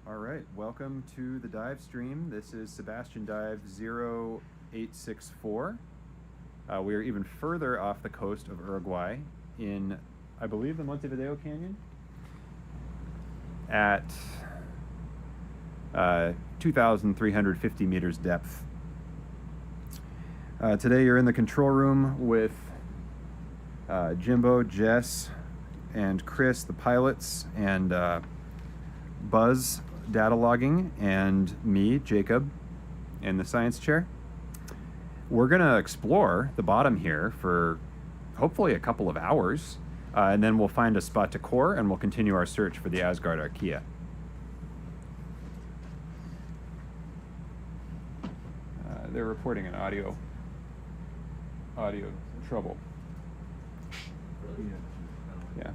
All right, welcome to the dive stream. This is Sebastian Dive 0864. We are even further off the coast of Uruguay in, I believe, the Montevideo Canyon at 2,350 meters depth. Today you're in the control room with Jimbo, Jess, and Chris, the pilots, and Buzz, data logging, and me, Jacob, in the science chair. We're going to explore the bottom here for hopefully a couple of hours, and then we'll find a spot to core, and we'll continue our search for the Asgard Archaea. They're reporting an audio trouble. Yeah.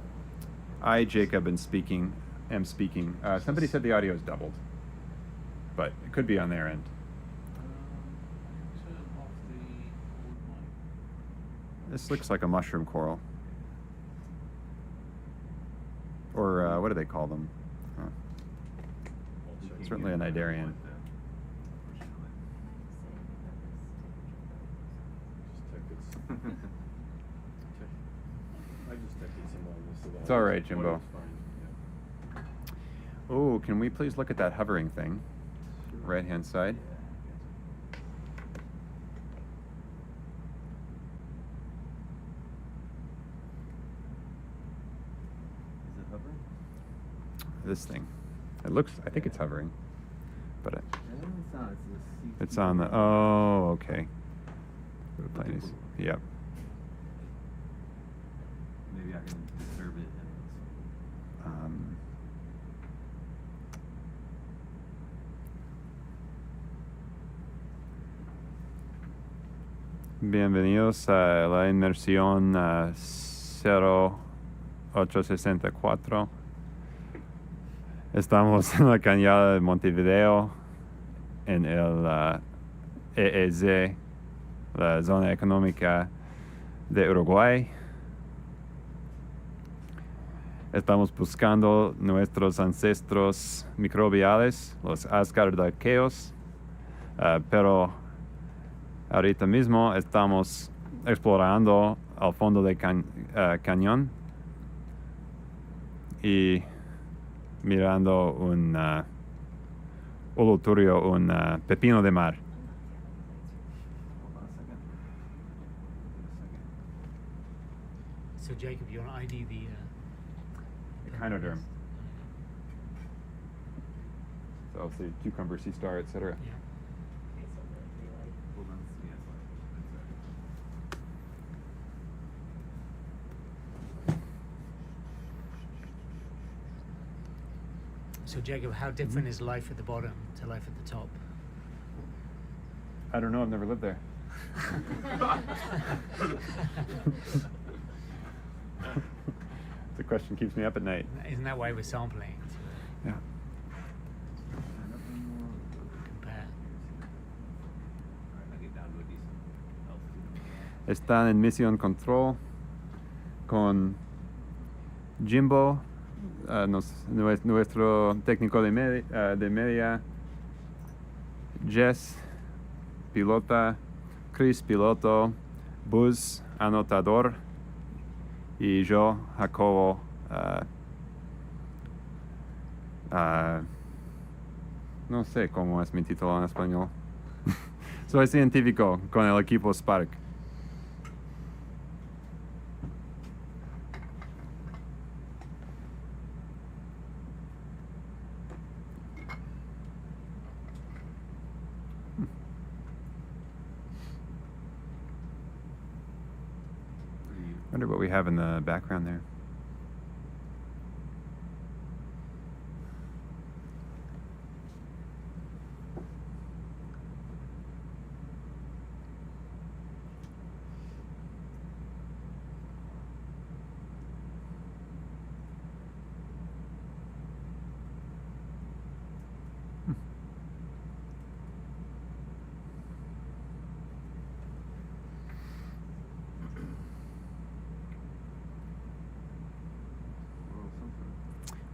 I, Jacob, am speaking. Somebody said the audio is doubled, but it could be on their end. Turn off the old mic. This looks like a mushroom coral. Or what do they call them? Certainly a nidarian. It's all right, Jimbo. Oh, can we please look at that hovering thing? Right-hand side. Is it hovering? This thing. It looks, I think it's hovering. But It's not. it's on the, oh, okay. Yep. Maybe I can disturb it. Bienvenidos a la inmersión 0864. Estamos en la cañada de Montevideo, en el EEZ, la zona económica de Uruguay. Estamos buscando nuestros ancestros microbiales, los Asgards, pero ahorita mismo estamos explorando al fondo del cañón y mirando un oluturio, un pepino de mar. Hold on a second. So Jacob, you want to ID the Echinoderm. So I'll say cucumber, sea star, etc. Yeah. Hold on. Yeah, So Jacob, how different is life at the bottom to life at the top? I don't know, I've never lived there. The question keeps me up at night. Isn't that why we're sampling? Yeah. Compare. Alright, I get down to a decent altitude. Están en Mission Control con Jimbo, nuestro técnico de media, Jess, pilota, Chris, piloto, Buzz, anotador, y yo, Jacobo, no sé cómo es mi título en español. Soy científico con el equipo Spark. Wonder what we have in the background there.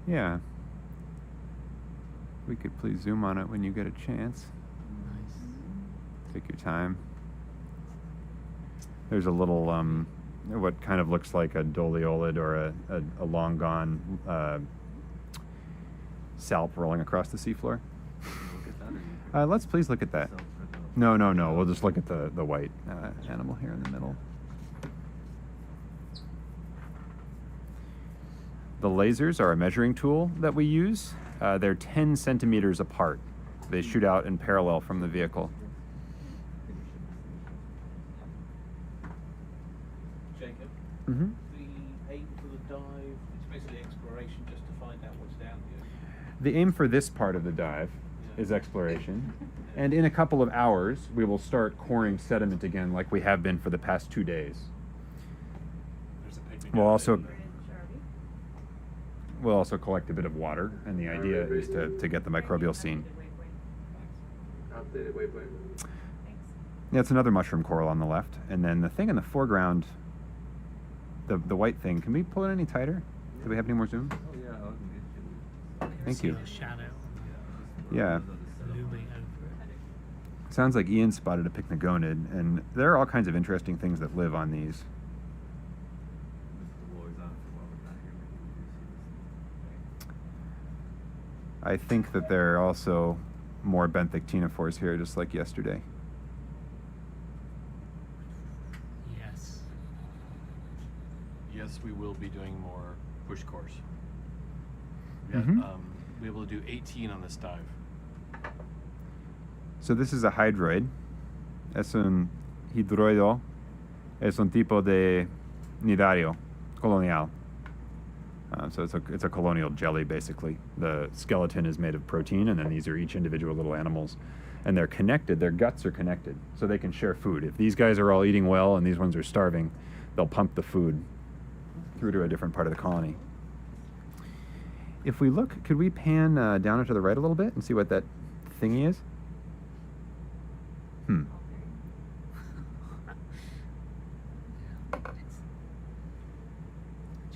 Yeah. We could please zoom on it when you get a chance. Nice. Take your time. There's a little, what kind of looks like a doliolid or a long gone salp rolling across the seafloor. Look at that, or you Let's please look at that. yourself for the- No. We'll just look at the white animal here in the middle. The lasers are a measuring tool that we use. They're 10 centimeters apart. They shoot out in parallel from the vehicle. Jacob, Mm-hmm. the aim for the dive, it's basically exploration just to find out what's down here. The aim for this part of the dive is exploration. And in a couple of hours, we will start coring sediment again like we have been for the past 2 days. There's a picnic. We'll out also there. we'll also collect a bit of water, and the idea is to get the microbial scene. Updated waypoint. Yeah, it's another mushroom coral on the left, and then the thing in the foreground, the white thing. Can we pull it any tighter? Do we have any more zoom? Oh yeah, I was gonna get Thank See you. the shadow Yeah. looming over it. Sounds like Ian spotted a pycnogonid, and there are all kinds of interesting things that live on these. I think that there are also more benthic ctenophores here, just like yesterday. Yes. Yes, we will be doing more push course. Mhm. We're able to do 18 on this dive. So this is a hydroid. Es un hidroido. Es un tipo de nidario colonial. So it's a colonial jelly, basically. The skeleton is made of protein, and then these are each individual little animals. And they're connected. Their guts are connected, so they can share food. If these guys are all eating well and these ones are starving, they'll pump the food through to a different part of the colony. If we look, could we pan down and to the right a little bit and see what that thingy is?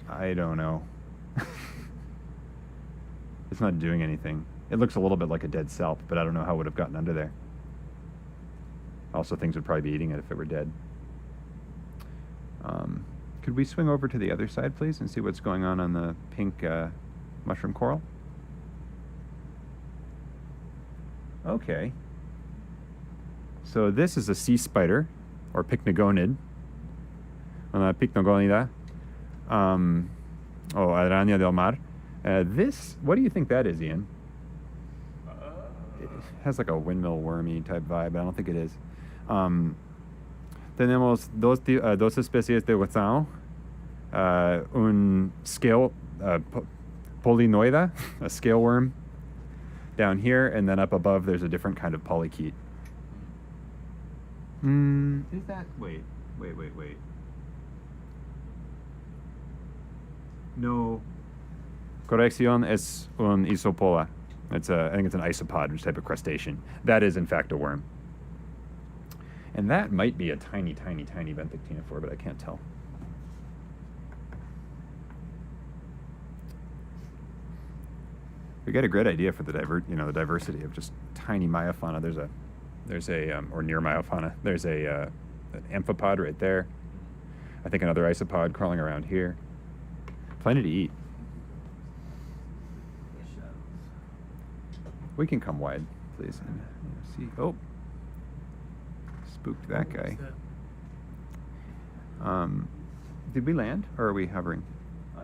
I don't know. It's not doing anything. It looks a little bit like a dead salp, but I don't know how it would have gotten under there. Also, things would probably be eating it if it were dead. Could we swing over to the other side, please, and see what's going on the pink mushroom coral? Okay. So this is a sea spider, or pycnogonid. Pycnogonida. Araña del mar. This, what do you think that is, Ian? It has like a windmill wormy type vibe, but I don't think it is. Tenemos dos especies de guasao, un scale polinoida, a scale worm down here, and then up above there's a different kind of polychaete. Is that, wait. No. Corrección es un isopola. I think it's an isopod, which type of crustacean. That is, in fact, a worm. And that might be a tiny benthic ctenophore, but I can't tell. We got a great idea for the diversity of just tiny myofauna. There's a or near myofauna. There's an amphipod right there. I think another isopod crawling around here. Plenty to eat. We can come wide, please. And see. Oh, spooked that guy. Did we land, or are we hovering? No,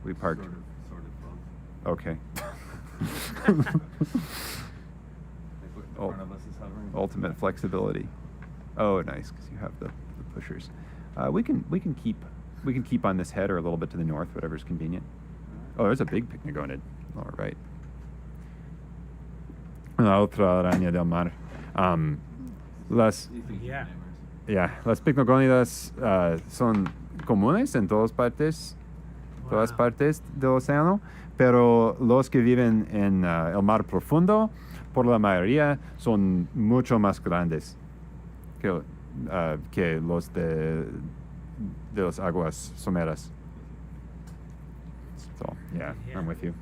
We parked. Sort of both. Okay. Like what in front of us is hovering. Ultimate flexibility. Oh, nice, because you have the pushers. We can keep on this head or a little bit to the north, whatever's convenient. Oh, there's a big pycnogonid. All right. La otra araña del mar. Las pycnogónidas son comunes en todas partes del océano, pero los que viven en el mar profundo, por la mayoría, son mucho más grandes que los de las aguas someras. So, yeah, Yeah. I'm with you.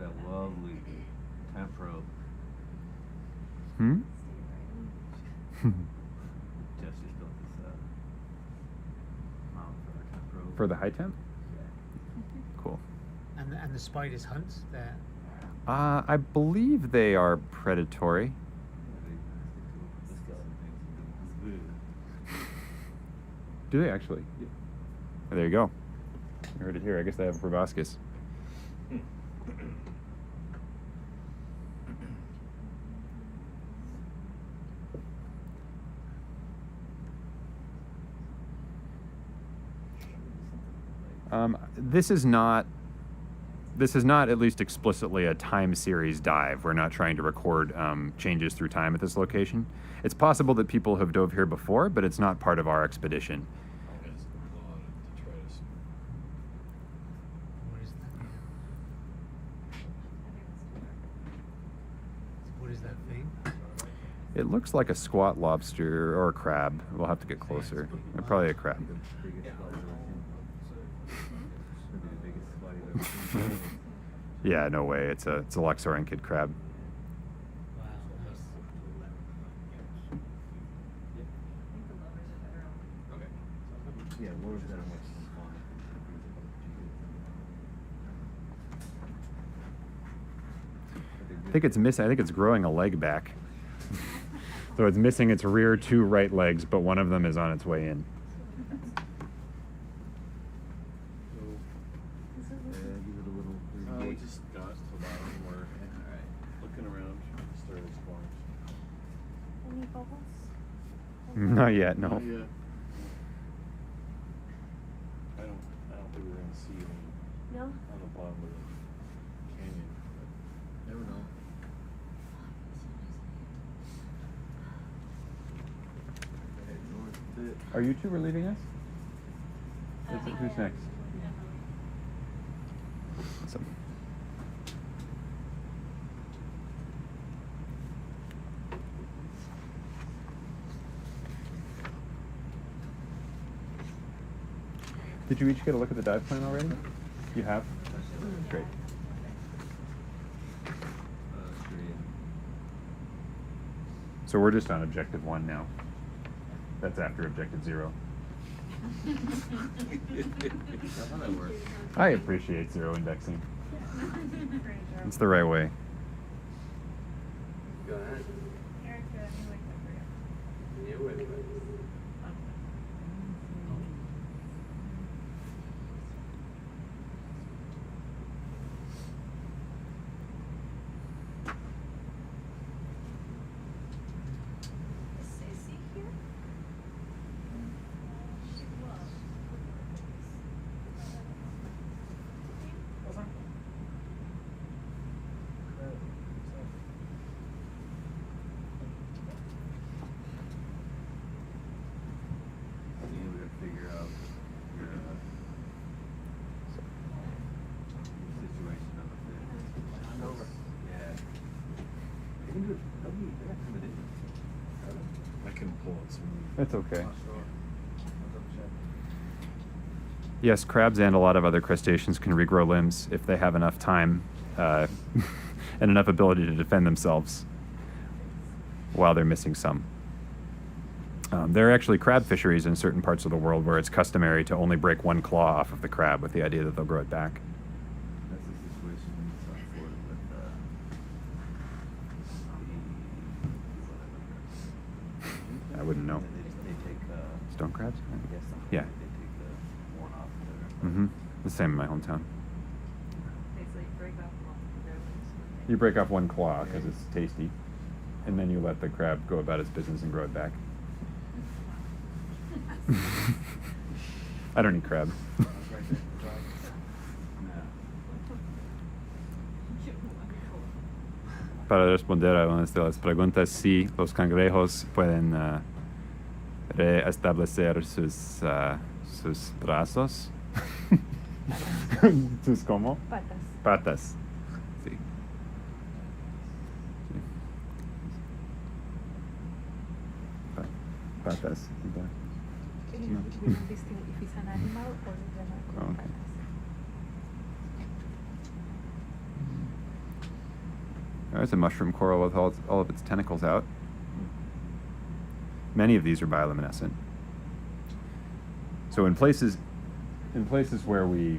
that lovely temp probe. Hmm? Jeff just built this mount for our temp probe. For the high temp? Yeah. Cool. And the spiders hunt there. I believe they are predatory. Do they actually? Yep. Oh, there you go. You heard it here. I guess they have proboscis. This is not at least explicitly a time series dive. We're not trying to record changes through time at this location. It's possible that people have dove here before, but it's not part of our expedition. What is that? What is that thing? It looks like a squat lobster or a crab. We'll have to get closer. Probably a crab. Yeah, no way. It's a Luxorian kid crab. Wow, nice. Yeah, lures that are much smaller. I think it's missing. I think it's growing a leg back. So it's missing its rear two right legs, but one of them is on its way in. We just got to the bottom. We're looking around, trying to stir this corn. Any bubbles? Not yet, no. Not yet. I don't think we're gonna see any No? on the bottom of the canyon. But never know. Are you two relieving us? Who's next? Awesome. Did you each get a look at the dive plan already? You have? Great. So we're just on objective 1 now. That's after objective 0. I appreciate 0 indexing. It's the right way. Go ahead. Stacy here? She was. We gotta figure out your situation on the fish. Yeah. They can do it. They got some of it. I can pull out some. That's okay. Yes, crabs and a lot of other crustaceans can regrow limbs if they have enough time and enough ability to defend themselves while they're missing some. There are actually crab fisheries in certain parts of the world where it's customary to only break one claw off of the crab with the idea that they'll grow it back. That's the situation in South Florida with I wouldn't know. They take Stone crabs? I guess Yeah. they take the one off there. Mm-hmm. The same in my hometown. Basically break off one of their legs. You break off one claw because it's tasty, and then you let the crab go about its business and grow it back. I don't eat crab. Para responder a una de las preguntas, sí, los cangrejos pueden reestablecer sus brazos. ¿Sus cómo? Patas. Patas. Sí. Patas. If it's an animal or the Oh, okay. patas. There's a mushroom coral with all of its tentacles out. Many of these are bioluminescent. So in places where we,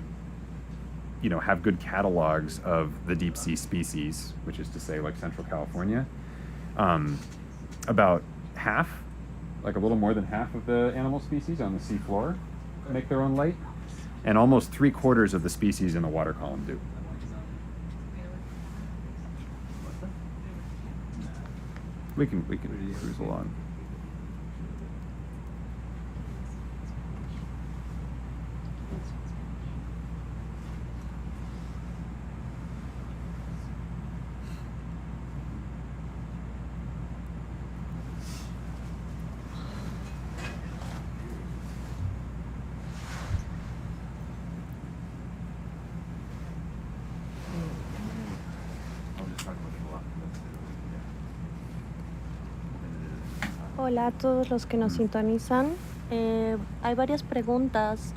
have good catalogs of the deep sea species, which is to say like Central California, about half, like a little more than half of the animal species on the seafloor make their own light, and almost 3/4 of the species in the water column do. We can cruise along. Hola a todos los que nos sintonizan. Hay varias preguntas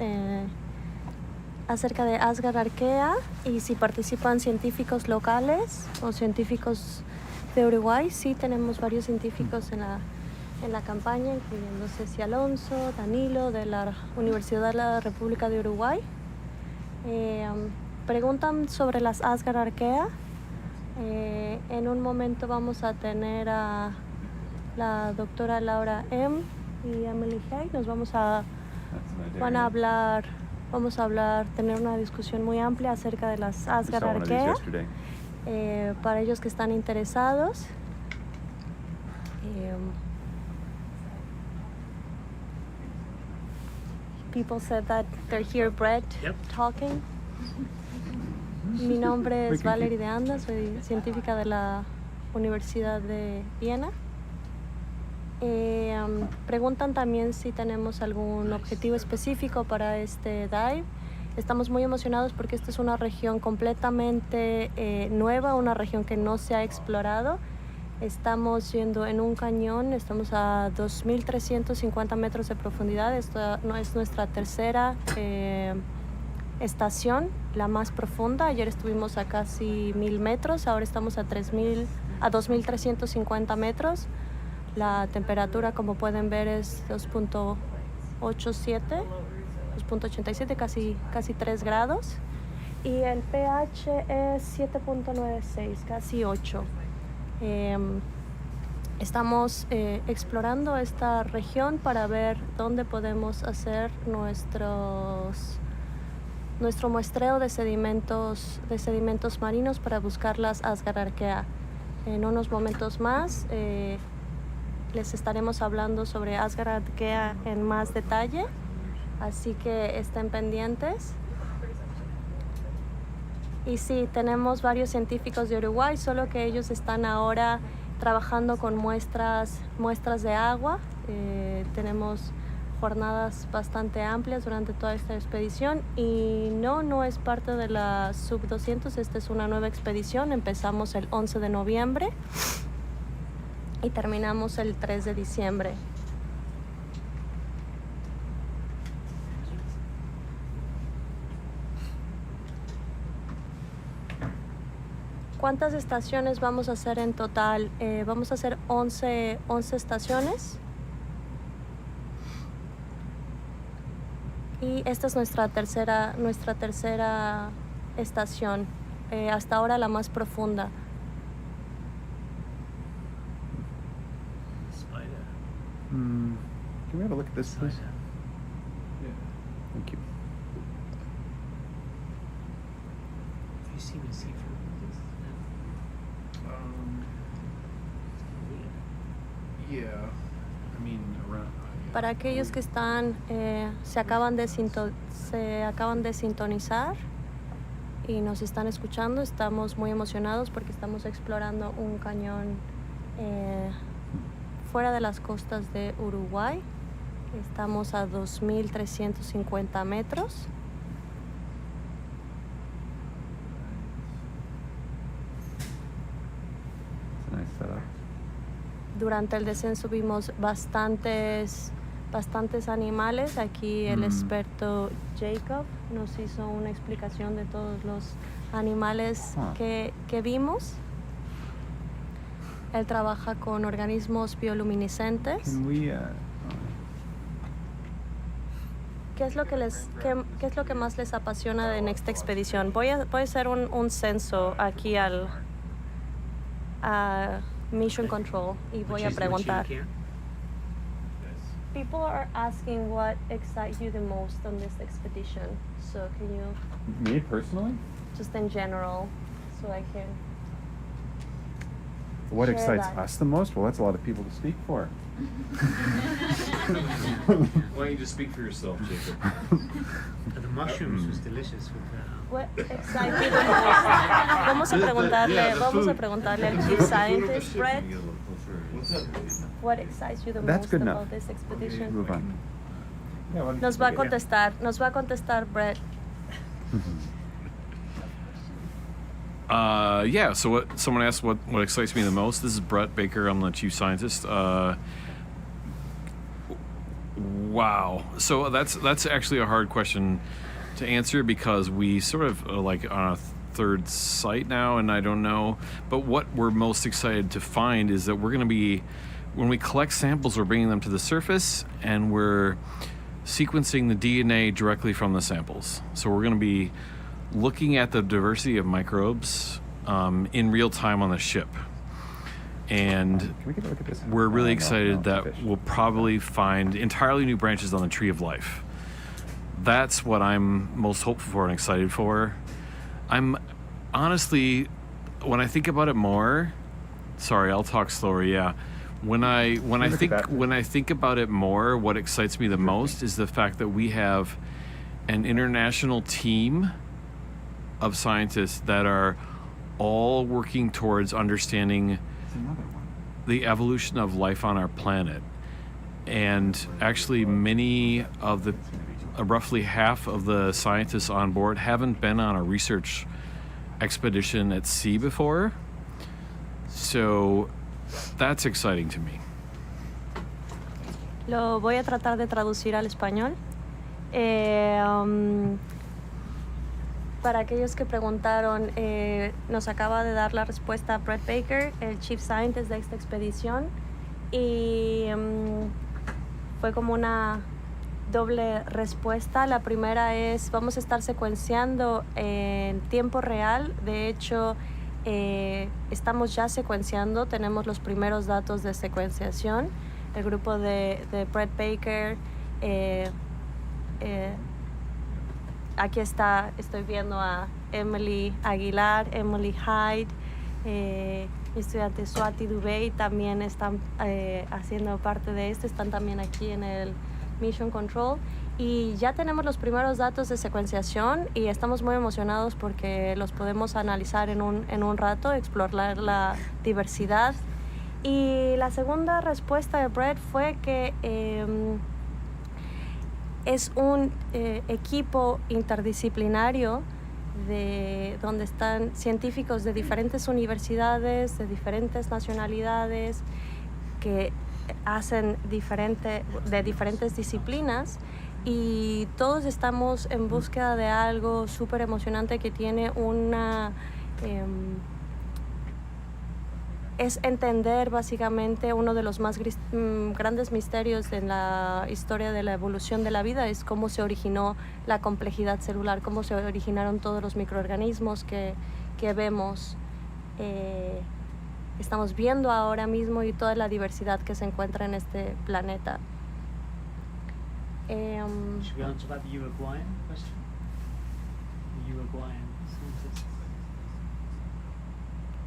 acerca de Asgard Arkea y si participan científicos locales o científicos de Uruguay. Sí, tenemos varios científicos en la campaña, incluyendo Ceci Alonso, Danilo de la Universidad de la República de Uruguay. Preguntan sobre las Asgard Arkea. En un momento vamos a tener a la doctora Laura M. y Emily Hay. Vamos a tener una discusión muy amplia acerca de las Asgard Arkea. Para ellos que están interesados. People said that they're here, Brett, talking. Mi nombre es Valerie de Anda, soy científica de la Universidad de Viena. Preguntan también si tenemos algún objetivo específico para este dive. Estamos muy emocionados porque esta es una región completamente nueva, una región que no se ha explorado. Estamos yendo en un cañón, estamos a 2.350 metros de profundidad. Esta no es nuestra tercera estación, la más profunda. Ayer estuvimos a casi 1.000 metros, ahora estamos a 2.350 metros. La temperatura, como pueden ver, es 2.87, casi 3 grados. Y el pH es 7.96, casi 8. Estamos explorando esta región para ver dónde podemos hacer nuestro muestreo de sedimentos marinos para buscar las Asgard Arkea. En unos momentos más les estaremos hablando sobre Asgard Arkea en más detalle, así que estén pendientes. Y sí, tenemos varios científicos de Uruguay, solo que ellos están ahora trabajando con muestras de agua. Tenemos jornadas bastante amplias durante toda esta expedición y no es parte de la Sub 200, esta es una nueva expedición. Empezamos el 11 de noviembre y terminamos el 3 de diciembre. ¿Cuántas estaciones vamos a hacer en total? Vamos a hacer 11 estaciones. Y esta es nuestra tercera estación, hasta ahora la más profunda. Can we have a look at this, please? Thank you. Have you seen a seafloor? Yeah. I mean, around. Para aquellos que están, se acaban de sintonizar y nos están escuchando, estamos muy emocionados porque estamos explorando un cañón fuera de las costas de Uruguay. Estamos a 2.350 metros. It's a nice setup. Durante el descenso vimos bastantes animales. Aquí el experto Jacob nos hizo una explicación de todos los animales que vimos. Él trabaja con organismos bioluminiscentes. Can we? ¿Qué es lo que qué es lo que más les apasiona en esta expedición? Voy a hacer un censo aquí a Mission Control y voy a preguntar. People are asking what excites you the most on this expedition. So can you, Me personally? just in general, so I can. What Share excites that. us the most? Well, that's a lot of people to speak for. Why don't you just speak for yourself, Jacob? But the mushrooms was delicious with What excites you the most? Vamos a preguntarle al Chief Scientist, Brett. What's up? What excites you the That's most good about enough. this expedition? Move on. Yeah, why don't Nos you va a take it? contestar Brett. Yeah, so what someone asked what excites me the most. This is Brett Baker. I'm the chief scientist. Wow. So that's actually a hard question to answer because we sort of are like on a third site now, and I don't know. But what we're most excited to find is that we're going to be, when we collect samples, we're bringing them to the surface, and we're sequencing the DNA directly from the samples. So we're going to be looking at the diversity of microbes in real time on the ship. And Can we get a look at this? we're really No, excited that fish. we'll probably find entirely new branches on the tree of life. That's what I'm most hopeful for and excited for. I'm honestly, when I think about it more, sorry, I'll talk slower. Yeah, when I look at that. think about it more, what excites me the most is the fact that we have an international team of scientists that are all working towards understanding There's another one. the evolution of life on our planet. And actually, many of the, roughly half of the scientists on board haven't been on a research expedition at sea before. So that's exciting to me. Lo voy a tratar de traducir al español. Para aquellos que preguntaron, nos acaba de dar la respuesta Brett Baker, el Chief Scientist de esta expedición, y fue como una doble respuesta. La primera es, vamos a estar secuenciando en tiempo real. De hecho, estamos ya secuenciando, tenemos los primeros datos de secuenciación. El grupo de Brett Baker, aquí estoy viendo a Emily Aguilar, Emily Hyde, mi estudiante Swati Dubey también están haciendo parte de esto, están también aquí en el Mission Control. Y ya tenemos los primeros datos de secuenciación y estamos muy emocionados porque los podemos analizar en un rato, explorar la diversidad. Y la segunda respuesta de Brett fue que es un equipo interdisciplinario donde están científicos de diferentes universidades, de diferentes nacionalidades, que hacen de diferentes disciplinas, y todos estamos en búsqueda de algo súper emocionante que tiene es entender básicamente uno de los más grandes misterios en la historia de la evolución de la vida, es cómo se originó la complejidad celular, cómo se originaron todos los microorganismos que vemos, estamos viendo ahora mismo, y toda la diversidad que se encuentra en este planeta. Should we answer about the Uruguayan question? The Uruguayan scientists.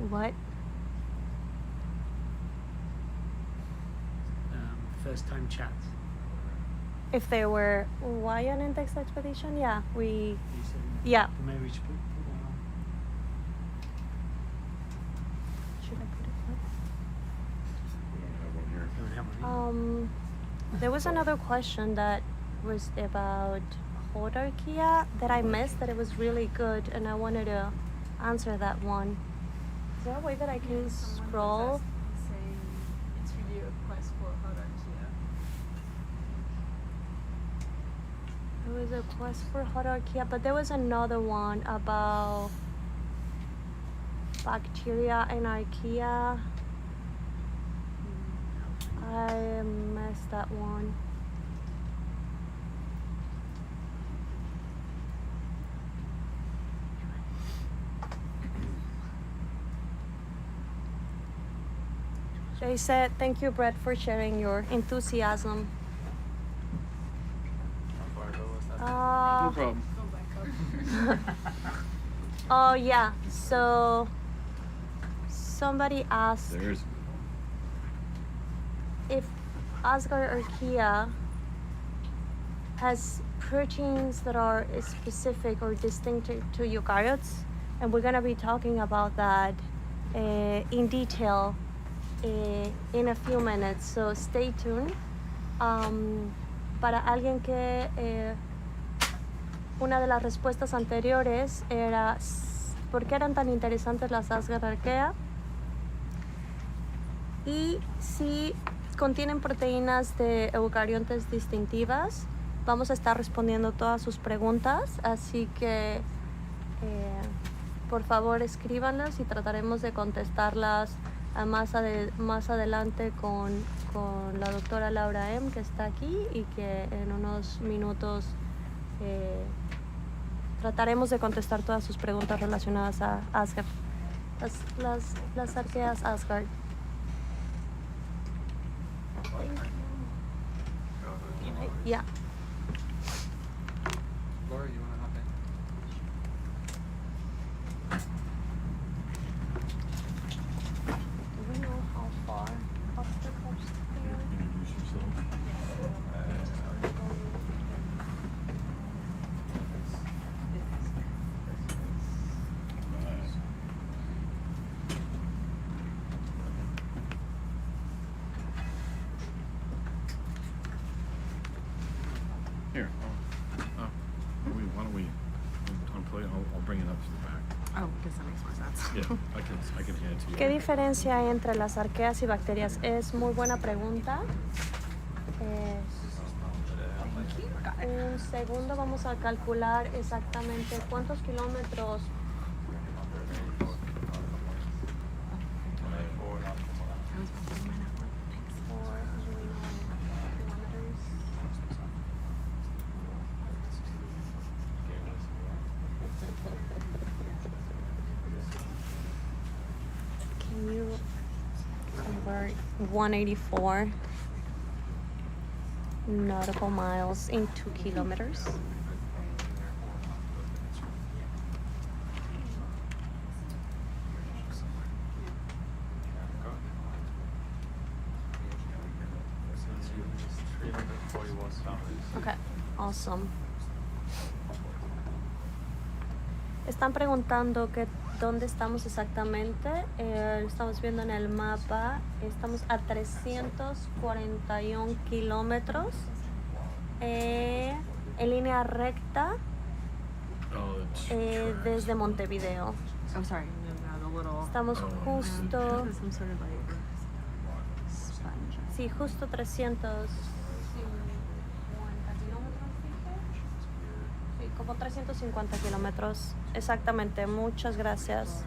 What? First time chat. If they were Hawaiian in this expedition, yeah, You said yeah. maybe we should put that on. Should I put it Go and have one here. There was another question that was about Hodorkia that I missed, that it was really good, and I wanted to answer that one. Is there a way that I can scroll? Saying it's really a quest for hierarchy. There was a quest for Hodorkia, but there was another one about bacteria and archaea. I missed that one. They said, thank you, Brett, for sharing your enthusiasm. No problem. Oh, yeah. So somebody asked There's if Asgard archaea has proteins that are specific or distinct to eukaryotes, and we're going to be talking about that in detail in a few minutes, so stay tuned. Para alguien que una de las respuestas anteriores era ¿por qué eran tan interesantes las Asgard archaea? Y si contienen proteínas de eucariontes distintivas. Vamos a estar respondiendo todas sus preguntas, así que por favor escríbanlas y trataremos de contestarlas más adelante con la doctora Laura M, que está aquí, y que en unos minutos trataremos de contestar todas sus preguntas relacionadas a Asgard, las arqueas Asgard. Yeah. Laura, you want to hop in? Do we know how far up the coast they are? introduce yourself. Here. Why don't we unplay? I'll bring it up to the back. Oh, because that makes more sense. Yeah, I can hand it to you. ¿Qué diferencia hay entre las arqueas y bacterias? Es muy buena pregunta. Un segundo, vamos a calcular exactamente cuántos kilómetros. Can you convert 184 nautical miles into kilometers? Okay, awesome. Están preguntando que dónde estamos exactamente. Estamos viendo en el mapa. Estamos a 341 kilómetros en línea recta desde Montevideo. I'm sorry, the little. Estamos justo, Some sort of like sponge. sí, justo 350 kilómetros, dije. Sí, como 350 kilómetros, exactamente. Muchas gracias.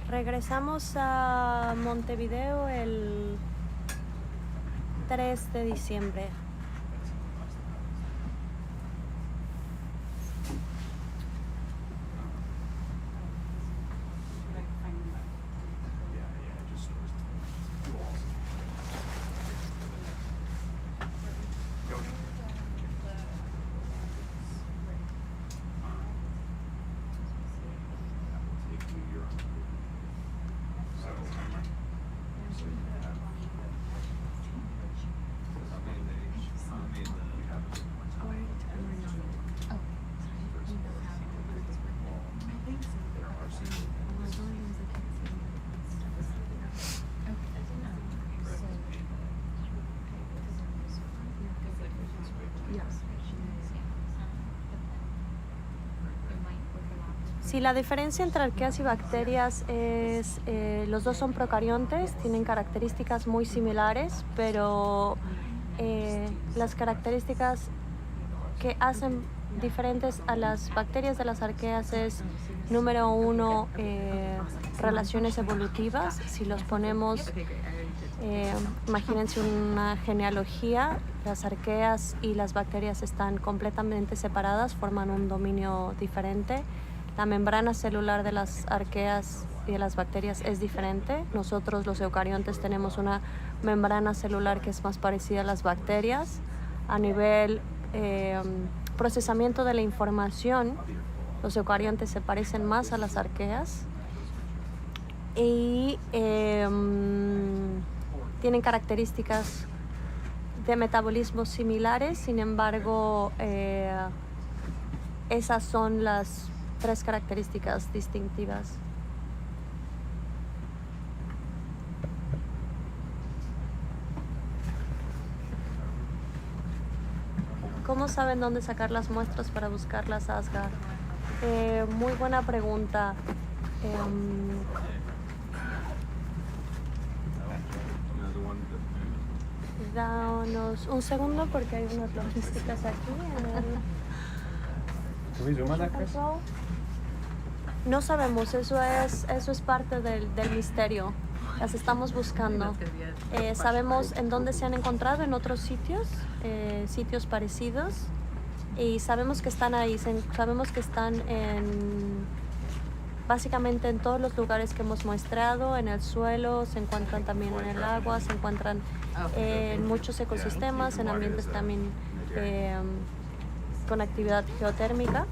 Regresamos a Montevideo el 3 de diciembre. Sí, la diferencia entre arqueas y bacterias es, los dos son procariontes, tienen características muy similares, pero las características que hacen diferentes a las bacterias de las arqueas es, número uno, relaciones evolutivas. Si los ponemos, imagínense una genealogía, las arqueas y las bacterias están completamente separadas, forman un dominio diferente. La membrana celular de las arqueas y de las bacterias es diferente. Nosotros, los eucariontes, tenemos una membrana celular que es más parecida a las bacterias. A nivel procesamiento de la información, los eucariontes se parecen más a las arqueas y tienen características de metabolismo similares. Sin embargo, esas son las 3 características distintivas. ¿Cómo saben dónde sacar las muestras para buscar las Asgard? Muy buena pregunta. Danos un segundo porque hay unas logísticas aquí en el... Can we zoom on that, Chris? No sabemos, eso es parte del misterio. Las estamos buscando. Sabemos en dónde se han encontrado en otros sitios, sitios parecidos, y sabemos que están ahí, sabemos que están básicamente en todos los lugares que hemos muestrado, en el suelo, se encuentran también en el agua, se encuentran en muchos ecosistemas, en ambientes también con actividad geotérmica.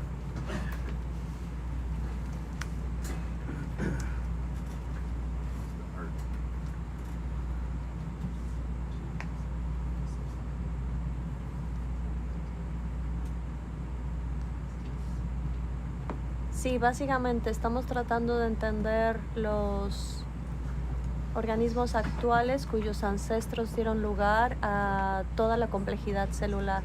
Sí, básicamente estamos tratando de entender los organismos actuales cuyos ancestros dieron lugar a toda la complejidad celular.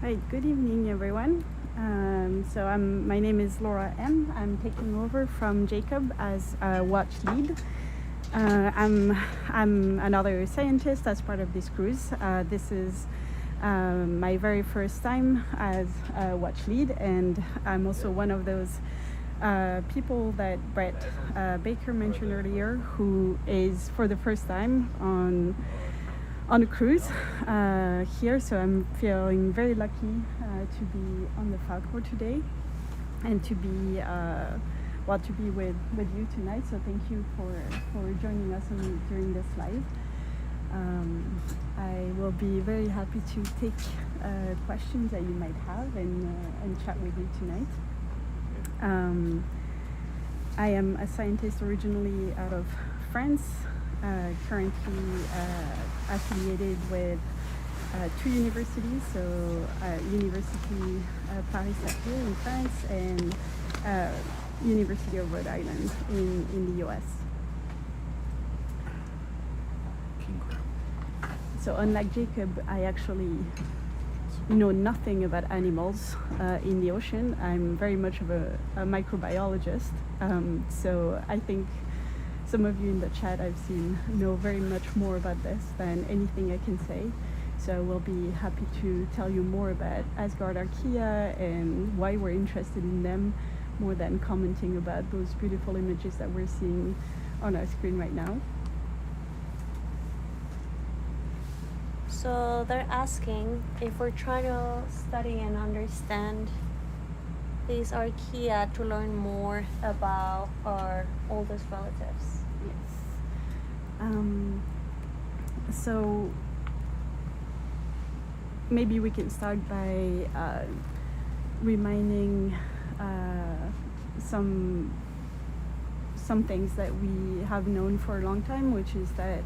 Hi, good evening, everyone. My name is Laura M. I'm taking over from Jacob as watch lead. I'm another scientist as part of this cruise. This is my very first time as watch lead, and I'm also one of those people that Brett Baker mentioned earlier, who is for the first time on a cruise here, so I'm feeling very lucky to be on the Falkor today and to be with you tonight. So thank you for joining us during this live. I will be very happy to take questions that you might have and chat with you tonight. I am a scientist originally out of France, currently affiliated with 2 universities, so University Paris-Saclay in France and University of Rhode Island in the US. So unlike Jacob, I actually know nothing about animals in the ocean. I'm very much of a microbiologist, so I think some of you in the chat I've seen know very much more about this than anything I can say. So we'll be happy to tell you more about Asgard archaea and why we're interested in them, more than commenting about those beautiful images that we're seeing on our screen right now. So they're asking if we're trying to study and understand these archaea to learn more about our oldest relatives. Yes. So maybe we can start by reminding some things that we have known for a long time, which is that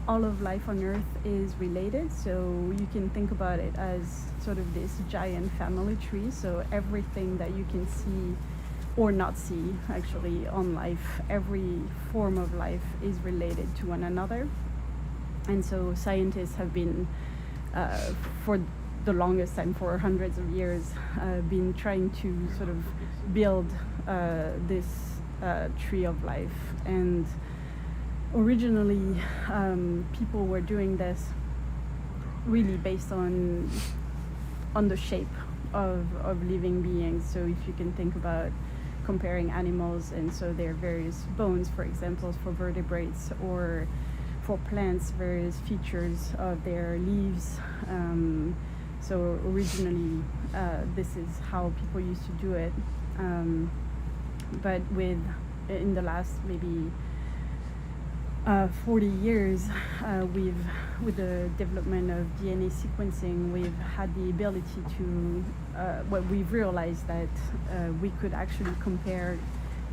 all of life on Earth is related. So you can think about it as sort of this giant family tree. So everything that you can see or not see actually on life, every form of life is related to one another. And so scientists have been, for the longest time, for hundreds of years, been trying to sort of build this tree of life. And originally, people were doing this really based on the shape of living beings. So if you can think about comparing animals, and so there are various bones, for example, for vertebrates, or for plants, various features of their leaves. So originally, this is how people used to do it. But in the last maybe 40 years, with the development of DNA sequencing, we've had the ability to, we've realized that we could actually compare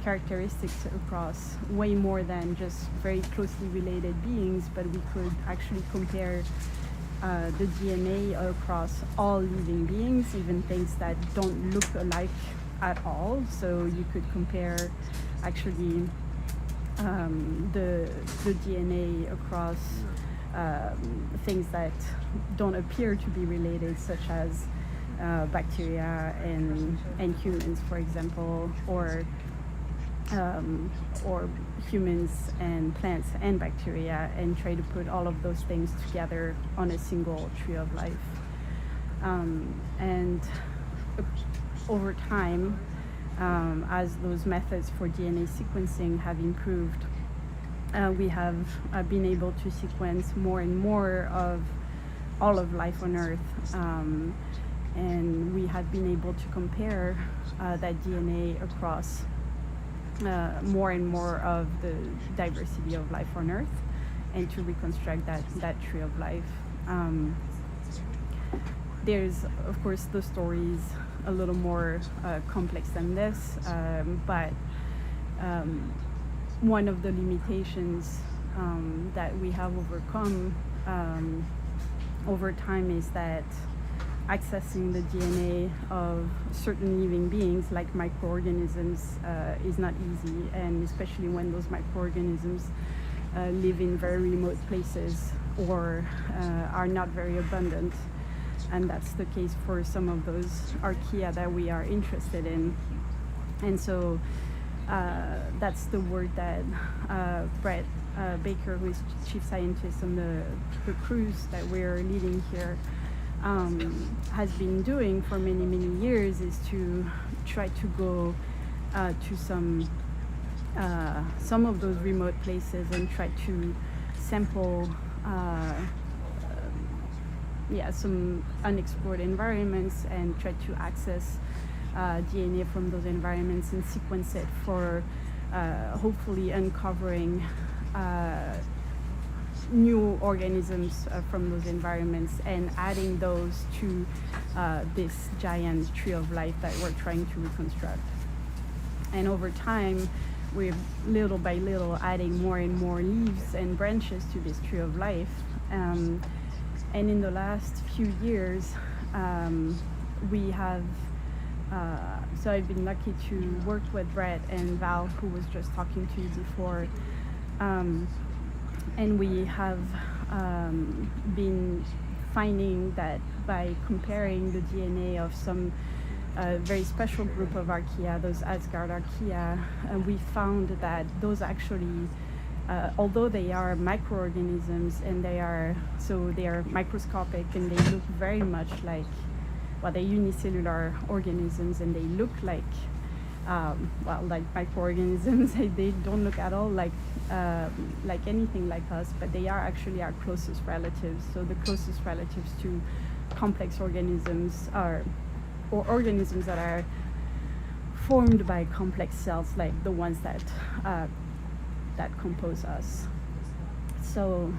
characteristics across way more than just very closely related beings, but we could actually compare the DNA across all living beings, even things that don't look alike at all. So you could compare actually the DNA across things that don't appear to be related, such as bacteria and humans, for example, or humans and plants and bacteria, and try to put all of those things together on a single tree of life. And over time, as those methods for DNA sequencing have improved, we have been able to sequence more and more of all of life on Earth, and we have been able to compare that DNA across more and more of the diversity of life on Earth, and to reconstruct that tree of life. There's, of course, the stories a little more complex than this, but one of the limitations that we have overcome over time is that accessing the DNA of certain living beings, like microorganisms, is not easy, and especially when those microorganisms live in very remote places or are not very abundant. And that's the case for some of those archaea that we are interested in. And so that's the work that Brett Baker, who is chief scientist on the cruise that we're leading here, has been doing for many, many years, is to try to go to some of those remote places and try to sample some unexplored environments, and try to access DNA from those environments and sequence it for hopefully uncovering new organisms from those environments, and adding those to this giant tree of life that we're trying to reconstruct. And over time, we're little by little adding more and more leaves and branches to this tree of life. And in the last few years, we have, so I've been lucky to work with Brett and Val, who was just talking to you before, and we have been finding that by comparing the DNA of some very special group of archaea, those Asgard archaea, we found that those actually, although they are microorganisms, and they are microscopic, and they look very much like, well, they're unicellular organisms, and they look like like microorganisms. They don't look at all like anything like us, but they are actually our closest relatives. So the closest relatives to complex organisms or organisms that are formed by complex cells, like the ones that compose us. So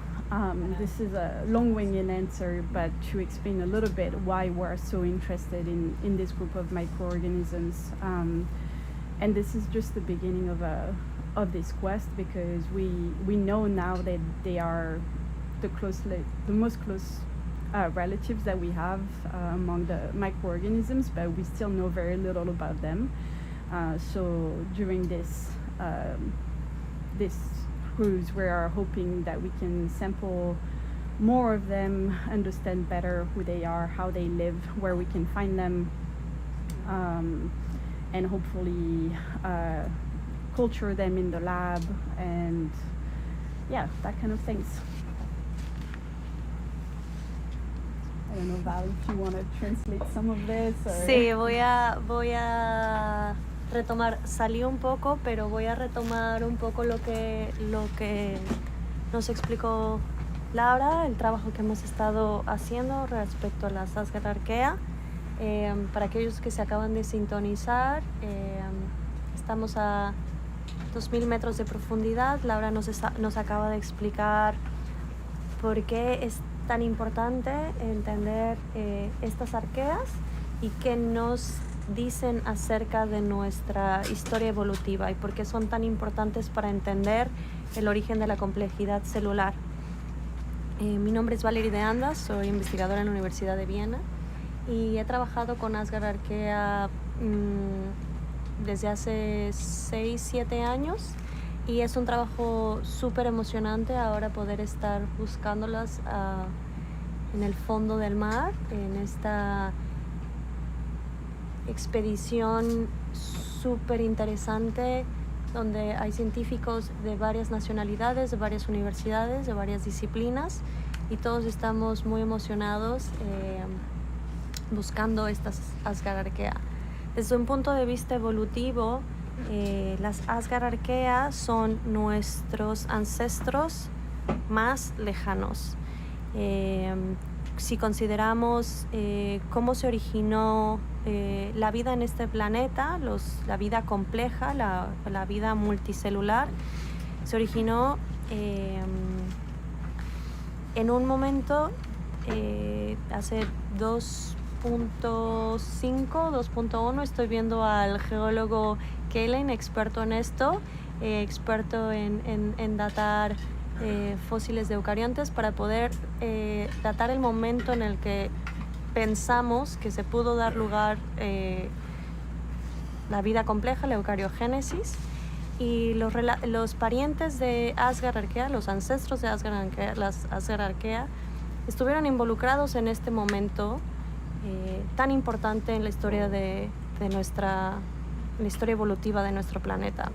this is a long-winded answer, but to explain a little bit why we're so interested in this group of microorganisms. And this is just the beginning of this quest, because we know now that they are the most close relatives that we have among the microorganisms, but we still know very little about them. So during this cruise, we are hoping that we can sample more of them, understand better who they are, how they live, where we can find them, and hopefully culture them in the lab, and yeah, that kind of things. I don't know, Val, if you want to translate some of this. Or... Sí, voy a retomar, salí un poco, pero voy a retomar un poco lo que nos explicó Laura, el trabajo que hemos estado haciendo respecto a las Asgards. Para aquellos que se acaban de sintonizar, estamos a 2000 metros de profundidad. Laura nos acaba de explicar por qué es tan importante entender estas arqueas y qué nos dicen acerca de nuestra historia evolutiva y por qué son tan importantes para entender el origen de la complejidad celular. Mi nombre es Valerie de Anda, soy investigadora en la Universidad de Viena y he trabajado con Asgards desde hace 6-7 años, y es un trabajo súper emocionante ahora poder estar buscándolas en el fondo del mar, en esta expedición súper interesante donde hay científicos de varias nacionalidades, de varias universidades, de varias disciplinas, y todos estamos muy emocionados buscando estas Asgards. Desde un punto de vista evolutivo, las Asgards son nuestros ancestros más lejanos. Si consideramos cómo se originó la vida en este planeta, la vida compleja, la vida multicelular, se originó en un momento hace 2.5, 2.1. Estoy viendo al geólogo Kellen, experto en esto, experto en datar fósiles de eucariontes, para poder datar el momento en el que pensamos que se pudo dar lugar la vida compleja, la eucariogénesis. Y los parientes de Asgards, los ancestros de las Asgards, estuvieron involucrados en este momento tan importante en la historia en la historia evolutiva de nuestro planeta.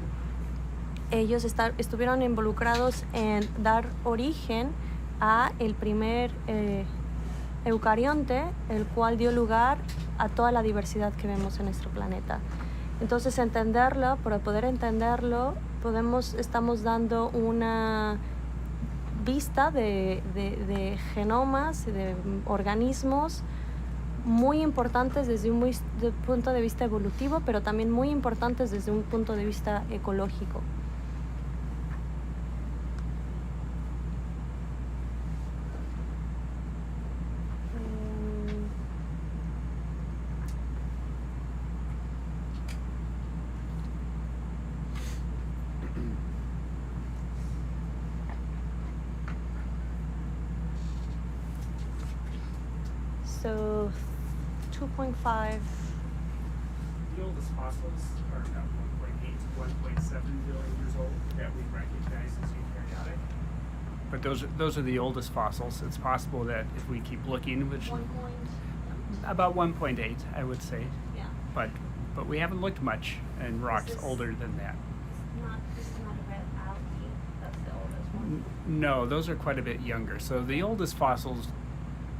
Ellos estuvieron involucrados en dar origen a el primer eucarionte, el cual dio lugar a toda la diversidad que vemos en nuestro planeta. Entonces, para poder entenderlo, estamos dando una vista de genomas, de organismos muy importantes desde un punto de vista evolutivo, pero también muy importantes desde un punto de vista ecológico. So 2.5. The oldest fossils are about 1.8 to 1.7 billion years old that we recognize as eukaryotic. But those are the oldest fossils. It's possible that if we keep looking, which about 1.8, I would say. Yeah. But we haven't looked much in rocks older than that. This is not a red algae. That's the oldest one. No, those are quite a bit younger. So the oldest fossils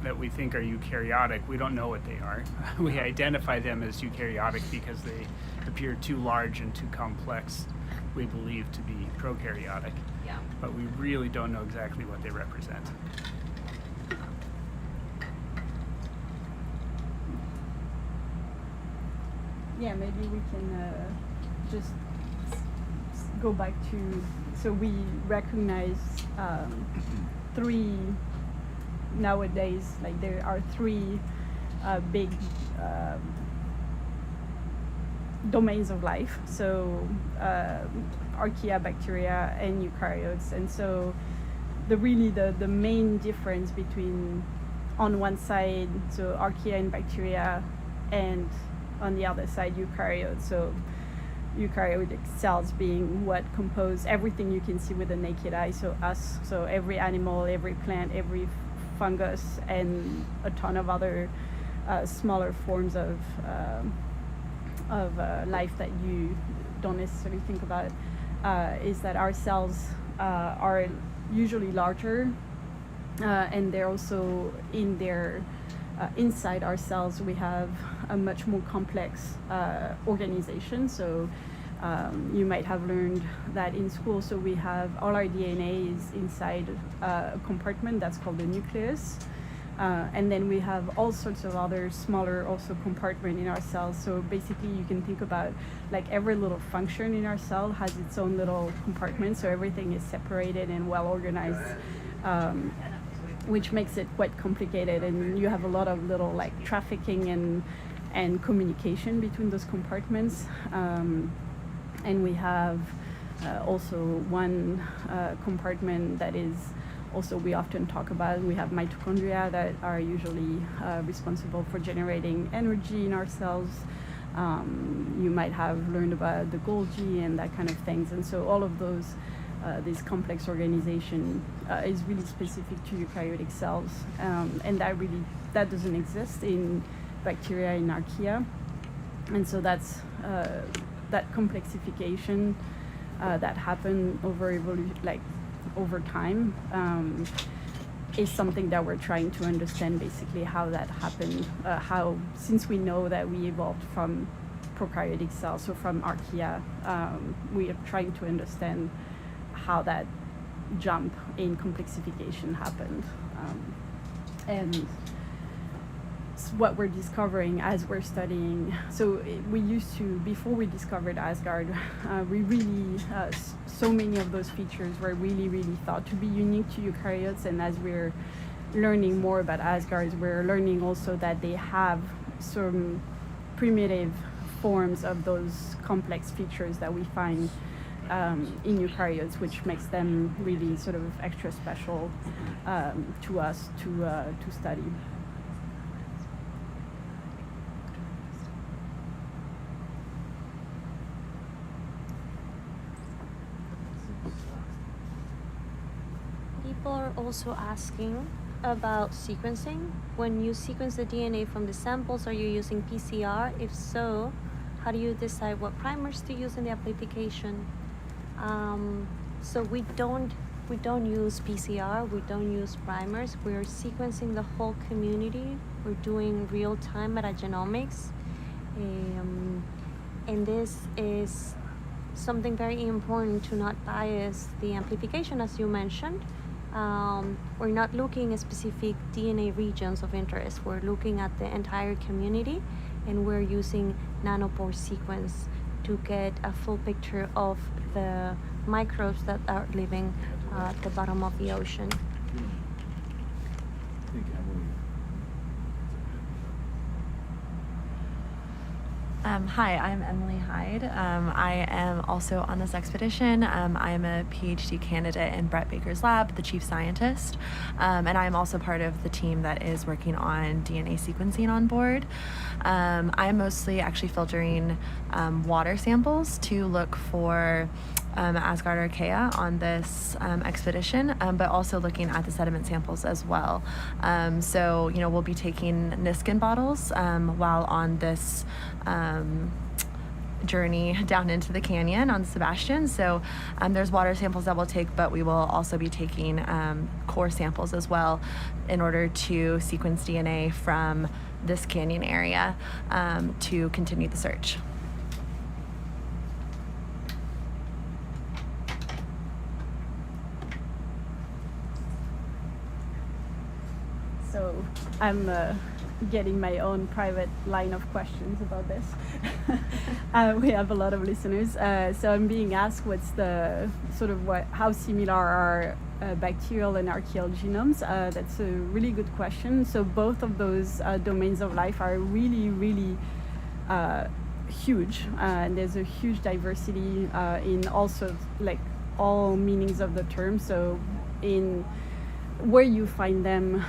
that we think are eukaryotic, we don't know what they are. We identify them as eukaryotic because they appear too large and too complex, we believe, to be prokaryotic. Yeah. But we really don't know exactly what they represent. Yeah, maybe we can just go back to, so we recognize three nowadays, like there are three big domains of life. So archaea, bacteria, and eukaryotes. And so the main difference between, on one side, so archaea and bacteria, and on the other side, eukaryotes. So eukaryotic cells being what compose everything you can see with the naked eye. So us, so every animal, every plant, every fungus, and a ton of other smaller forms of life that you don't necessarily think about, is that our cells are usually larger, and they're also in their inside our cells we have a much more complex organization. So you might have learned that in school. So we have all our DNA is inside a compartment that's called the nucleus. And then we have all sorts of other smaller also compartment in our cells. So basically you can think about like every little function in our cell has its own little compartment. So everything is separated and well organized, which makes it quite complicated. And you have a lot of little like trafficking and communication between those compartments. And we have also one compartment that is also we often talk about. We have mitochondria that are usually responsible for generating energy in our cells. You might have learned about the Golgi and that kind of things. And so all of those, this complex organization is really specific to eukaryotic cells. And that doesn't exist in bacteria and archaea. And so that's that complexification that happened over time is something that we're trying to understand, basically how that happened, since we know that we evolved from prokaryotic cells, so from archaea, we are trying to understand how that jump in complexification happened. And what we're discovering as we're studying, so we used to, before we discovered Asgard, we really, so many of those features were really, really thought to be unique to eukaryotes. And as we're learning more about Asgards, we're learning also that they have some primitive forms of those complex features that we find in eukaryotes, which makes them really sort of extra special to us to study. People are also asking about sequencing. When you sequence the DNA from the samples, are you using PCR? If so, how do you decide what primers to use in the application? So we don't use PCR. We don't use primers. We're sequencing the whole community. We're doing real-time metagenomics, and this is something very important to not bias the amplification, as you mentioned. We're not looking at specific DNA regions of interest. We're looking at the entire community, and we're using nanopore sequence to get a full picture of the microbes that are living at the bottom of the ocean. Hi, I'm Emily Hyde. I am also on this expedition. I am a PhD candidate in Brett Baker's lab, the chief scientist, and I am also part of the team that is working on DNA sequencing on board. I am mostly actually filtering water samples to look for Asgard archaea on this expedition, but also looking at the sediment samples as well. So, we'll be taking Niskin bottles while on this journey down into the canyon on Sebastian. So there's water samples that we'll take, but we will also be taking core samples as well in order to sequence DNA from this canyon area to continue the search. So I'm getting my own private line of questions about this. We have a lot of listeners, so I'm being asked what's the sort of how similar are bacterial and archaeal genomes. That's a really good question. So both of those domains of life are really, really huge, and there's a huge diversity in also like all meanings of the term. So in where you find them,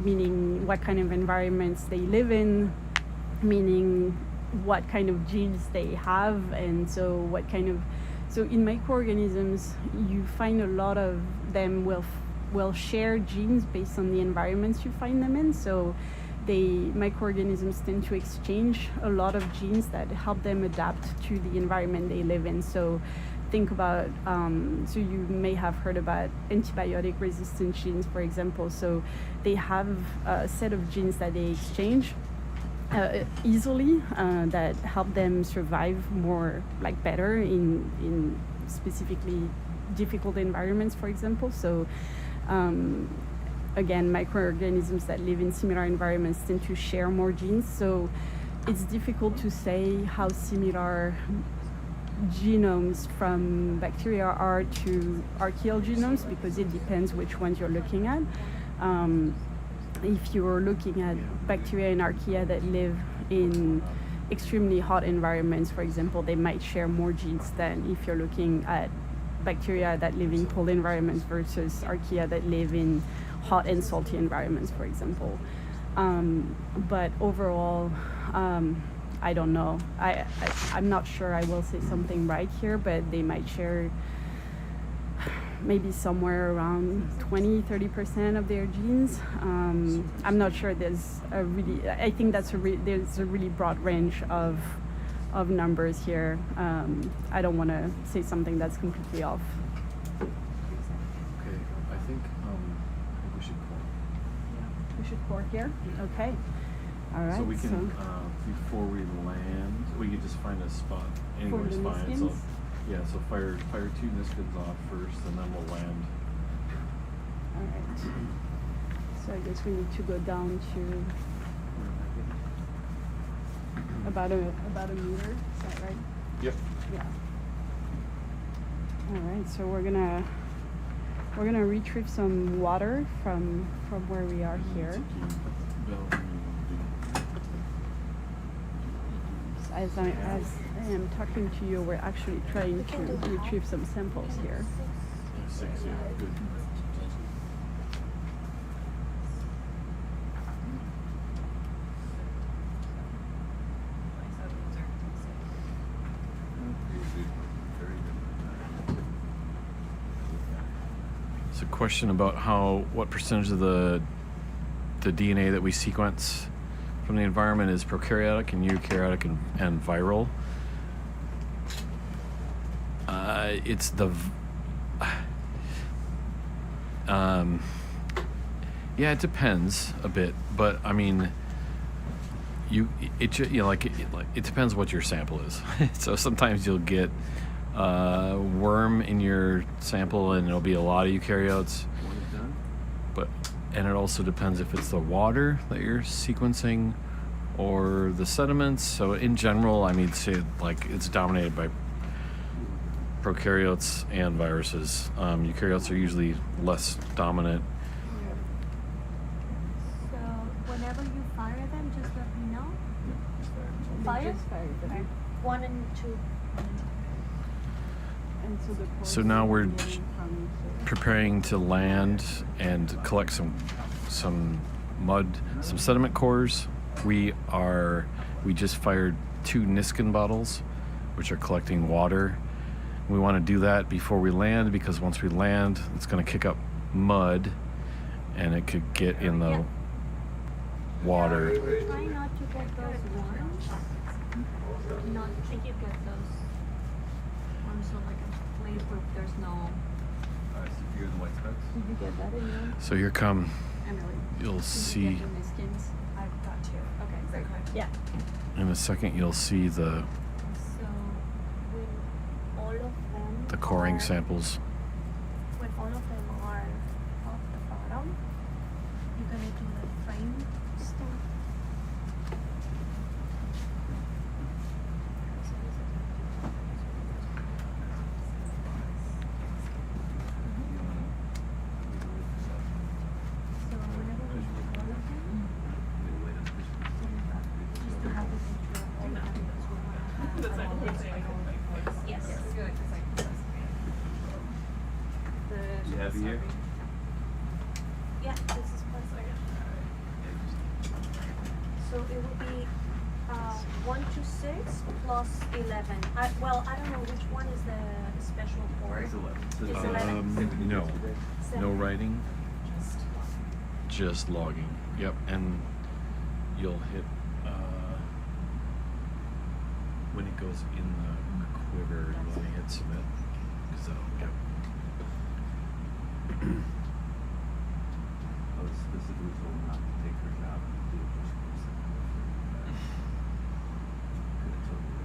meaning what kind of environments they live in, meaning what kind of genes they have, and so in microorganisms you find a lot of them will share genes based on the environments you find them in. So microorganisms tend to exchange a lot of genes that help them adapt to the environment they live in. So think about, so you may have heard about antibiotic resistant genes, for example. So they have a set of genes that they exchange easily that help them survive more, like better in specifically difficult environments, for example. So again, microorganisms that live in similar environments tend to share more genes. So it's difficult to say how similar genomes from bacteria are to archaeal genomes, because it depends which ones you're looking at. If you're looking at bacteria and archaea that live in extremely hot environments, for example, they might share more genes than if you're looking at bacteria that live in cold environments versus archaea that live in hot and salty environments, for example. But overall, I don't know. I'm not sure I will say something right here, but they might share maybe somewhere around 20-30% of their genes. I'm not sure there's a really, I think there's a really broad range of numbers here. I don't want to say something that's completely off. Okay, I think we should call. We should core here? Okay. All right. So we can, before we land, we could just find a spot. Anywhere's the fine. So, Niskins? yeah, so fire 2 Niskins off first, and then we'll land. All right. So I guess we need to go down to about a meter. Is that right? Yep. Yeah. All right. So we're gonna retrieve some water from where we are here. As I am talking to you, we're actually trying to retrieve some samples here. 6, yeah, good. It's a question about what percentage of the DNA that we sequence from the environment is prokaryotic and eukaryotic and viral. It's the yeah, it depends a bit, but I mean, it depends what your sample is. So sometimes you'll get worm in your sample and it'll be a lot of eukaryotes, and it also depends if it's the water that you're sequencing or the sediments. So in general, I mean, say like it's dominated by prokaryotes and viruses. Eukaryotes are usually less dominant. So whenever you fire them, just let me know. Fire? Okay. 1 and 2. And so So now we're preparing to land and collect some mud, some sediment cores. We just fired 2 Niskin bottles, which are collecting water. We want to do that before we land, because once we land, it's going to kick up mud, and it could get in the water. Try not to get those worms. Not to get those worms, so like a place where there's no. Here's the white specks. Did you get that in there? So here come, Emily, you'll did you see, get the Niskins? I've got 2. Okay, great. Yeah. in a second, you'll see the So when all of them coring are- samples. When all of them are off the bottom, you can Yes. You have it here? Yeah, this is perfect. So it will be 1 to 6 plus 11. I don't know which one is the special port. It's 11. It's 11. No. No writing, Just just logging. Yep, and you'll hit when it goes in the quiver, you want to hit submit because that'll yep. I was specifically told not to take her job and do it just for a second. Could have told you.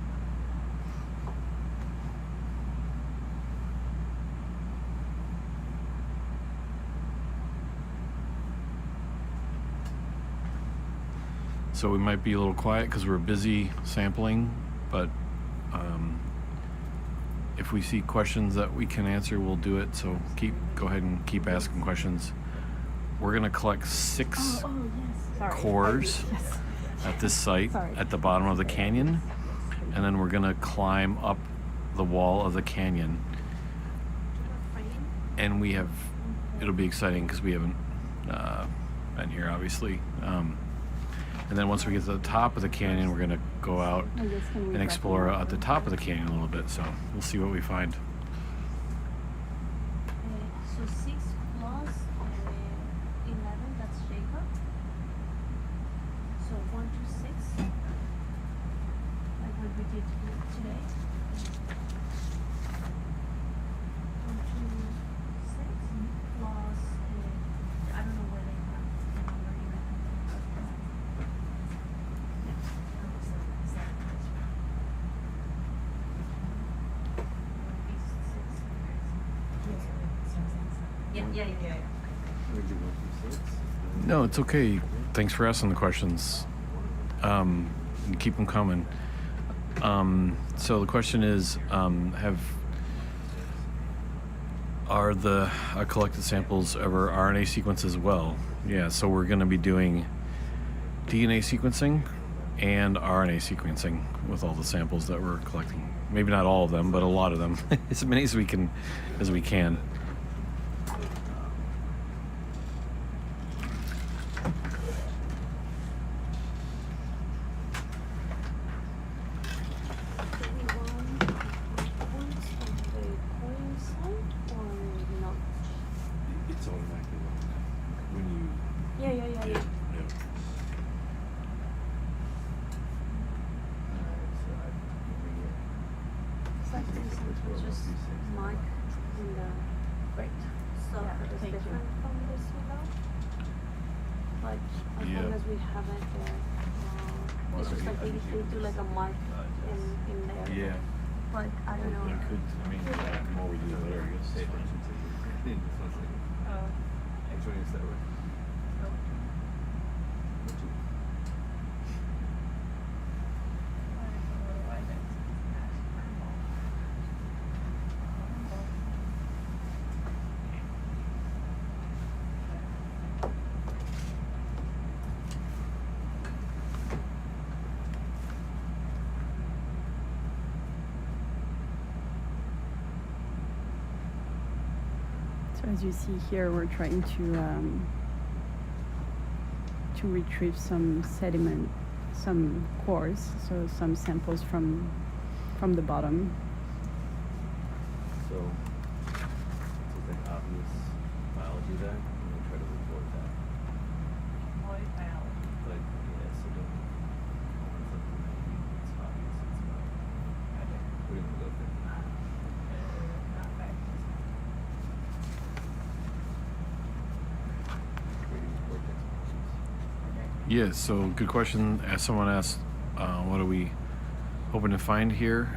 So we might be a little quiet because we're busy sampling, but if we see questions that we can answer, we'll do it. So go ahead and keep asking questions. We're gonna collect 6 Yes. Sorry. cores Yes. at this site Sorry. at the bottom of the canyon, and then we're gonna climb up the wall of the canyon. And we have, it'll be exciting because we haven't been here, obviously. And then once we get to the top of the canyon, we're gonna go out I guess can we and explore at the top of the canyon a little bit. So we'll see what we find. So 6 plus 11, that's Jacob. So 1 to 6, like what we did today. 1 to 6 plus, I don't know where they have the number even. Yeah. We're gonna do 1 through 6. No, it's okay. Thanks for asking the questions. And keep them coming. So the question is, are the collected samples ever RNA sequenced as well? Yeah, so we're going to be doing DNA sequencing and RNA sequencing with all the samples that we're collecting. Maybe not all of them, but a lot of them. As many as we can. Do we want points from the polling site or not? It's automatically when you. Yeah. Yeah. It's like this, it's just mark in the great stuff Yeah, that is thank you. different from this without. Like as Yeah. long as we have it there, it's just like they do like a mark in there. Yeah. But I don't know. The more we do, the better, I guess. Pay attention to you. Which one is that way? So as you see here, we're trying to retrieve some sediment, some cores, so some samples from the bottom. So, it's like obvious biology there, and we try to report that. Like, yeah, so don't, it's obvious, it's not. We're gonna go there. Yeah, so good question. As someone asked, what are we hoping to find here?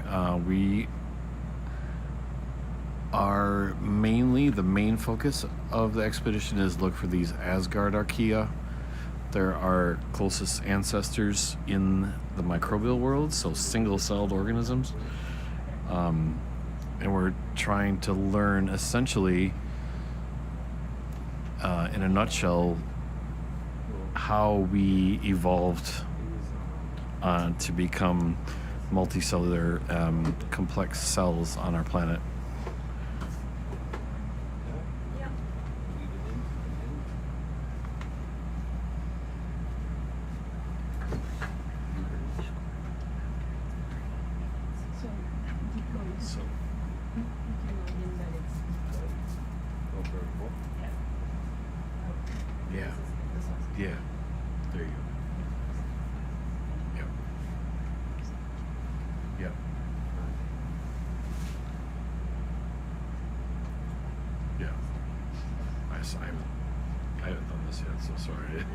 We are the main focus of the expedition is look for these Asgard archaea. They're our closest ancestors in the microbial world, so single-celled organisms. And we're trying to learn essentially, in a nutshell, how we evolved to become multicellular complex cells on our planet. So, yeah. Yeah. There you go. Yep. Yep. Yeah. I haven't done this yet, so sorry.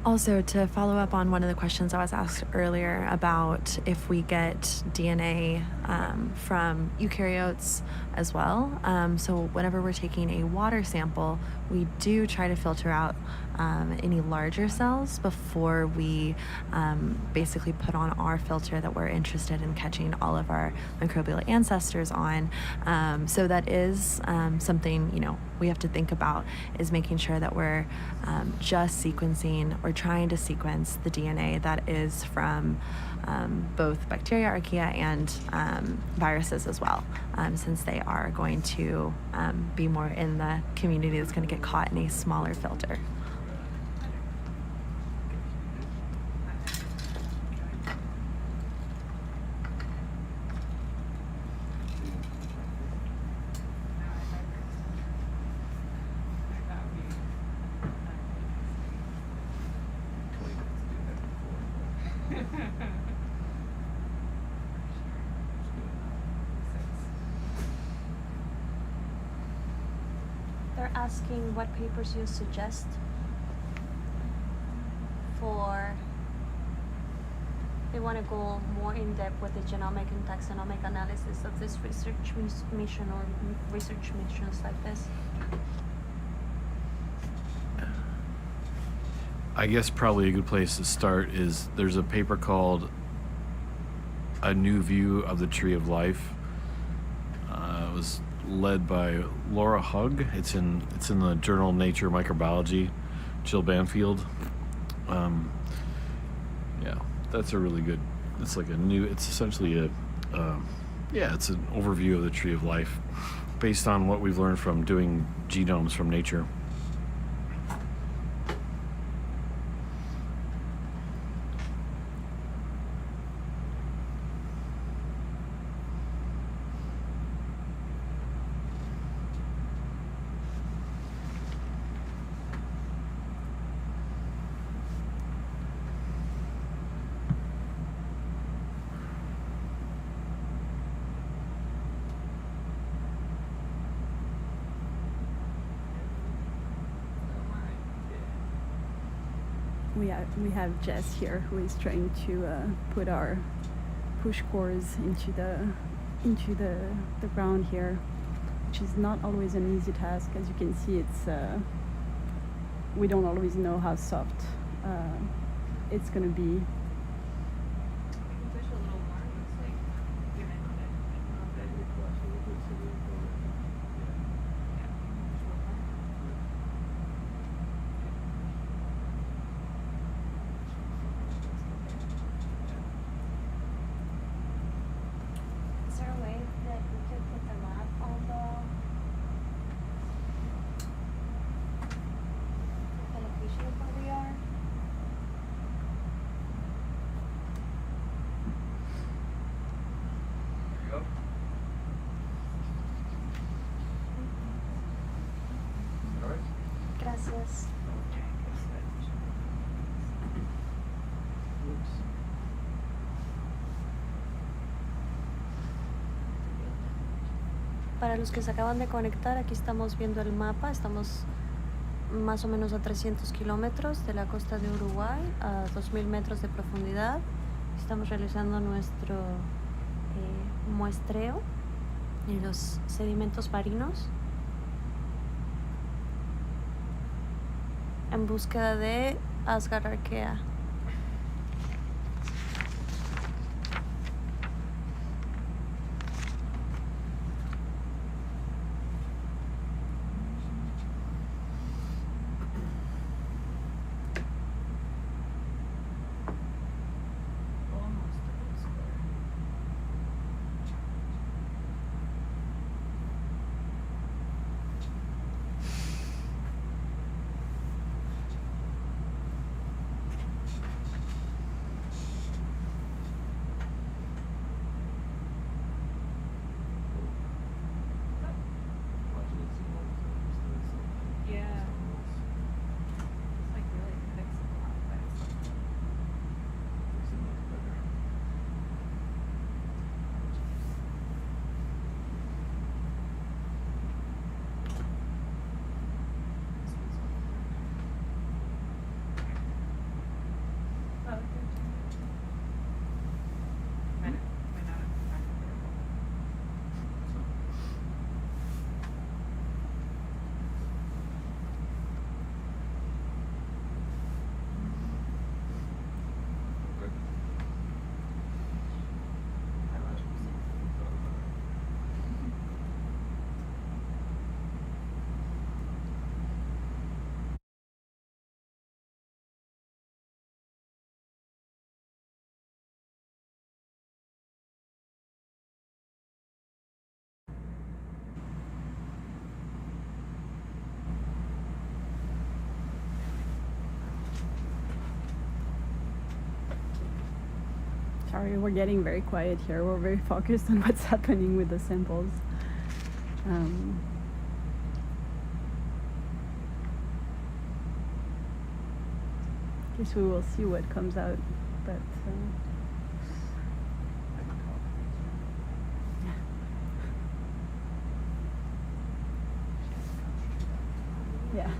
Also, to follow up on one of the questions I was asked earlier about if we get DNA from eukaryotes as well. So whenever we're taking a water sample, we do try to filter out any larger cells before we basically put on our filter that we're interested in catching all of our microbial ancestors on. So that is something, you know, we have to think about, is making sure that we're just sequencing or trying to sequence the DNA that is from both bacteria, archaea, and viruses as well, since they are going to be more in the community that's going to get caught in a smaller filter. They're asking what papers you suggest for. They want to go more in depth with the genomic and taxonomic analysis of this research mission or research missions like this. I guess probably a good place to start is there's a paper called A New View of the Tree of Life. It was led by Laura Hugg. It's in the journal Nature Microbiology. Jill Banfield. Yeah, that's a really good. It's like it's essentially it's an overview of the tree of life, based on what we've learned from doing genomes from nature. We have Jess here, who is trying to put our push cores into the ground here, which is not always an easy task. As you can see, it's we don't always know how soft it's gonna be. Is there a way that we could put the map on the location of where we are? Gracias. Para los que se acaban de conectar, aquí estamos viendo el mapa. Estamos más o menos a 300 kilómetros de la costa de Uruguay, a 2.000 metros de profundidad. Estamos realizando nuestro muestreo en los sedimentos marinos en búsqueda de Asgard archaea. Sorry, we're getting very quiet here. We're very focused on what's happening with the samples. Guess we will see what comes out, but yeah.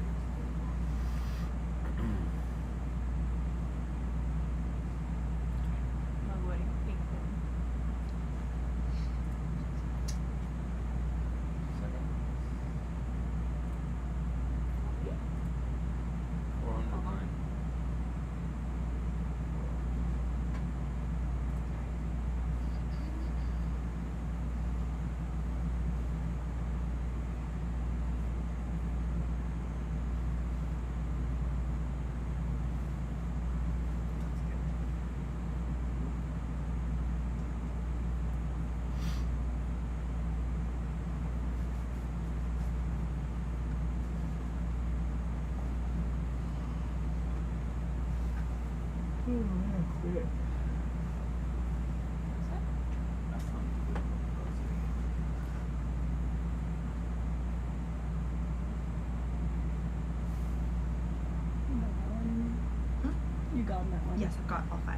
You got that one? Yes, I've got all 5.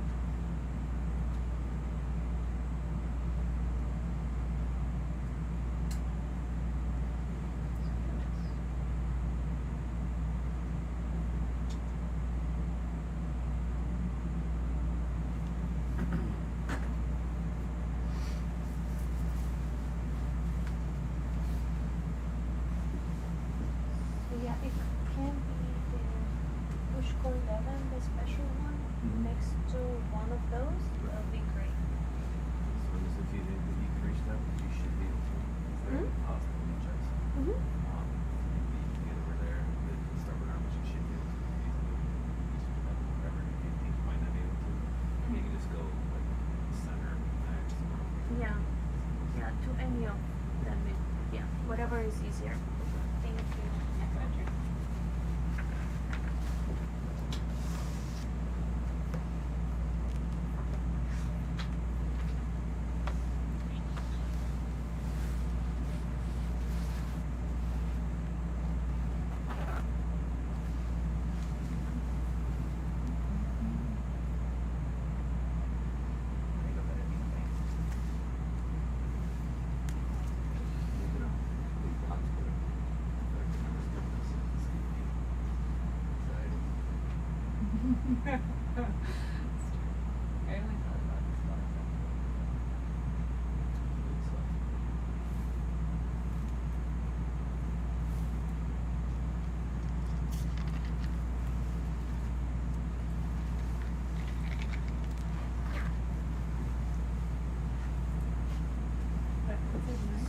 So yeah, it can be the Pushkol 11, the special one, next to one of those. That'll be great. So just if you did the decrease step, you should be able to. If they're possible checks. Mm-hmm. Maybe you can get over there, the stubborn arm, which you should be able to easily. Whatever, if you think you might not be able to, you can just go like center, max. Yeah. Yeah, to any of them. Yeah, whatever is easier. Thank you.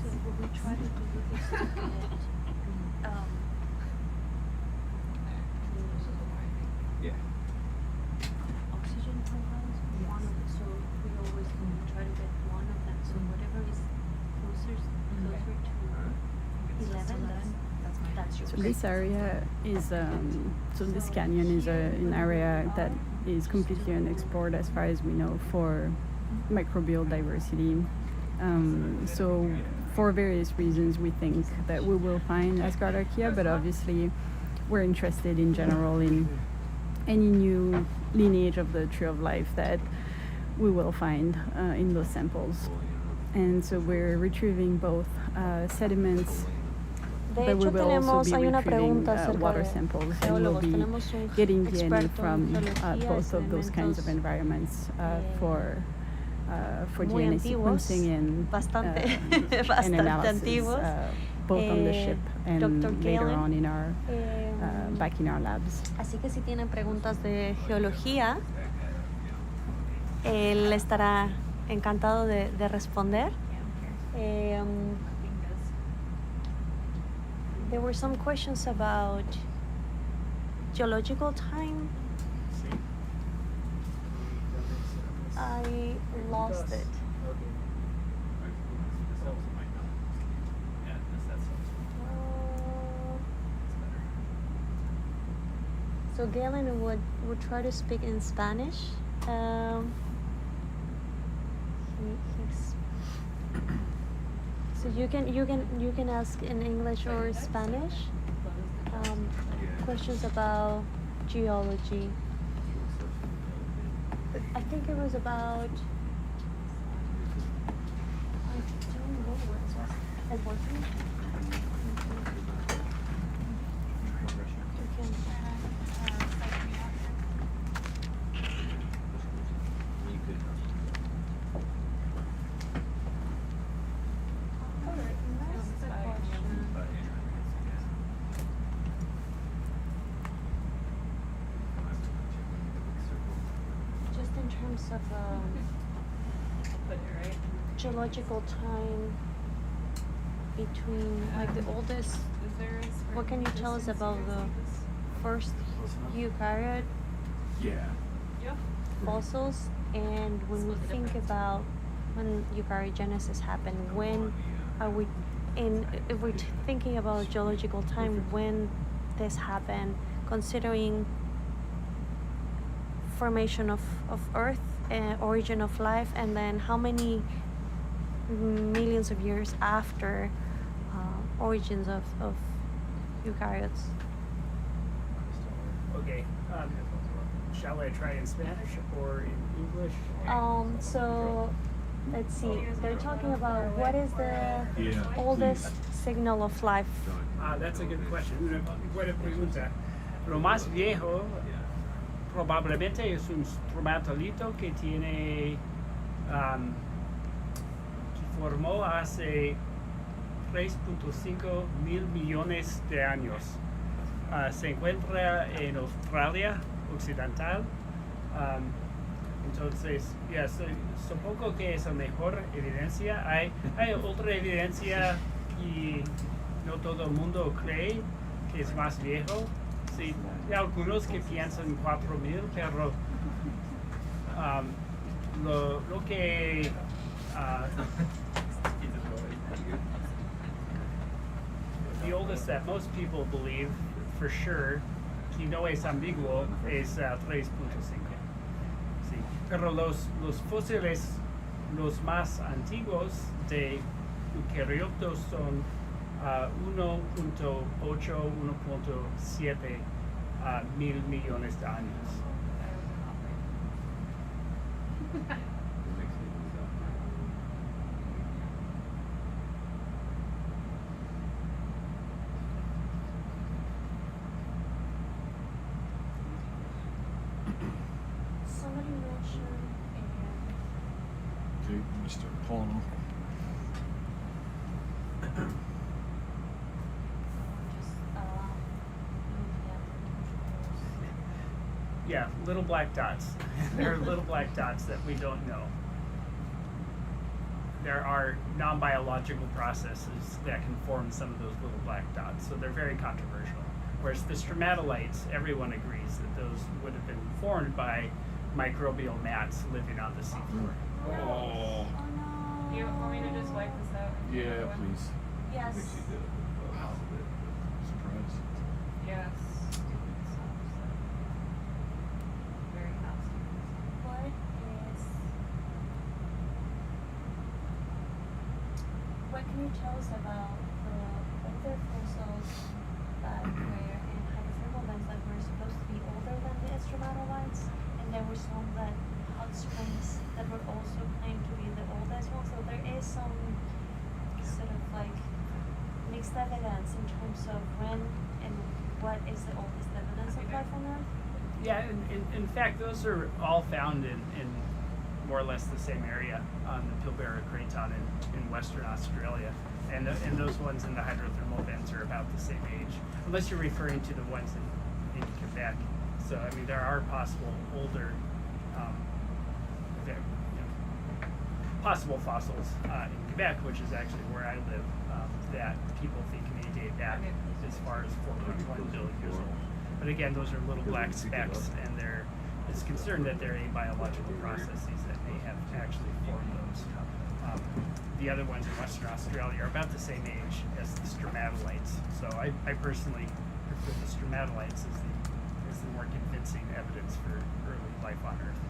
So will we try to do this to get Yeah. oxygen profiles? One of so we always try to get one of them. So whatever is closer to 11, that's your So this area is, so this canyon is an area that is completely unexplored as far as we know for microbial diversity. So for various reasons we think that we will find Asgardarchia, but obviously we're interested in general in any new lineage of the tree of life that we will find in those samples. And so we're retrieving both sediments, De but we hecho, will also be hay una retrieving pregunta acerca water de samples, and we'll geólogos. be Tenemos un getting DNA experto from en geología, both of those kinds of sedimentos, environments for muy DNA antiguos, sequencing and bastante, and bastante analysis, antiguos. both on the ship and Dr. later Galen, on in our back in our labs. Así que si tienen preguntas de geología, él estará encantado de responder. There were some questions about geological time. I lost it. So Galen would try to speak in Spanish. he's so you can ask in English or Spanish questions about geology. I think it was about. I don't know what it was. Like working. You could. Just in terms of geological time between like the oldest. What can you tell us about the first eukaryote Yeah. fossils? And when we think about when eukaryogenesis happened, when are we in? If we're thinking about geological time, when this happened, considering formation of Earth, origin of life, and then how many millions of years after origins of eukaryotes? Okay. Shall I try in Spanish or in English? So let's see. They're talking about what is the Yeah. oldest signal of life. That's a good question. Una buena pregunta. Lo más viejo probablemente es un stromatolito que tiene que formó hace 3.5 mil millones de años. Se encuentra en Australia Occidental. Entonces, supongo que es la mejor evidencia. Hay otra evidencia que no todo el mundo cree que es más viejo. Sí, hay algunos que piensan 4.000, pero lo que the oldest that most people believe for sure, que no es ambiguo, es 3.5. Sí. Pero los fósiles, los más antiguos de eucariotos son 1.8, 1.7 mil millones de años. Somebody mentioned Okay, I'm gonna start pulling them. Yeah, little black dots. There are little black dots that we don't know. There are non-biological processes that can form some of those little black dots, so they're very controversial. Whereas the stromatolites, everyone agrees that those would have been formed by microbial mats living on the seafloor. Oh. Do you want me to just wipe this out? Yeah, please. yes. Surprise. Yes. Very fast. What can you tell us about the older fossils that were in hydrothermal vents that were supposed to be older than the stromatolites, and there were some that hot springs that were also claimed to be the oldest ones. So there is some sort of like mixed evidence in terms of when and what is the oldest evidence of life on Earth. Yeah, in fact, those are all found in more or less the same area on the Pilbara Craton in Western Australia. And those ones in the hydrothermal vents are about the same age, unless you're referring to the ones in Quebec. So, I mean, there are possible older, possible fossils in Quebec, which is actually where I live, that people think may date back as far as 4.1 billion years old. But again, those are little black specks, and it's concerned that they're abiological processes that may have actually formed those. The other ones in Western Australia are about the same age as the stromatolites. So I personally prefer the stromatolites as the more convincing evidence for early life on Earth.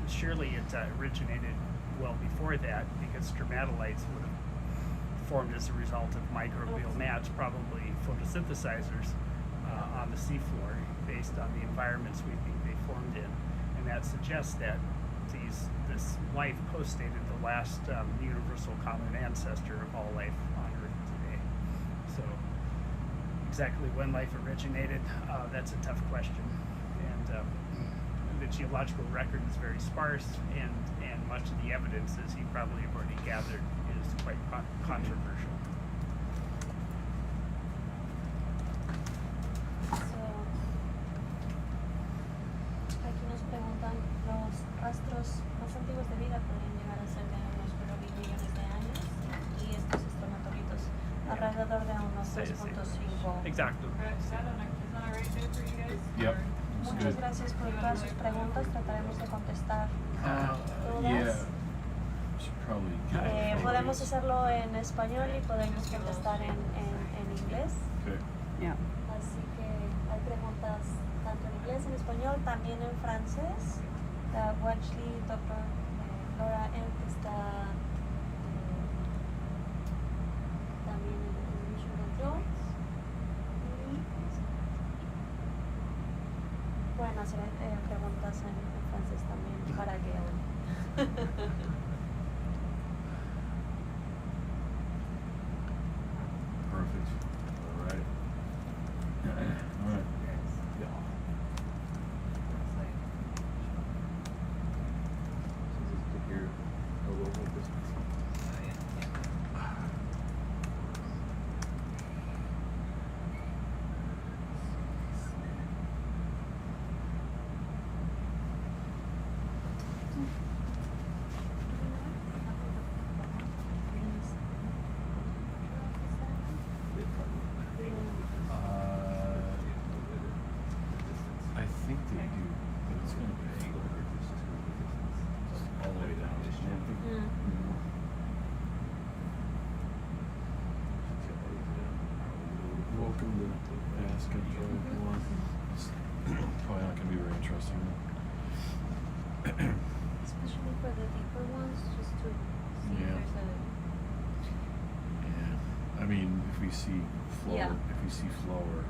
Surely it originated well before that, because stromatolites would have formed as a result of microbial mats, probably photosynthesizers on the seafloor based on the environments we think they formed in. And that suggests that this life postdated the last universal common ancestor of all life on Earth today. So exactly when life originated, that's a tough question. And the geological record is very sparse, and much of the evidence, as you probably have already gathered, is quite controversial. Aquí nos preguntan, los rastros más antiguos de vida podrían llegar a ser de unos 4.000 millones de años y estos estromatolitos alrededor de unos 3.5. Exacto. Is that alright there for you guys? Yep. Muchas gracias por todas sus preguntas, trataremos de contestar todas. Yeah. Should probably. Podemos hacerlo en español y podemos contestar en inglés. Okay. Yeah. Así que hay preguntas tanto en inglés, en español, también en francés. La Watchley, Dr. Laura M. está también en Mission Jones. Y pueden hacer preguntas en francés también para Gail. Perfect. All right. All right. Yeah. I think they do, but it's going to be all the way down. Welcome to Asgards. Probably not going to be very interesting. Especially for the deeper ones, just to see Yeah. if there's Yeah, I mean, if we see flow, Yeah. if we see flow or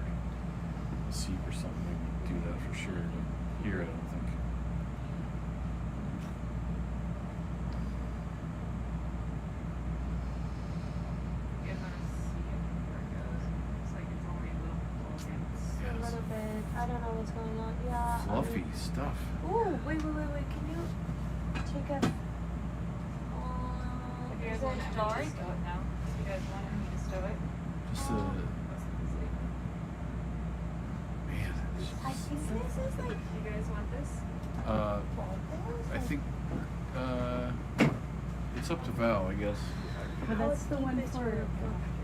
seep or something, maybe do that for sure. But here, I don't think. You guys want to see it before it goes? Looks like it's only a little a little bit, I don't know what's going on. Yeah. Fluffy stuff. Ooh, wait. Can you take a? If you guys Is want it to dark? stow it now. If you guys want me to stow it. Just Man, I think this is like. you guys want this? I think it's up to Val, I guess. But that's the one for.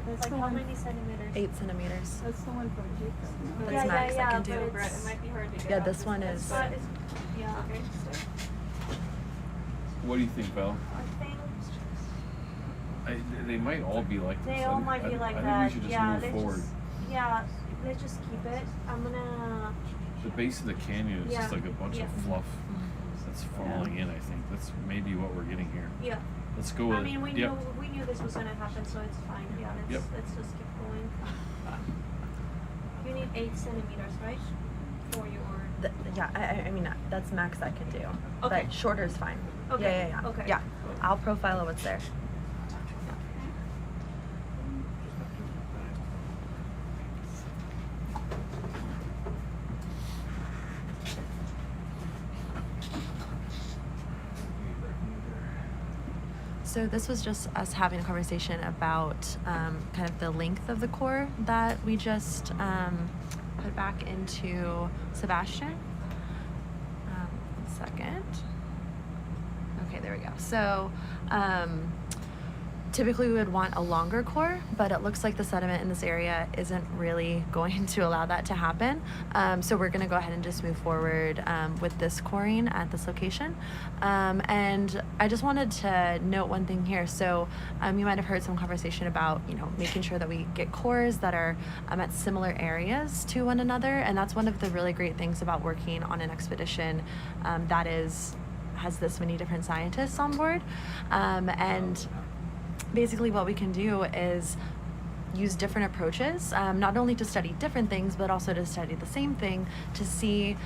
That's Like the how one. many centimeters? 8 centimeters. That's the one from Jacob. No? That's max I can but do. Brett, it might be hard to get Yeah, off this one one, is- But it's, yeah. Okay, stay. What do you think, Val? I think They might all be like this. they all might be like I that. think we should just Yeah, move let's forward. let's just keep it. I'm gonna. The base of the canyon is just Yeah, like a bunch yeah. of fluff that's falling in. I think that's maybe what we're getting here. Yeah. Let's go with I mean, we yep. knew this was gonna happen, so it's fine. Yeah, Yep. let's just keep going. You need 8 centimeters, right? For your. Yeah, I mean, that's max I can do. Okay. But shorter is fine. Okay, Yeah. okay. Yeah, I'll profile what's there. So this was just us having a conversation about kind of the length of the core that we just put back into Sebastian. 1 second. Okay, there we go. So typically we would want a longer core, but it looks like the sediment in this area isn't really going to allow that to happen. So we're going to go ahead and just move forward with this coring at this location. And I just wanted to note one thing here. So you might have heard some conversation about, making sure that we get cores that are at similar areas to one another. And that's one of the really great things about working on an expedition that is has this many different scientists on board. And basically what we can do is use different approaches, not only to study different things, but also to study the same thing, to see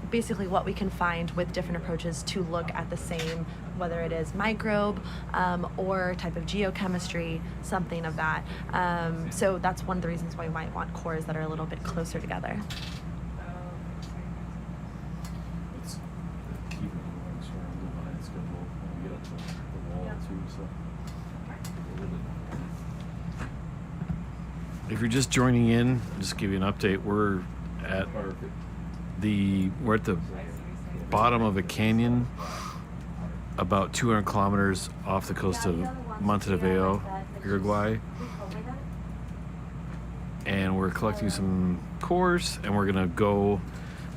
basically what we can find with different approaches to look at the same, whether it is microbe or type of geochemistry, something of that. So that's one of the reasons why we might want cores that are a little bit closer together. Let's keep it on sort of the line schedule when we get up to the wall too, so. If you're just joining in, just give you an update. We're at the bottom of a canyon, about 200 kilometers off the coast of Montevideo, Uruguay, and we're collecting some cores. And we're gonna go,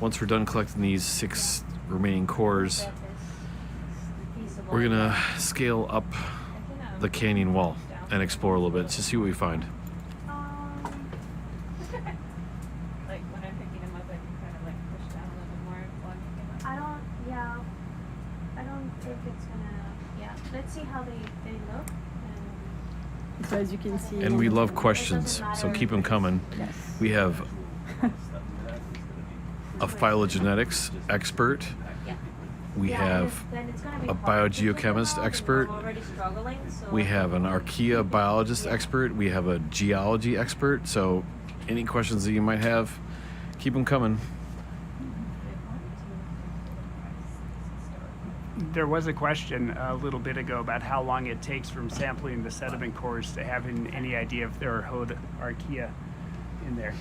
once we're done collecting these 6 remaining cores, we're gonna scale up the canyon wall and explore a little bit to see what we find. Like when I'm picking them up, I can kind of like push down a little bit more while I'm picking them up. I don't think it's gonna, let's see how they look. So as you can see, And we love questions, so keep them coming. Yes. We have a phylogenetics expert. We have a biogeochemist expert. We have an archaea biologist expert. We have a geology expert. So any questions that you might have, keep them coming. There was a question a little bit ago about how long it takes from sampling the sediment cores to having any idea if there are archaea in there.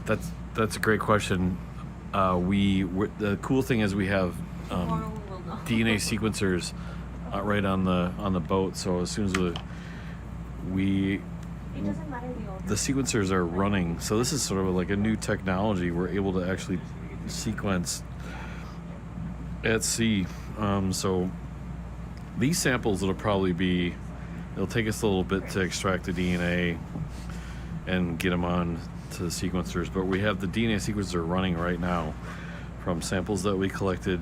That's a great question. The cool thing is we have DNA sequencers right on the boat. So as soon as the sequencers are running, so this is sort of like a new technology. We're able to actually sequence at sea. So these samples, it'll take us a little bit to extract the DNA and get them on to the sequencers, but we have the DNA sequencer running right now from samples that we collected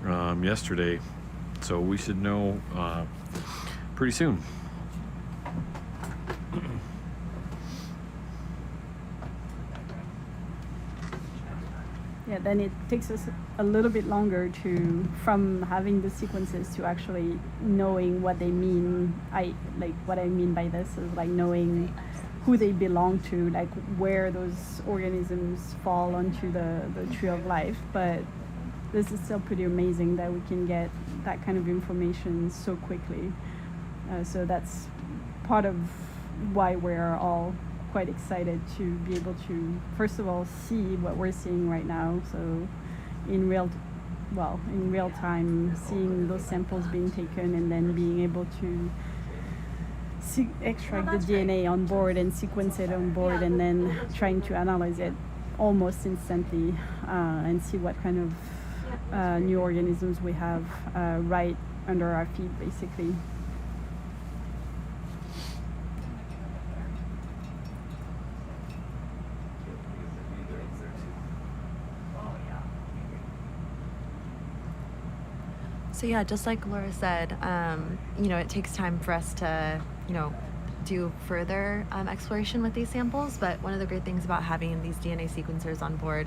yesterday, so we should know pretty soon. Yeah, then it takes us a little bit longer from having the sequences to actually knowing what they mean. What I mean by this is like knowing who they belong to, like where those organisms fall onto the tree of life. But this is still pretty amazing that we can get that kind of information so quickly. So that's part of why we're all quite excited to be able to, first of all, see what we're seeing right now. So in real time, seeing those samples being taken and then being able to extract the DNA on board and sequence it on board, and then trying to analyze it almost instantly and see what kind of new organisms we have right under our feet, basically. So yeah, just like Laura said, it takes time for us to, do further exploration with these samples. But one of the great things about having these DNA sequencers on board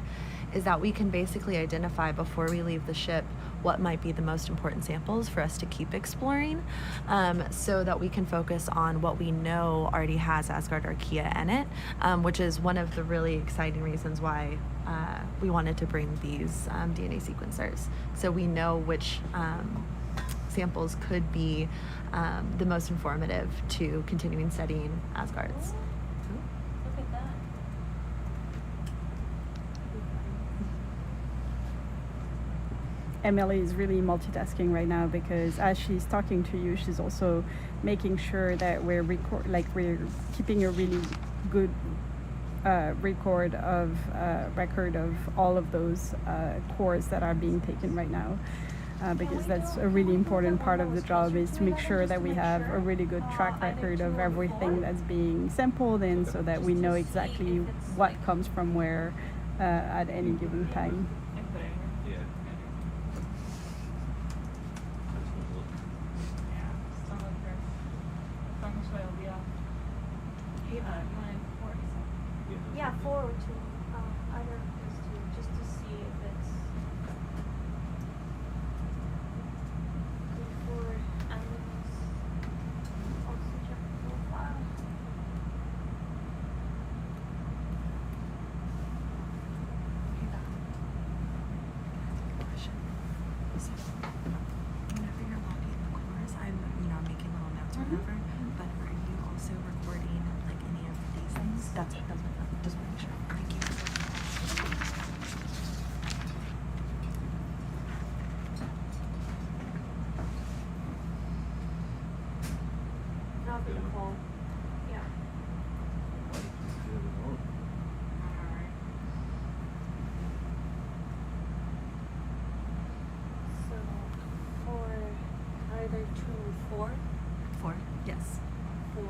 is that we can basically identify before we leave the ship what might be the most important samples for us to keep exploring, so that we can focus on what we know already has Asgard archaea in it, which is one of the really exciting reasons why we wanted to bring these DNA sequencers. So we know which samples could be the most informative to continuing studying Asgards. Look at that. Emily is really multitasking right now because as she's talking to you, she's also making sure that we're keeping a really good record of all of those cores that are being taken right now, because that's a really important part of the job, is to make sure that we have a really good track record of everything that's being sampled, and so that we know exactly what comes from where at any given time. You wanted 4 to 7. Yeah, 4 or 2. Either of those two, just to see if it's good for animals. Oxygen profile. So, whenever you're logging the course, I'm making little notes or whatever. But are you also recording like any of these things? That's my phone. Just make sure. Thank you. Not the call. Yeah. So for either 2 or 4 4. Yes. for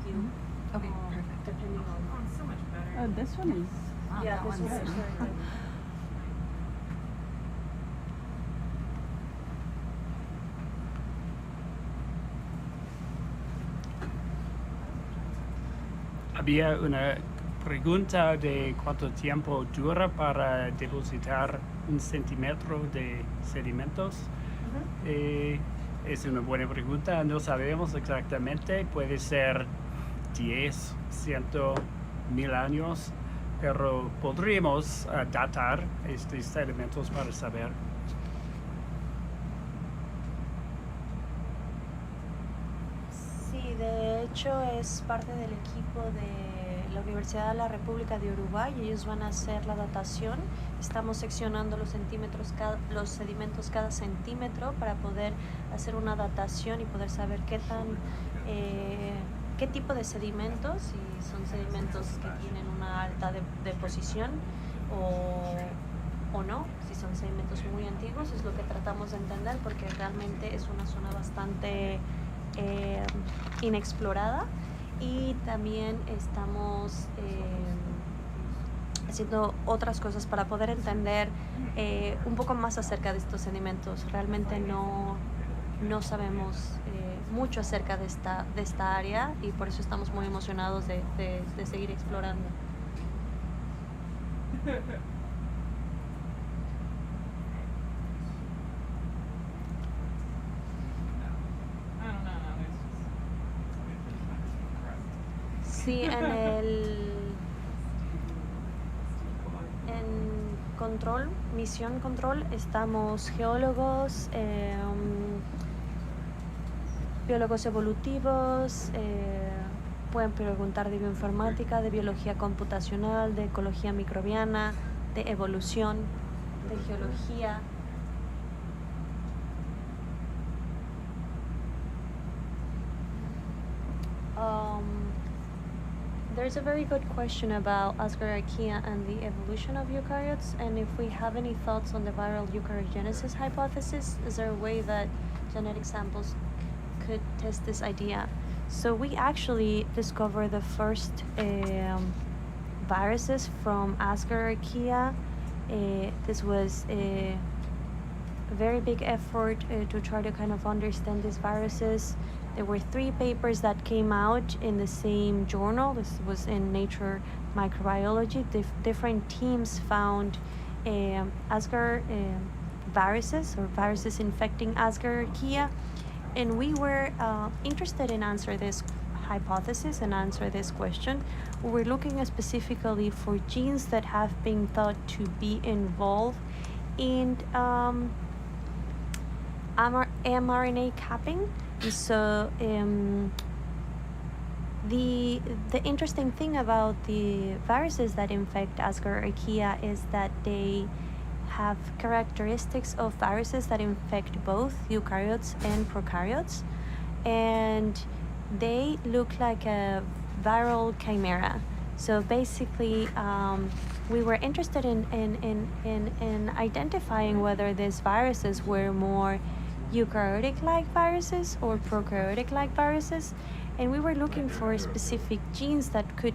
you. Mhm. Okay, perfect. Depending on. Oh, it's so much better. Oh, this one is. Yeah, that this one's one is very good. Había una pregunta de cuánto tiempo dura para depositar 1 centímetro de sedimentos. Es una buena pregunta, no sabemos exactamente, puede ser 10, 100, 1000 años, pero podríamos datar estos sedimentos para saber. Sí, de hecho es parte del equipo de la Universidad de la República de Uruguay. Ellos van a hacer la datación. Estamos seccionando los sedimentos cada centímetro para poder hacer una datación y poder saber qué tipo de sedimentos, si son sedimentos que tienen una alta deposición o no, si son sedimentos muy antiguos. Es lo que tratamos de entender porque realmente es una zona bastante inexplorada, y también estamos haciendo otras cosas para poder entender un poco más acerca de estos sedimentos. Realmente no sabemos mucho acerca de esta área, y por eso estamos muy emocionados de seguir explorando. I don't know. Sí, en misión control, estamos geólogos, biólogos evolutivos, pueden preguntar de bioinformática, de biología computacional, de ecología microbiana, de evolución, de geología. There's a very good question about Asgards and the evolution of eukaryotes, and if we have any thoughts on the viral eukaryogenesis hypothesis. Is there a way that genetic samples could test this idea? So we actually discovered the first viruses from Asgards. This was a very big effort to try to kind of understand these viruses. There were 3 papers that came out in the same journal. This was in Nature Microbiology. Different teams found Asgards viruses, or viruses infecting Asgards, and we were interested in answer this hypothesis and answer this question. We were looking specifically for genes that have been thought to be involved in mRNA capping. So the interesting thing about the viruses that infect Asgards is that they have characteristics of viruses that infect both eukaryotes and prokaryotes, and they look like a viral chimera. So basically, we were interested in identifying whether these viruses were more eukaryotic-like viruses or prokaryotic-like viruses, and we were looking for specific genes that could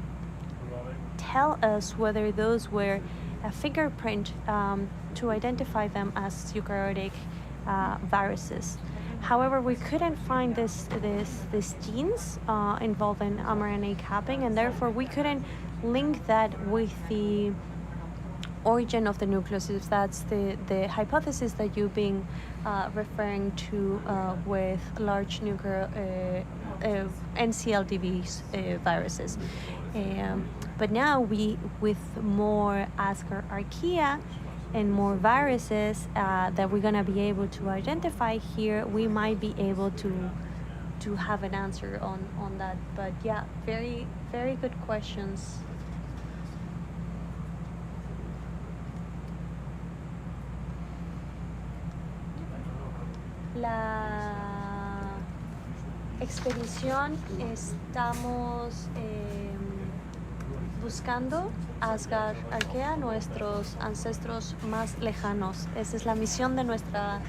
tell us whether those were a fingerprint to identify them as eukaryotic viruses. However, we couldn't find this genes involved in mRNA capping, and therefore we couldn't link that with the origin of the nucleus, if that's the hypothesis that you've been referring to with large nuclear NCLDV viruses. But now with more Asgards archaea and more viruses that we're going to be able to identify here, we might be able to have an answer on that. But yeah, very, very good questions. La expedición estamos buscando Asgard archaea, nuestros ancestros más lejanos. Esa es la misión de nuestra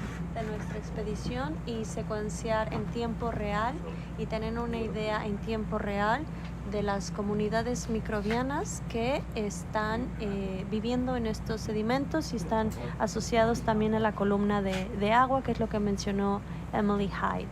expedición, y secuenciar en tiempo real y tener una idea en tiempo real de las comunidades microbianas que están viviendo en estos sedimentos y están asociados también a la columna de agua, que es lo que mencionó Emily Hyde.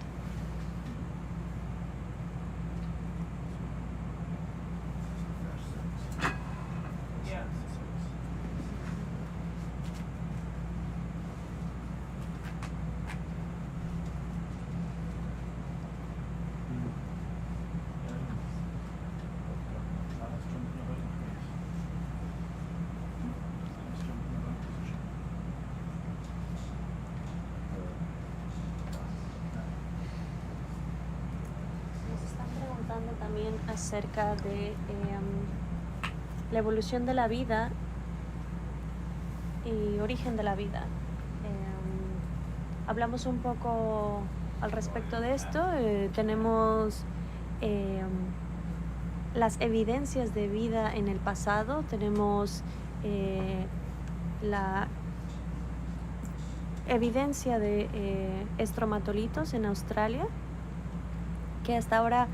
También acerca de la evolución de la vida y origen de la vida. Hablamos un poco al respecto de esto. Tenemos las evidencias de vida en el pasado, tenemos la evidencia de estromatolitos en Australia, que hasta ahora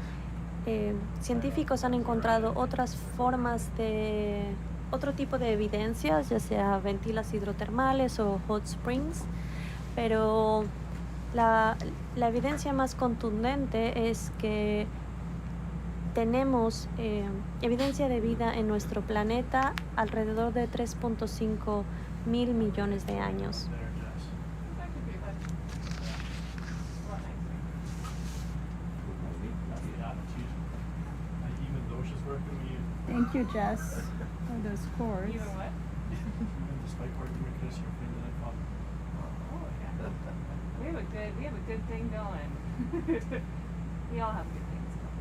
científicos han encontrado otras formas de otro tipo de evidencias, ya sea ventilas hidrotermales o hot springs, pero la evidencia más contundente es que tenemos evidencia de vida en nuestro planeta alrededor de 3.5 mil millones de años. Thank you, Jess, for those scores. You and what? We have a good thing going. We all have good things going.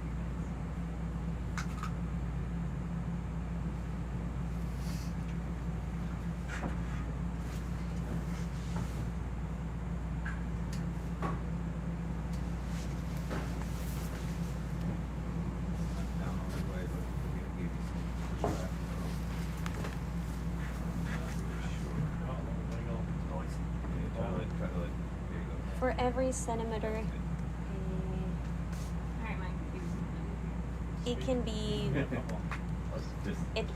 For every centimeter, it can be.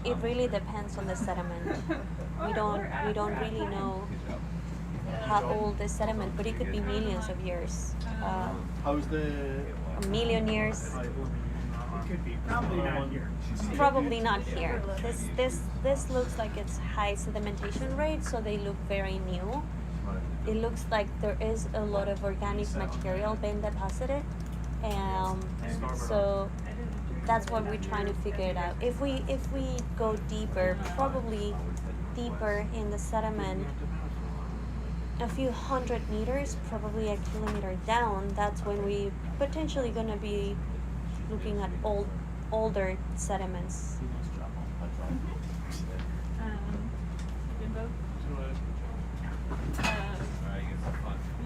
It really depends on the sediment. We don't really know how old the sediment, but it could be millions of years. How's the? A million years. It could be, probably not here. Probably not here. This looks like it's high sedimentation rate, so they look very new. It looks like there is a lot of organic material being deposited, so that's what we're trying to figure it out. If we go deeper, probably deeper in the sediment, a few hundred meters, probably a kilometer down, that's when we potentially gonna be looking at older sediments.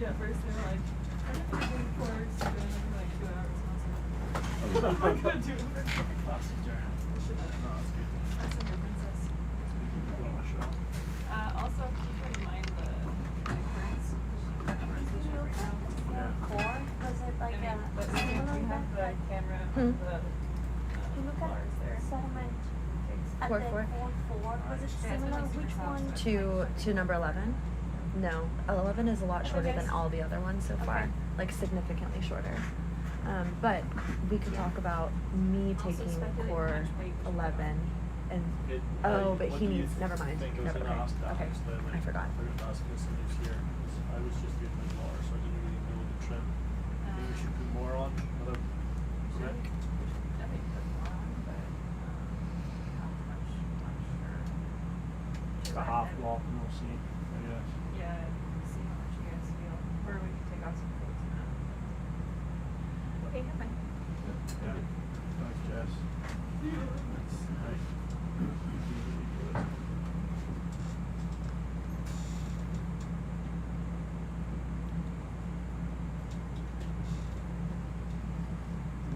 Yeah, first they were like, I'm going to course, and then like 2 hours. And I was like, I'm going to do it. Also, keep in mind the currents. Or was it like But a we similar have the like camera, Hmm. the you look at bars there. sediment at Core the four. core four, was it similar? Which one? To number 11. No, 11 is a lot shorter than all the other ones so far, Okay. like significantly shorter. But we could talk about me taking core 11 and It- oh, but what he do you needs. Never mind. think I was Never gonna mind. ask that, Okay, actually, like, I forgot. I was gonna ask this in this year, 'cause I was just doing my water, so I didn't really know the trim. Maybe we should put more on, another set. I think that's long, but how much, not sure. Just a half block and we'll see, I guess. Yeah, see how much you guys feel, or we can take out some quotes now. Okay, have fun. Yeah. Thanks, Jess. That's nice.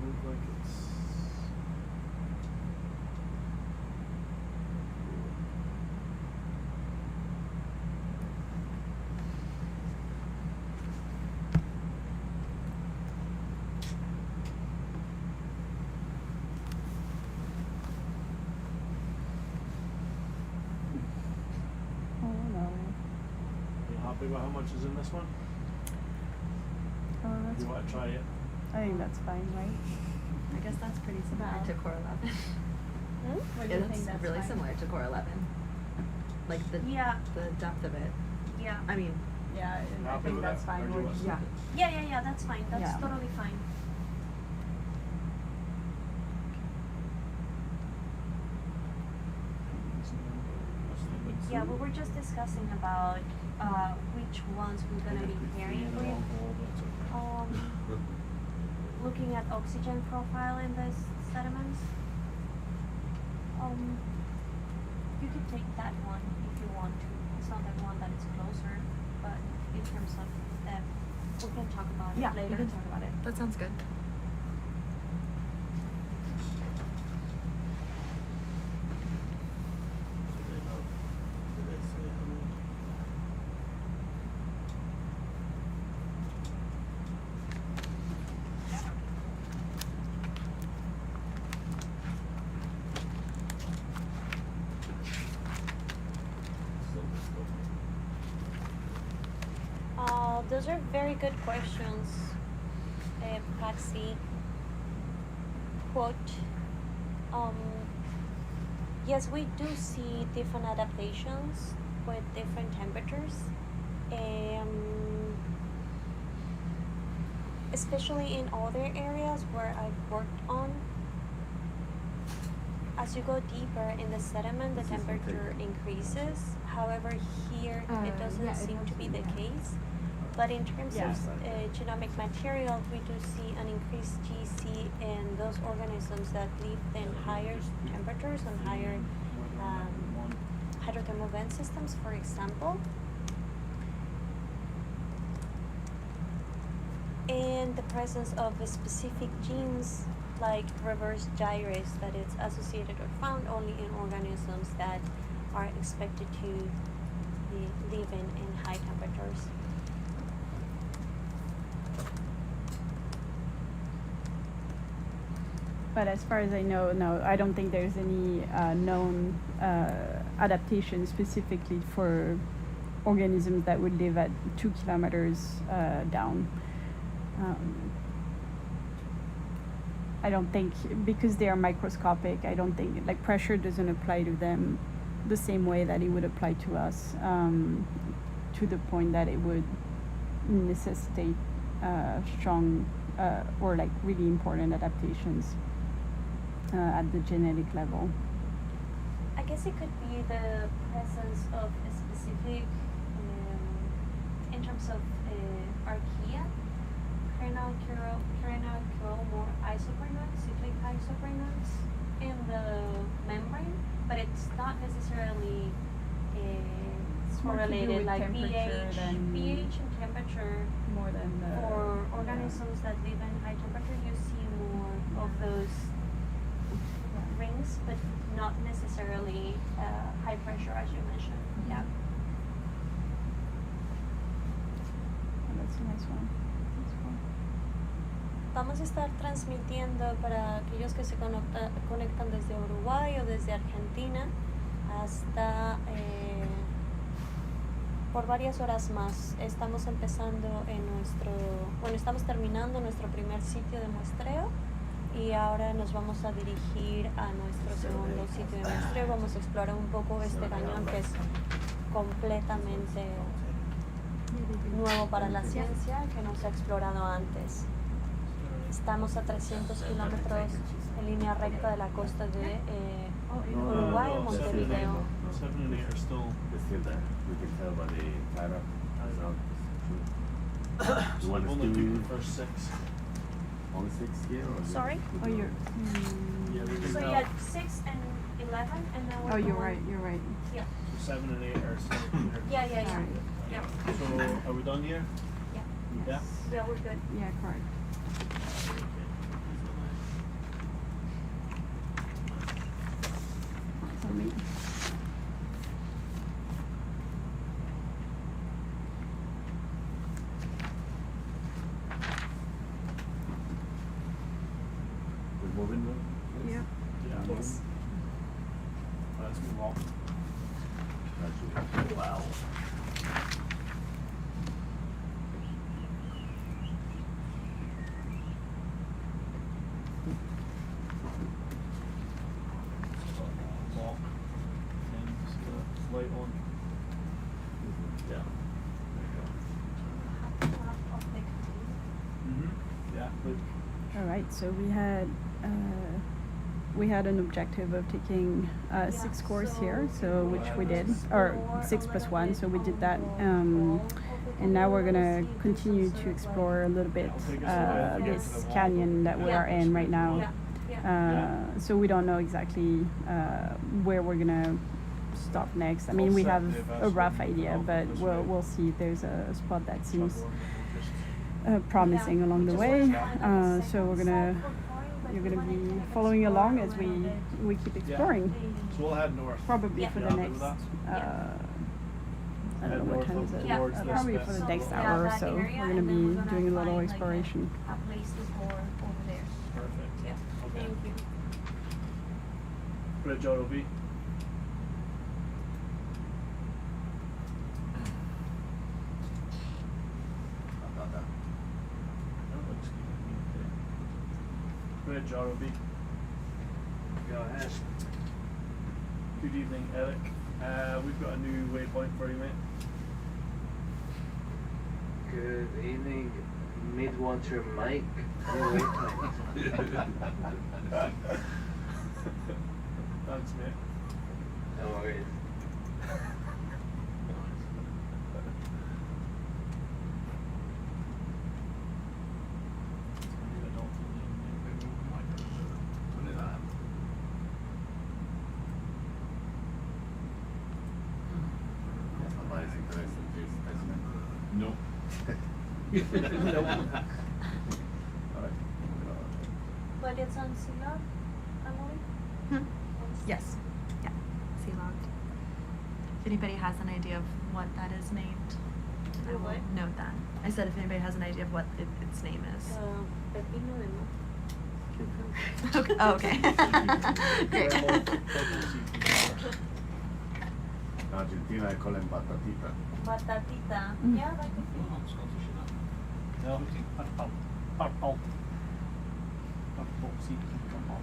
Look like it's. Oh no. Are you happy with how much is in this one? Oh, that's You want to try it? I think that's fine, right? I guess that's pretty similar Wow. to core 11. Hmm? What do you think It's that's really fine? similar to core 11. Like the Yeah. the depth of it. Yeah. I mean, Yeah, I Happy think with that's that? Or fine. do you want yeah. Yeah, that's fine. That's Yeah. totally fine. Yeah, we were just discussing about which ones we're gonna be pairing with. Looking at oxygen profile in the sediments. You could take that one if you want to. It's not the one that is closer, but in terms of depth, we can talk about Yeah, it we later. can talk about it. That sounds good. Those are very good questions, Paxi. Quote, yes, we do see different adaptations with different temperatures, especially in other areas where I've worked on. As you go deeper in the sediment, the temperature increases. However, here it doesn't yeah, it seem has to be to, the yeah. case. But in terms Yeah. of genomic material, we do see an increased GC in those organisms that live in higher temperatures and higher hydrothermal vent systems, for example. And the presence of specific genes like reverse gyrase that is associated or found only in organisms that are expected to live in high temperatures. But as far as I know, no, I don't think there's any known adaptation specifically for organisms that would live at 2 kilometers down. I don't think, because they are microscopic, I don't think, like, pressure doesn't apply to them the same way that it would apply to us, to the point that it would necessitate strong or like really important adaptations at the genetic level. I guess it could be the presence of a specific, in terms of archaea, more isoprenoids, cyclic isoprenoids in the membrane, but it's not necessarily It's more to do correlated with like temperature than- pH and temperature. More than For organisms that live in high temperature, you see more of those rings, but not necessarily high pressure, as you mentioned. Yeah. Oh, that's a nice one. That's cool. Vamos a estar transmitiendo para aquellos que se conectan desde Uruguay o desde Argentina hasta por varias horas más. Estamos empezando estamos terminando nuestro primer sitio de muestreo y ahora nos vamos a dirigir a nuestro segundo sitio de muestreo. Vamos a explorar un poco este cañón que es completamente nuevo para la ciencia, que no se ha explorado antes. Estamos a 300 kilómetros en línea recta de la costa de Uruguay, en Montevideo. 7 and 8 are still. It's still there. We can tell by the fire up. So You want we've us only to picked the first 6. only 6 here? Or Sorry? Oh, you're. Yeah, we So can you tell. had 6 and 11, and now we're Oh, you're going- right. You're right. Yeah. So 7 and 8 are still here. Yeah. Alright. Yeah. So are we done here? Yeah. Yeah. Yeah, we're good. Yeah, correct. So me. We're moving now? Yeah. Yeah. Yes. Let's move on. Actually, wow. Lock. And light on. Yeah. Yeah, good. All right. So we had an objective of taking 6 course here, so which we did, or 6 + 1. So we did that, and now we're gonna continue to explore a little bit this canyon that we are in right now. So we don't know exactly where we're gonna stop next. I mean, we have a rough idea, but we'll see if there's a spot that seems promising along the way. So you're gonna be following along as we keep exploring. So we'll head north. Probably for the Yeah. next. I don't know what time is it. Yeah. Probably for the next hour or so. We're gonna be doing a little exploration. A place to pour over there. Perfect. Yeah. Okay. Thank you. Bridge ROV. Bridge ROV. Go ahead. Good evening, Eric. We've got a new waypoint for you, mate. Good evening, Midwater Mike. New waypoint. Thanks, mate. No worries. No. But it's on Sila, Emily? Yes. Yeah. Sea logged. If anybody has an idea of what that is named, I will What? note that. I said if anybody has an idea of what its name is. Pepino de no. Okay. Oh, okay. Great. Argentina, I call them batatita. Batatita. Mm. Yeah, that could be. No. Purple. Purple. Purple sea cucumber.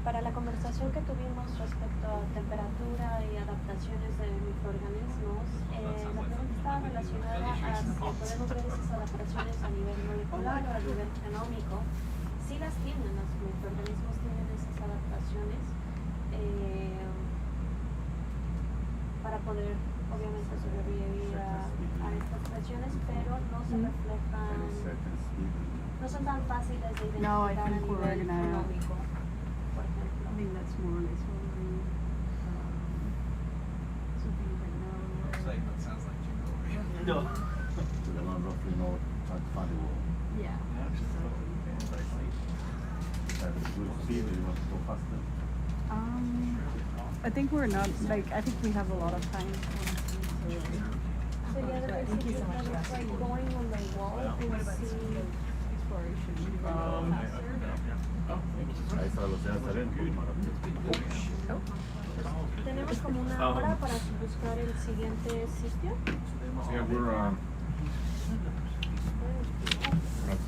Para la conversación que tuvimos respecto a temperatura y adaptaciones de microorganismos, la pregunta estaba relacionada a si podemos ver esas adaptaciones a nivel molecular o a nivel genómico. Sí las tienen, los microorganismos tienen esas adaptaciones para poder obviamente sobrevivir a estas presiones, pero no se reflejan, no son tan fáciles de identificar No, I a think we're nivel gonna- genómico, por ejemplo. I think that's more or less what we. Something right now. No. To the long roughly know how to find the wall. Yeah. At a good speed, or you want to go faster? I think we're not like I think we have a lot of time. So yeah, the Thank you so much for asking. like going on the wall and see. Exploration. Ahí está el océano Atlántico, maravilloso. Tenemos como una hora para buscar el siguiente sitio. Yeah, we're that's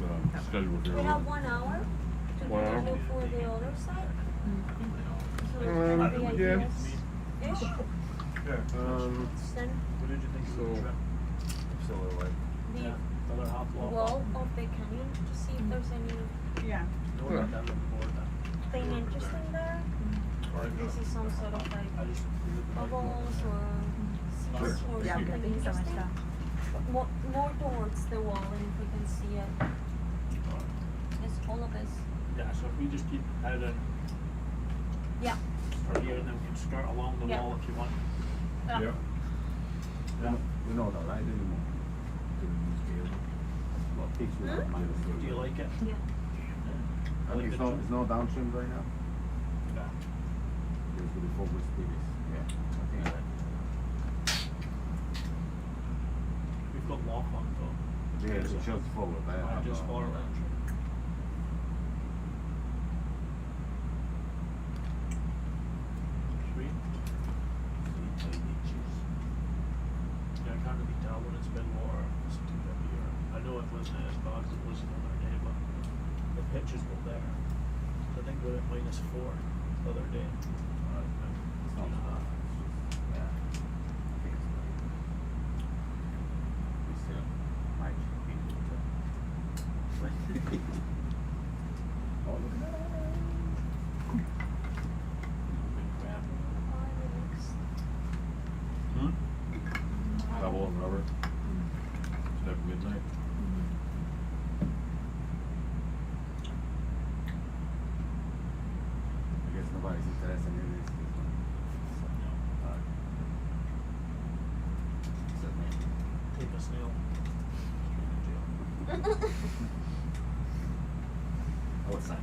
scheduled here. We have 1 hour to One hour? look for the other side. So it's gonna be, I yeah. guess, ish. Then What did you think So, of the trip? similar like. the Other half wall of the canyon to see if there's anything Yeah. No, we're not done with the board then. interesting there. Or if this is some sort of like I just bubbles or seas or Yeah, something thank you so much. interesting. More towards the wall, and if we can see it, it's all of this. Yeah, so if we just keep heading Yeah. start here and then we can start along the Yeah. wall if you want. Yeah. We know that, right? Anymore. Well, pictures of mine. Do you like it? Yeah. I think it's no downstream right now. Yeah. It's with the forward speed is, yeah. I think We've got lock on though. yeah, it's just forward. I Just forward. Sweet. Yeah, I can't really tell when it's been water. It's too heavy here. I know it wasn't as bad as it was the other day, but the pitches were there. I think we're at -4 the other day. it's not bad. Yeah. I think it's like, we still might be oh, look at that. Big crab. Double and rubber. Step midnight. I guess nobody's interested in this. Except me. Take a snail. Outside.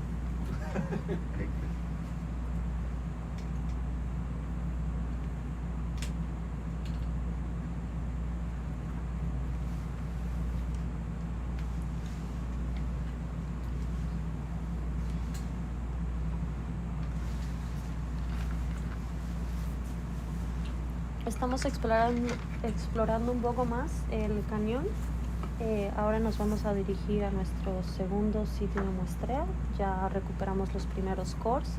Estamos explorando un poco más el cañón. Ahora nos vamos a dirigir a nuestro segundo sitio de muestreo. Ya recuperamos los primeros cores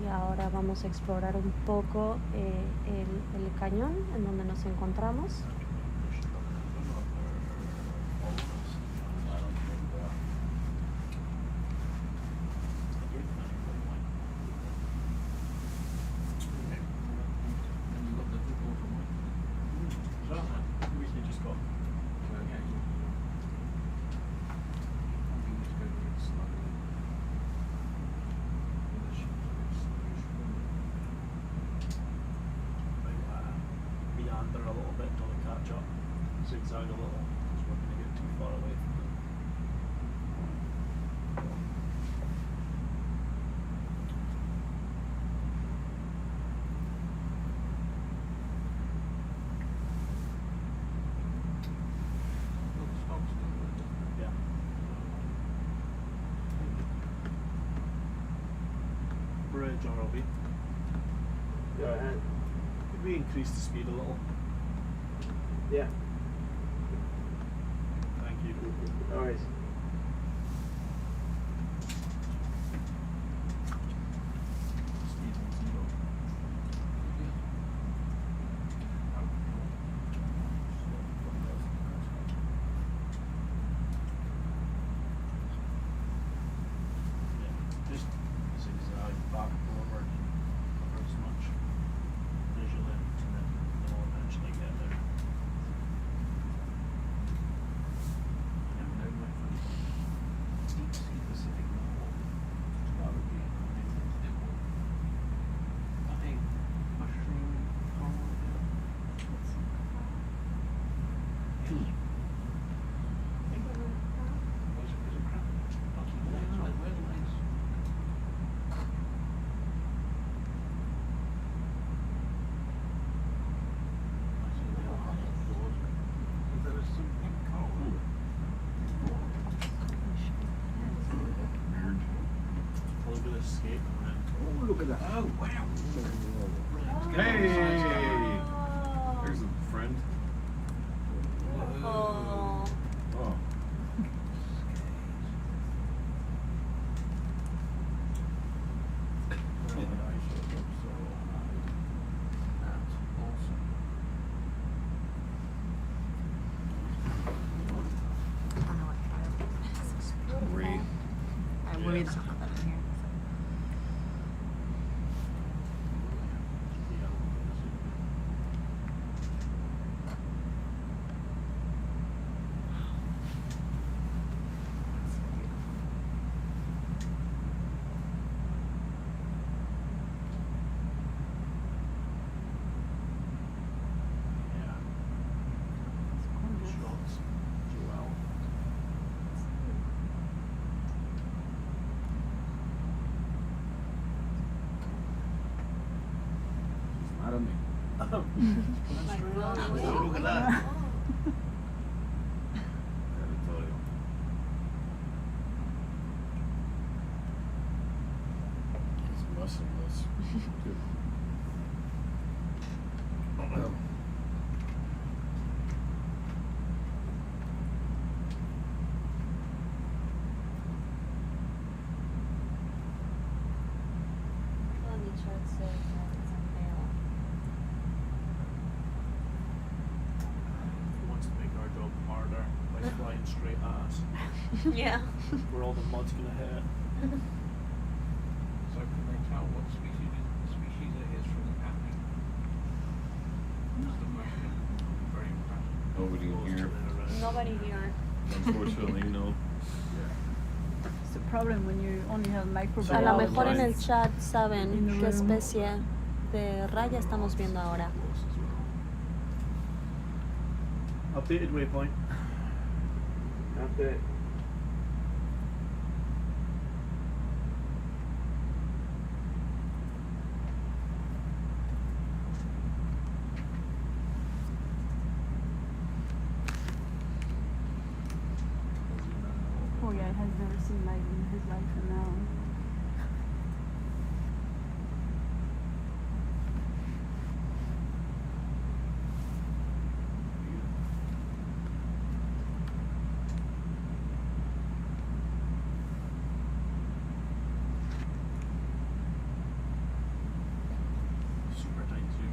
y ahora vamos a explorar un poco el cañón en donde nos encontramos. We can just go. Meander a little bit till we catch up. Zigzag a little, because we're going to get too far away from them. Yeah. Bridge ROV. Go ahead. Could we increase the speed a little? Yeah. Thank you. No worries. Speed 1-0. Yeah, just zigzag back forward, cover as much visually, and then we'll eventually get there. that. Oh, wow. Oh. Hey! There's a friend. Oh. Oh. I don't know what trial. Great. I worry to talk about that in here. Not on me. Oh. Look at that. Gotta tell you. It's muscleless. Oh. On the chart says that it's a male. He wants to make our job harder by flying straight at us. Yeah. Where all the mud's gonna hit. So can they tell what species it is from the pattern? That's the question. Very impressive. Nobody in here. Nobody here. Unfortunately, no. It's a problem when you only have A lo microbiology. mejor en el chat In saben the qué room. especie de raya estamos viendo ahora. Updated waypoint. Update. Poor guy has never seen light in his life, and now. Super tight zoom.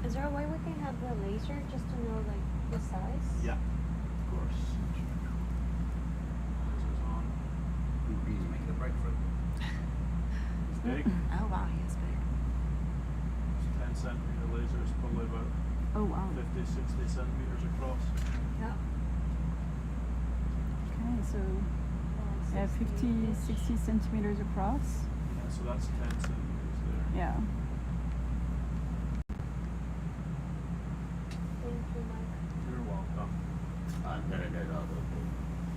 Is there a way we can have the laser just to know like the size? Yeah, of course. Laser's on. He's making a breakthrough. It's big. Oh wow, he is big. It's 10 centimeter laser. It's probably about Oh wow. 50, 60 centimeters across. Yeah. Okay, so 50, 60 centimeters across. Yeah, so that's 10 centimeters there. Yeah. Thank you, Mike. You're welcome. I'm gonna get out of the boat.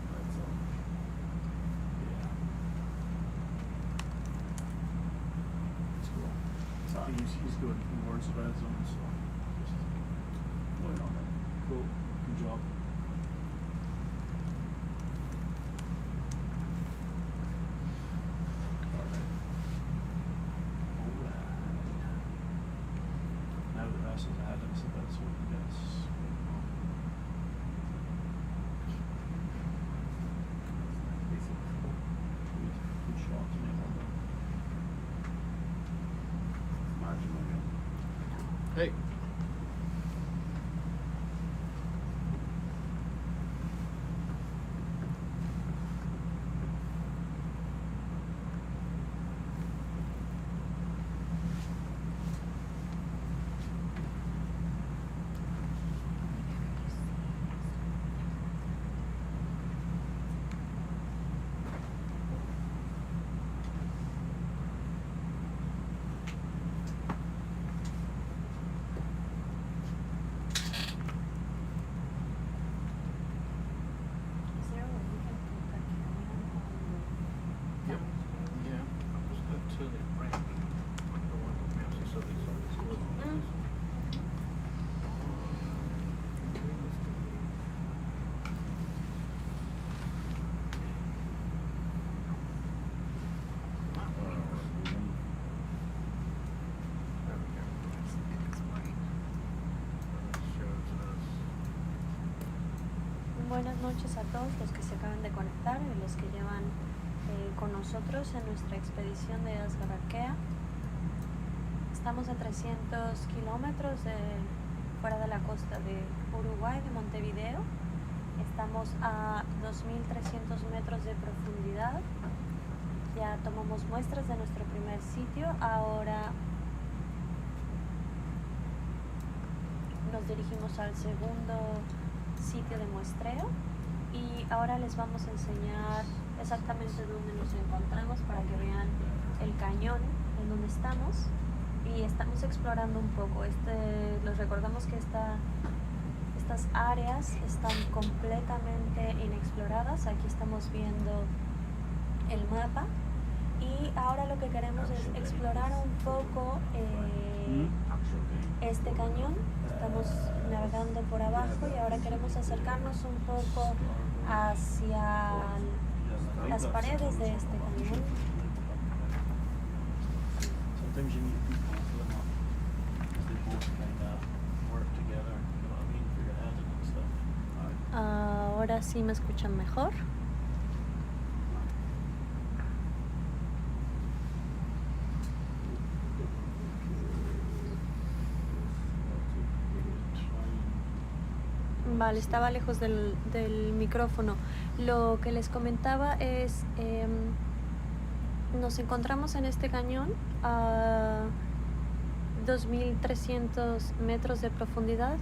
That's all. Yeah. It's cool. He's going towards the red zone, so just Wait on it. cool. Good job. Now the vessel's ahead of us, so that's what he gets. Good shot to make on Hey. Buenas noches a todos los que se acaban de conectar y los que llevan con nosotros en nuestra expedición de Asgards. Estamos a 300 kilómetros fuera de la costa de Uruguay, de Montevideo. Estamos a 2.300 metros de profundidad. Ya tomamos muestras de nuestro primer sitio. Ahora nos dirigimos al segundo sitio de muestreo y ahora les vamos a enseñar exactamente dónde nos encontramos para que vean el cañón en donde estamos y estamos explorando un poco. Les recordamos que estas áreas están completamente inexploradas. Aquí estamos viendo el mapa y ahora lo que queremos es explorar un poco este cañón. Estamos navegando por abajo y ahora queremos acercarnos un poco hacia las paredes de este cañón. Sometimes you need people to them up because they both kind of work together, you know what I mean, for your editing and stuff. Ahora sí me escuchan mejor. Vale, estaba lejos del micrófono. Lo que les comentaba es, nos encontramos en este cañón a 2.300 metros de profundidad.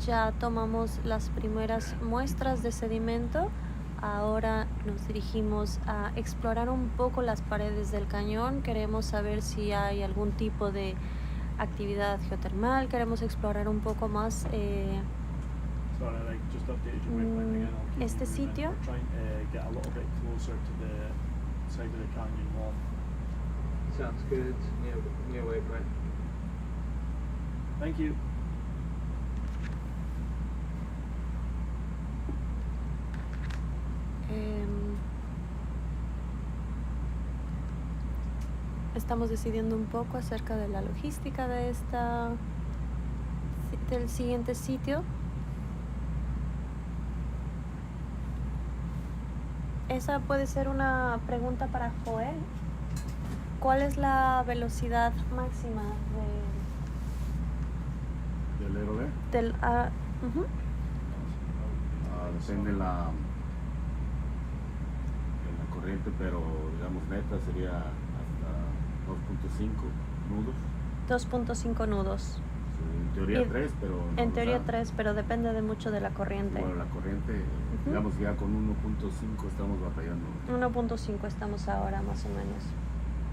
Ya tomamos las primeras muestras de sedimento. Ahora nos dirigimos a explorar un poco las paredes del cañón. Queremos saber si hay algún tipo de actividad geotermal. Queremos explorar un poco más este sitio. Sounds good. Near waypoint. Thank you. Estamos decidiendo un poco acerca de la logística del siguiente sitio. Esa puede ser una pregunta para Joel. ¿Cuál es la velocidad máxima ¿Del ROV? del Depende de la corriente, pero digamos neta sería hasta 2.5 nudos. 2.5 nudos? En teoría Y 3, pero no En nos teoría da. 3, pero depende de mucho de la corriente. Bueno, la corriente, digamos ya con 1.5 estamos batallando. 1.5 estamos ahora más o menos.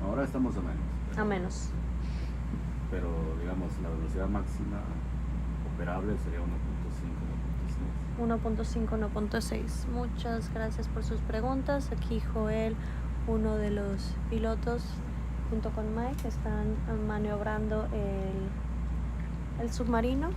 Ahora estamos a menos. A menos. Pero digamos la velocidad máxima operable sería 1.5, 1.6. 1.5, 1.6. Muchas gracias por sus preguntas. Aquí Joel, uno de los pilotos, junto con Mike, están maniobrando el submarino.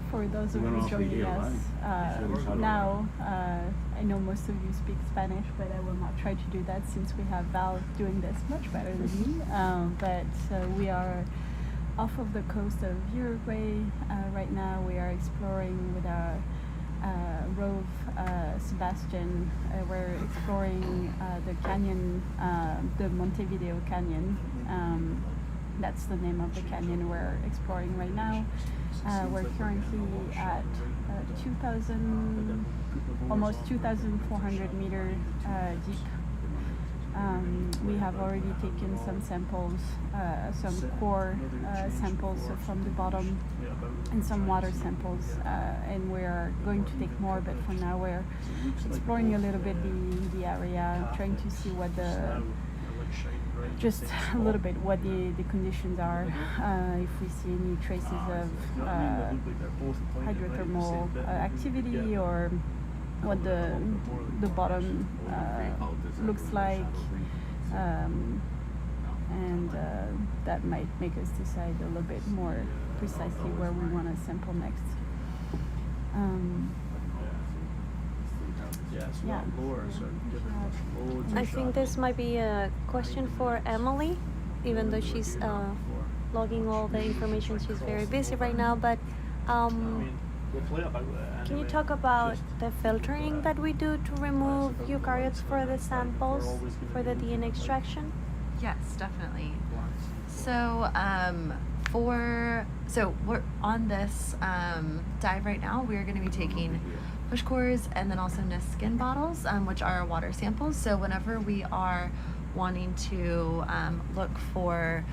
For those of We're you not joining here, us right? now, I know most of you speak Spanish, but I will not try to do that since we have Val doing this much better than me. But we are off of the coast of Uruguay right now. We are exploring with our rove Sebastian. We're exploring the canyon, the Montevideo Canyon. That's the name of the canyon we're exploring right now. We're currently at 2,000, almost 2,400 meter deep. We have already taken some samples, some core samples from the bottom and some water samples, and we're going to take more, but for now we're exploring a little bit the area, trying to see what just a little bit what the conditions are, if we see any traces of hydrothermal activity, or what the bottom looks like. and that might make us decide a little bit more precisely where we want to sample next. Yeah, it's Yeah. not lure, so given loads of I think this shots. might be a question for Emily, even though she's logging all the information. She's very busy right now, but I mean, we'll play up. can you talk about the filtering that we do to remove eukaryotes for the samples for the DNA extraction? Yes, definitely. So we're on this dive right now. We're going to be taking push cores and then also Niskin bottles, which are water samples. So whenever we are wanting to look for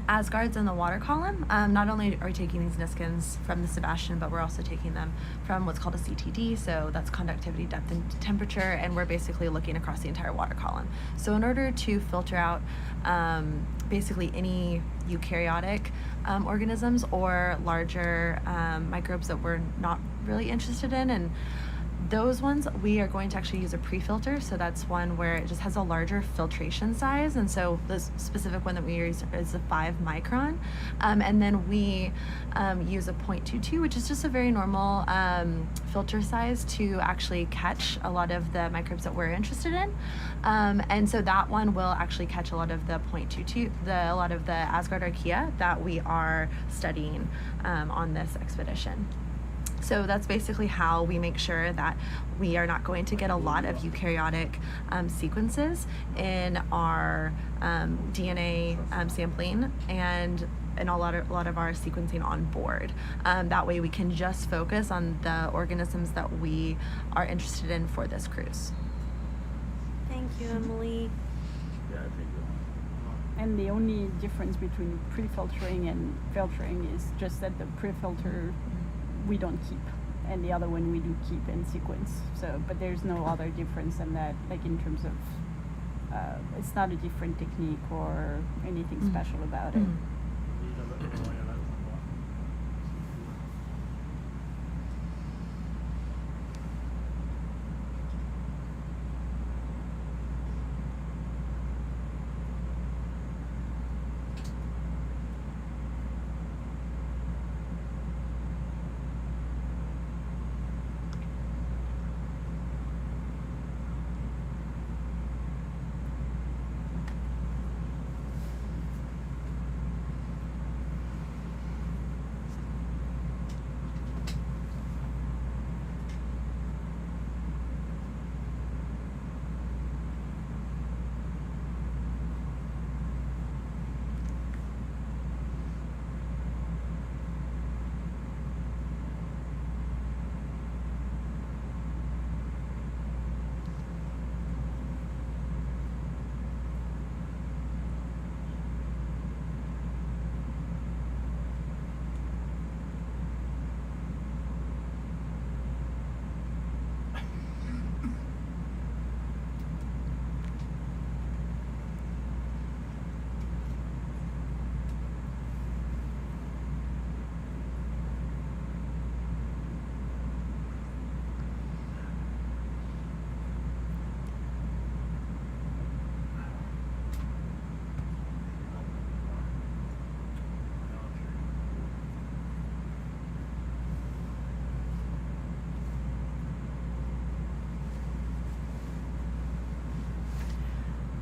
Asgards in the water column, not only are we taking these Niskins from the Sebastian, but we're also taking them from what's called a CTD, so that's conductivity, depth, and temperature, and we're basically looking across the entire water column. So in order to filter out basically any eukaryotic organisms or larger microbes that we're not really interested in, and those ones we are going to actually use a pre-filter, so that's one where it just has a larger filtration size, and so this specific one that we use is a 5 micron, and then we use a 0.22, which is just a very normal filter size to actually catch a lot of the microbes that we're interested in, and so that one will actually catch a lot of the 0.22, a lot of the Asgard archaea that we are studying on this expedition. So that's basically how we make sure that we are not going to get a lot of eukaryotic sequences in our DNA sampling and a lot of our sequencing on board. That way we can just focus on the organisms that we are interested in for this cruise. Thank you, Emily. Yeah, I think And the only difference between pre-filtering and filtering is just that the pre-filter we don't keep, and the other one we do keep in sequence. So, but there's no other difference than that, like in terms of, it's not a different technique or anything special about it.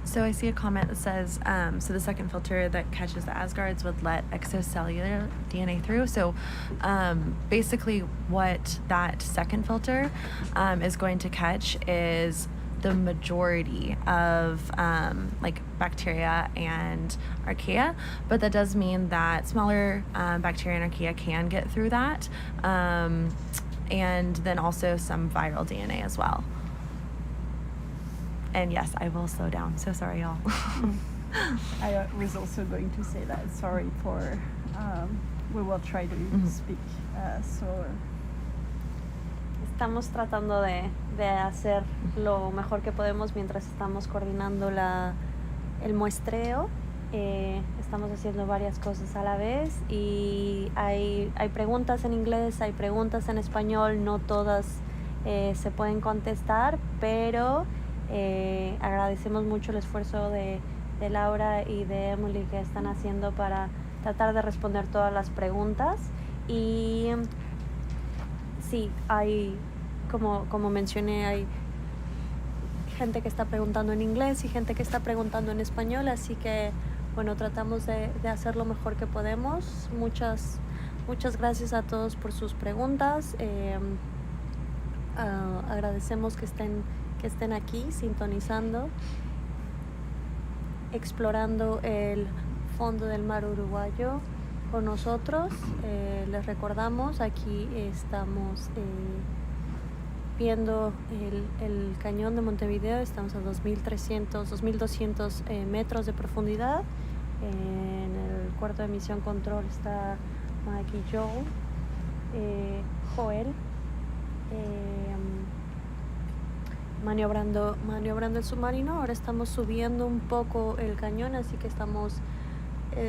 So I see a comment that says, so the second filter that catches the Asgards would let extracellular DNA through. So basically what that second filter is going to catch is the majority of like bacteria and archaea, but that does mean that smaller bacteria and archaea can get through that, and then also some viral DNA as well. And yes, I will slow down. So sorry, y'all. I was also going to say that. Sorry for. We will try to speak slower. Estamos tratando de hacer lo mejor que podemos mientras estamos coordinando el muestreo. Estamos haciendo varias cosas a la vez y hay preguntas en inglés, hay preguntas en español, no todas se pueden contestar, pero agradecemos mucho el esfuerzo de Laura y de Emily que están haciendo para tratar de responder todas las preguntas. Y sí, hay, como mencioné, hay gente que está preguntando en inglés y gente que está preguntando en español, así que bueno, tratamos de hacer lo mejor que podemos. Muchas gracias a todos por sus preguntas. Agradecemos que estén aquí sintonizando, explorando el fondo del mar uruguayo con nosotros. Les recordamos, aquí estamos viendo el cañón de Montevideo. Estamos a 2.200 metros de profundidad. En el cuarto de misión control está Mike y Joel maniobrando el submarino. Ahora estamos subiendo un poco el cañón, así que estamos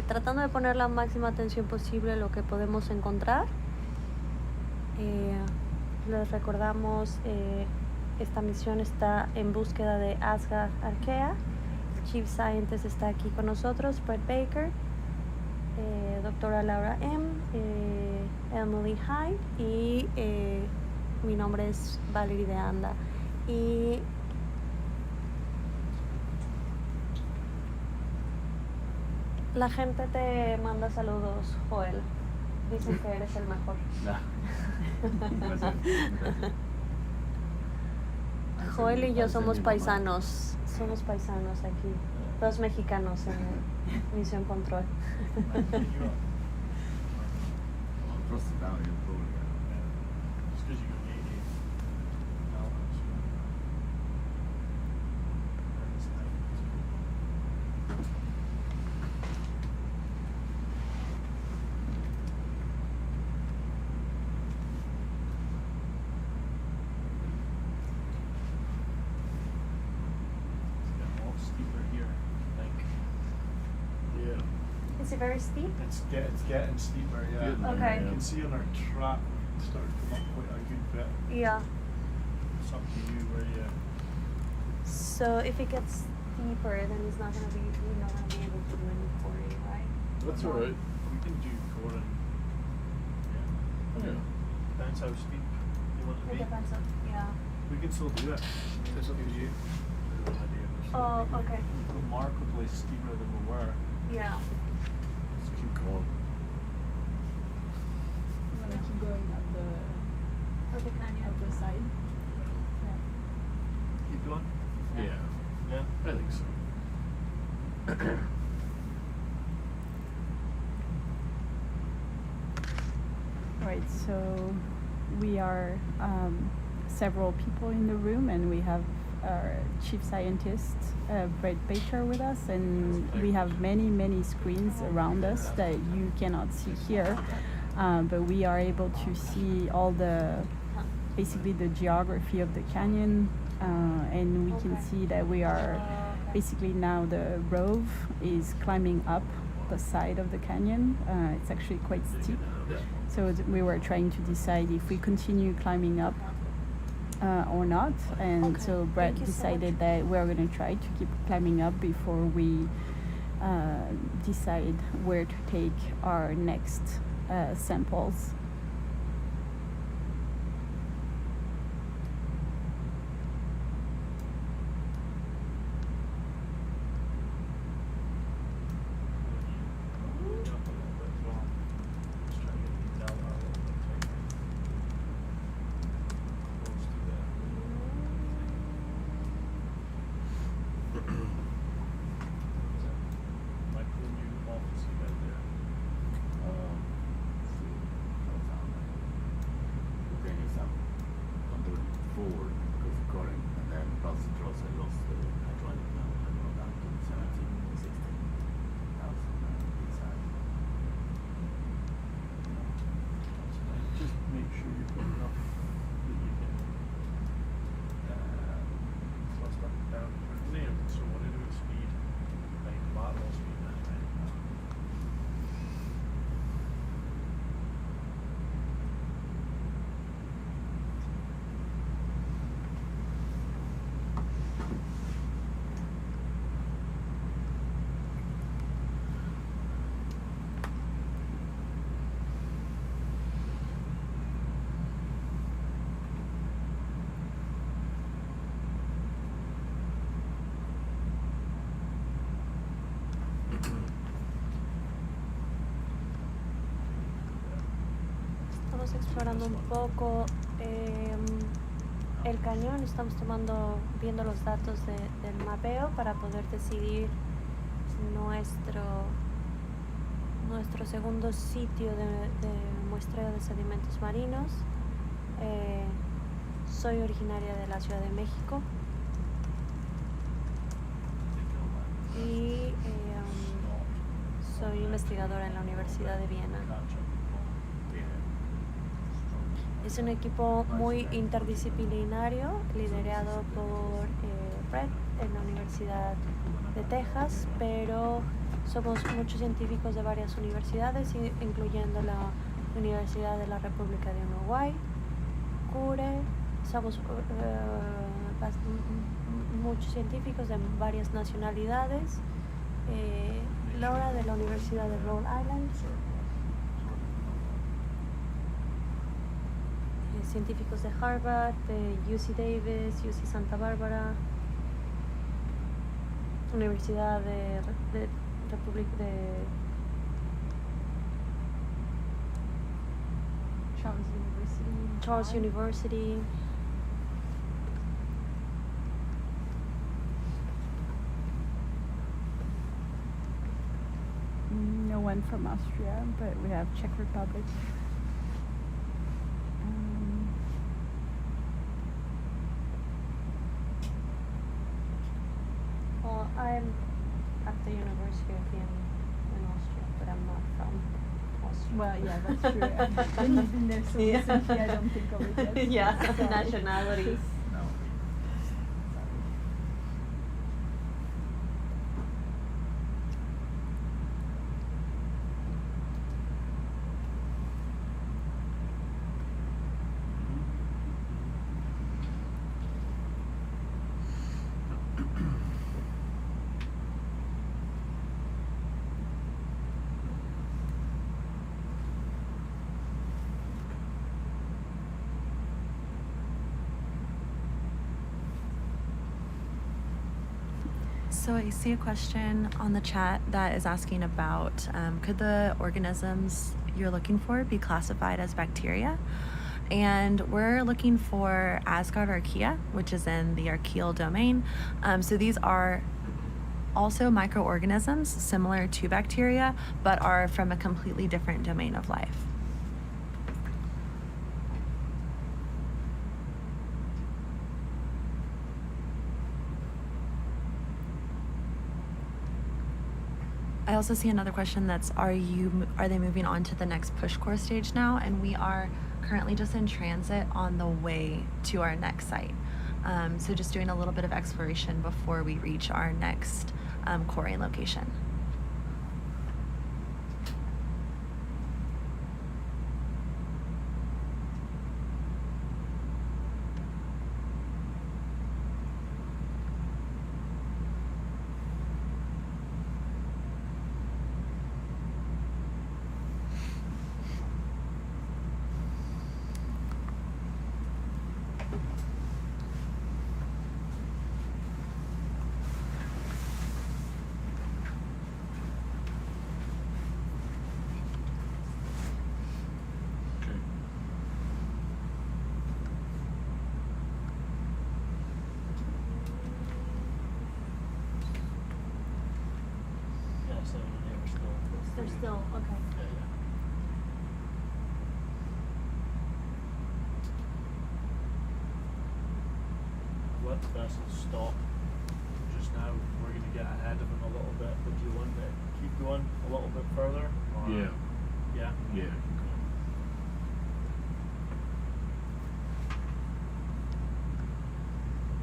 tratando de poner la máxima atención posible a lo que podemos encontrar. Les recordamos, esta misión está en búsqueda de Asgard Arkea. Chief Scientist está aquí con nosotros, Brett Baker, doctora Laura M., Emily Hyde y mi nombre es Valerie de Anda. Y la gente te manda saludos, Joel. Dicen que eres el mejor. Gracias. Joel y yo somos paisanos aquí, dos mexicanos en Misión Control. Just 'cause you go 80 dollars. It's getting a lot steeper here, I think. Yeah. Is it very steep? It's getting steeper, yeah. Good. Okay. You can see on our track it's starting to come up quite a good bit. Yeah. It's up to you where you. So if it gets steeper, then we're not gonna be able to do any pouring, right? That's all right. We can do pouring. Yeah. Okay. Depends how steep you want to It be. depends on, yeah. We can still do it. It's up to you. Oh, okay. Remarkably steeper than we were. Yeah. Let's keep going. You wanna keep going up the side? Keep going. Yeah, Yeah. I think so. Right, so we are several people in the room, and we have our chief scientist, Brett Baker, with us, and we have many screens around us that you cannot see here, but we are able to see all basically the geography of the canyon, and we can see that we are basically now the rove is climbing up the side of the canyon. It's actually quite steep. So we were trying to decide if we continue climbing up or not. And so Brett decided that we're going to try to keep climbing up before we decide where to take our next samples. estamos explorando un poco el cañón, estamos viendo los datos del mapeo para poder decidir nuestro segundo sitio de muestreo de sedimentos marinos. Soy originaria de la Ciudad de México y soy investigadora en la Universidad de Viena. Es un equipo muy interdisciplinario liderado por Brett en la Universidad de Texas, pero somos muchos científicos de varias universidades, incluyendo la Universidad de la República de Uruguay, CURE. Somos muchos científicos de varias nacionalidades. Laura de la Universidad de Rhode Island. Científicos de Harvard, de UC Davis, UC Santa Bárbara, Universidad de República de Charles University. No one from Austria, but we have Czech Republic. Well, I'm at the University of Vienna in Austria, but I'm not from Austria. Well, yeah, that's true. I've been there so recently, I don't think of it yet. Yeah, Sorry. nationalities. No. So I see a question on the chat that is asking about could the organisms you're looking for be classified as bacteria? And we're looking for Asgard archaea, which is in the archaeal domain. So these are also microorganisms similar to bacteria, but are from a completely different domain of life. I also see another question that's, are they moving on to the next push core stage now? And we are currently just in transit on the way to our next site. So just doing a little bit of exploration before we reach our next coring location. Yeah, so they're still. They're still, okay. Yeah, yeah. Let the vessel stop just now. We're going to get ahead of him a little bit, but do you want to keep going a little bit further? Or? Yeah. Yeah? Yeah.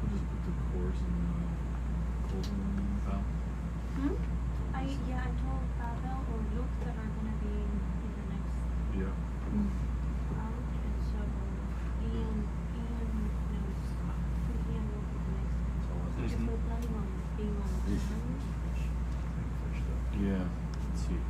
We'll just put the course in the cold room file. I told Pavel or Luke that are going to be in the next Yeah. round, and so Ian knows. Ian will be the next one. Because we're planning on being on the room. First up. Yeah. Let's see.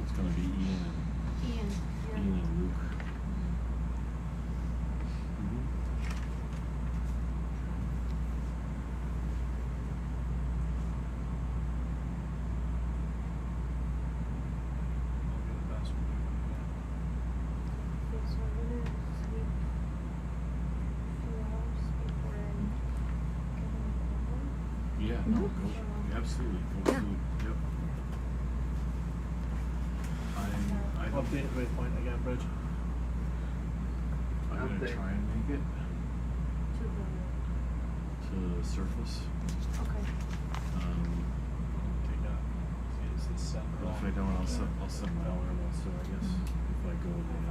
it's going to be Ian and Luke. I'll do the best we can. Okay, so I'm gonna sleep a few hours before I get on the program. Yeah, no, go. Absolutely. Go Yeah. to, yep. I don't Update waypoint again, Bridge. I'm going to Update. try and make it To the to the surface. okay. Take that. See, it's set But if I wrong. don't, I'll send my order also, I guess. If I go then.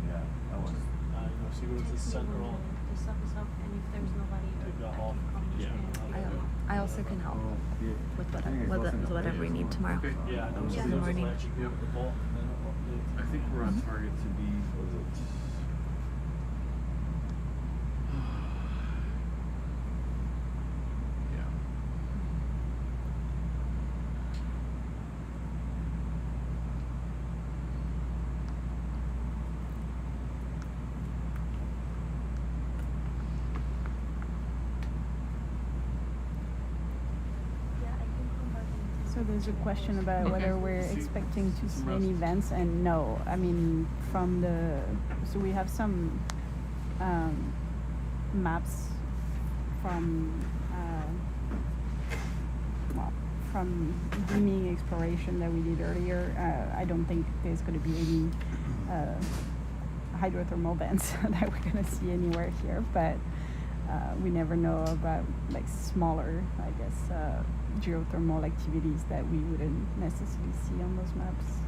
Yeah, that was. You know, see where it's Text me set when wrong. the stuff is up, and if there's nobody, Take that I off. can come Yeah. I also can help Oh, yeah. with I think it's less than a whatever we page. need tomorrow. Okay. Yeah, no, Yeah. so In the they'll just morning. let you go with the ball and then it'll update. I think we're on target to be, was it? Yeah. Yeah, I can come back and So there's a question about Okay. whether we're See- expecting to some see any rest. events, and no. I mean, from the so we have some maps from well, from deeming exploration that we did earlier. I don't think there's going to be any hydrothermal vents that we're going to see anywhere here, but we never know about like smaller, I guess, geothermal activities that we wouldn't necessarily see on those maps.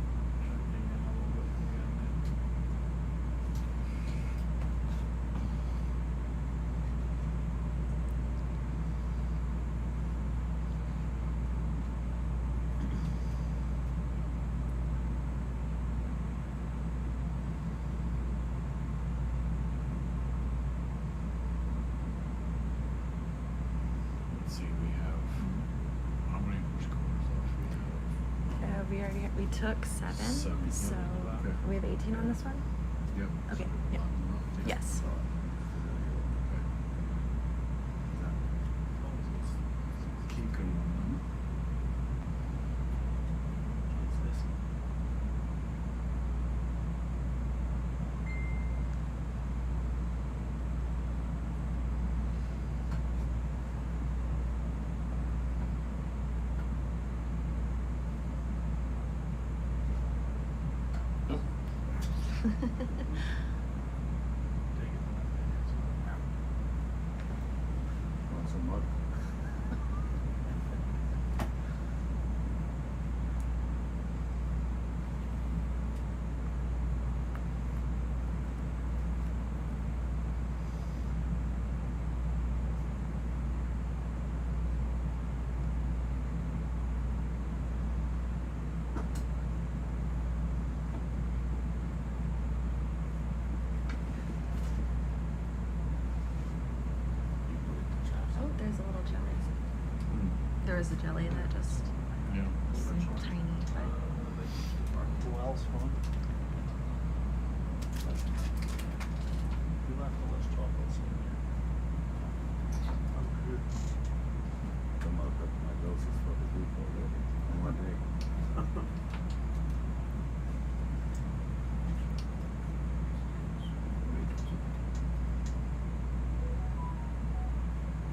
Let's see, we have, how many horsepower left? We took 7, Seven, so okay. we have 18 on this one. Yep. Okay, yeah. Yes. Keep going. Want some mud? Oh, there's a little jelly. There was a jelly that just Yeah. seemed tiny. Who else, huh? You left all those chocolates in there. I'm good. Some of my doses for the week already in one day.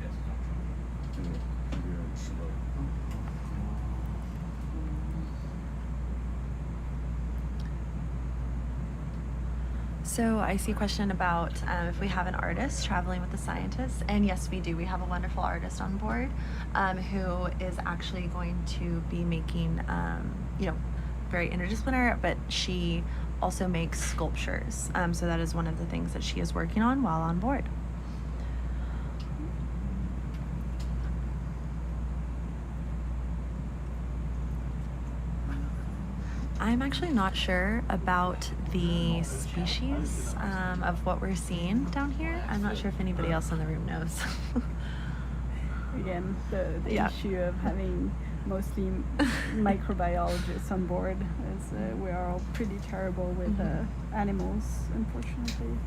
Yeah, slow. So I see a question about if we have an artist traveling with the scientists, and yes, we do. We have a wonderful artist on board who is actually going to be making, very interdisciplinary, but she also makes sculptures. So that is one of the things that she is working on while on board. I'm actually not sure about the species of what we're seeing down here. I'm not sure if anybody else in the room knows. Again, the Yeah. issue of having mostly microbiologists on board, as we are all pretty terrible with animals, unfortunately.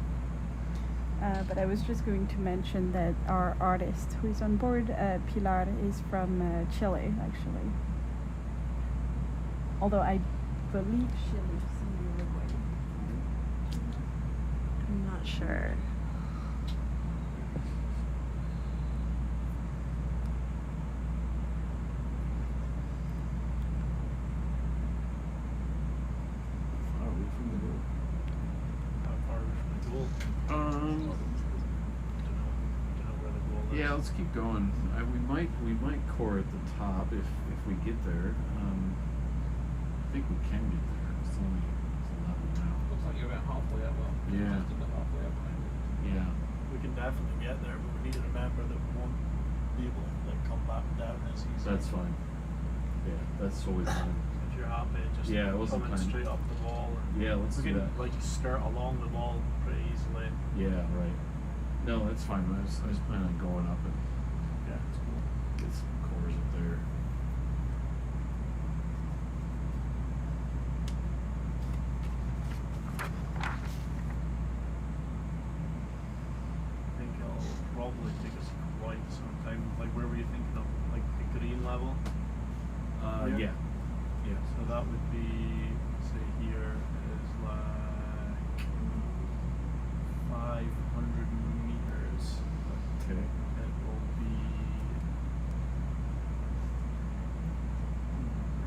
But I was just going to mention that our artist who is on board, Pilar, is from Chile, actually. Although I believe she lives in Uruguay. I'm not sure. Far away from the goal. How far away from the goal? Don't know where the goal is. Yeah, let's keep going. We might core at the top if we get there. I think we can get there. It's 11 now. Looks like you're about halfway up. Well, Yeah. just about halfway up. Yeah. We can definitely get there, but we need to remember that we won't be able to like come back down as easy. That's fine. Yeah, that's totally fine. If you're happy, just Yeah, it wasn't coming planned. straight up the wall. Yeah, let's we do can that. like skirt along the wall pretty easily. Yeah, right. No, that's fine. I was planning on going up and Yeah, it's cool. get some cores up there. I think it'll probably take us quite some time. Like, where were you thinking of? Like the green level? Yeah. Yeah. So that would be, say, here is like 500 meters. Okay. It will be.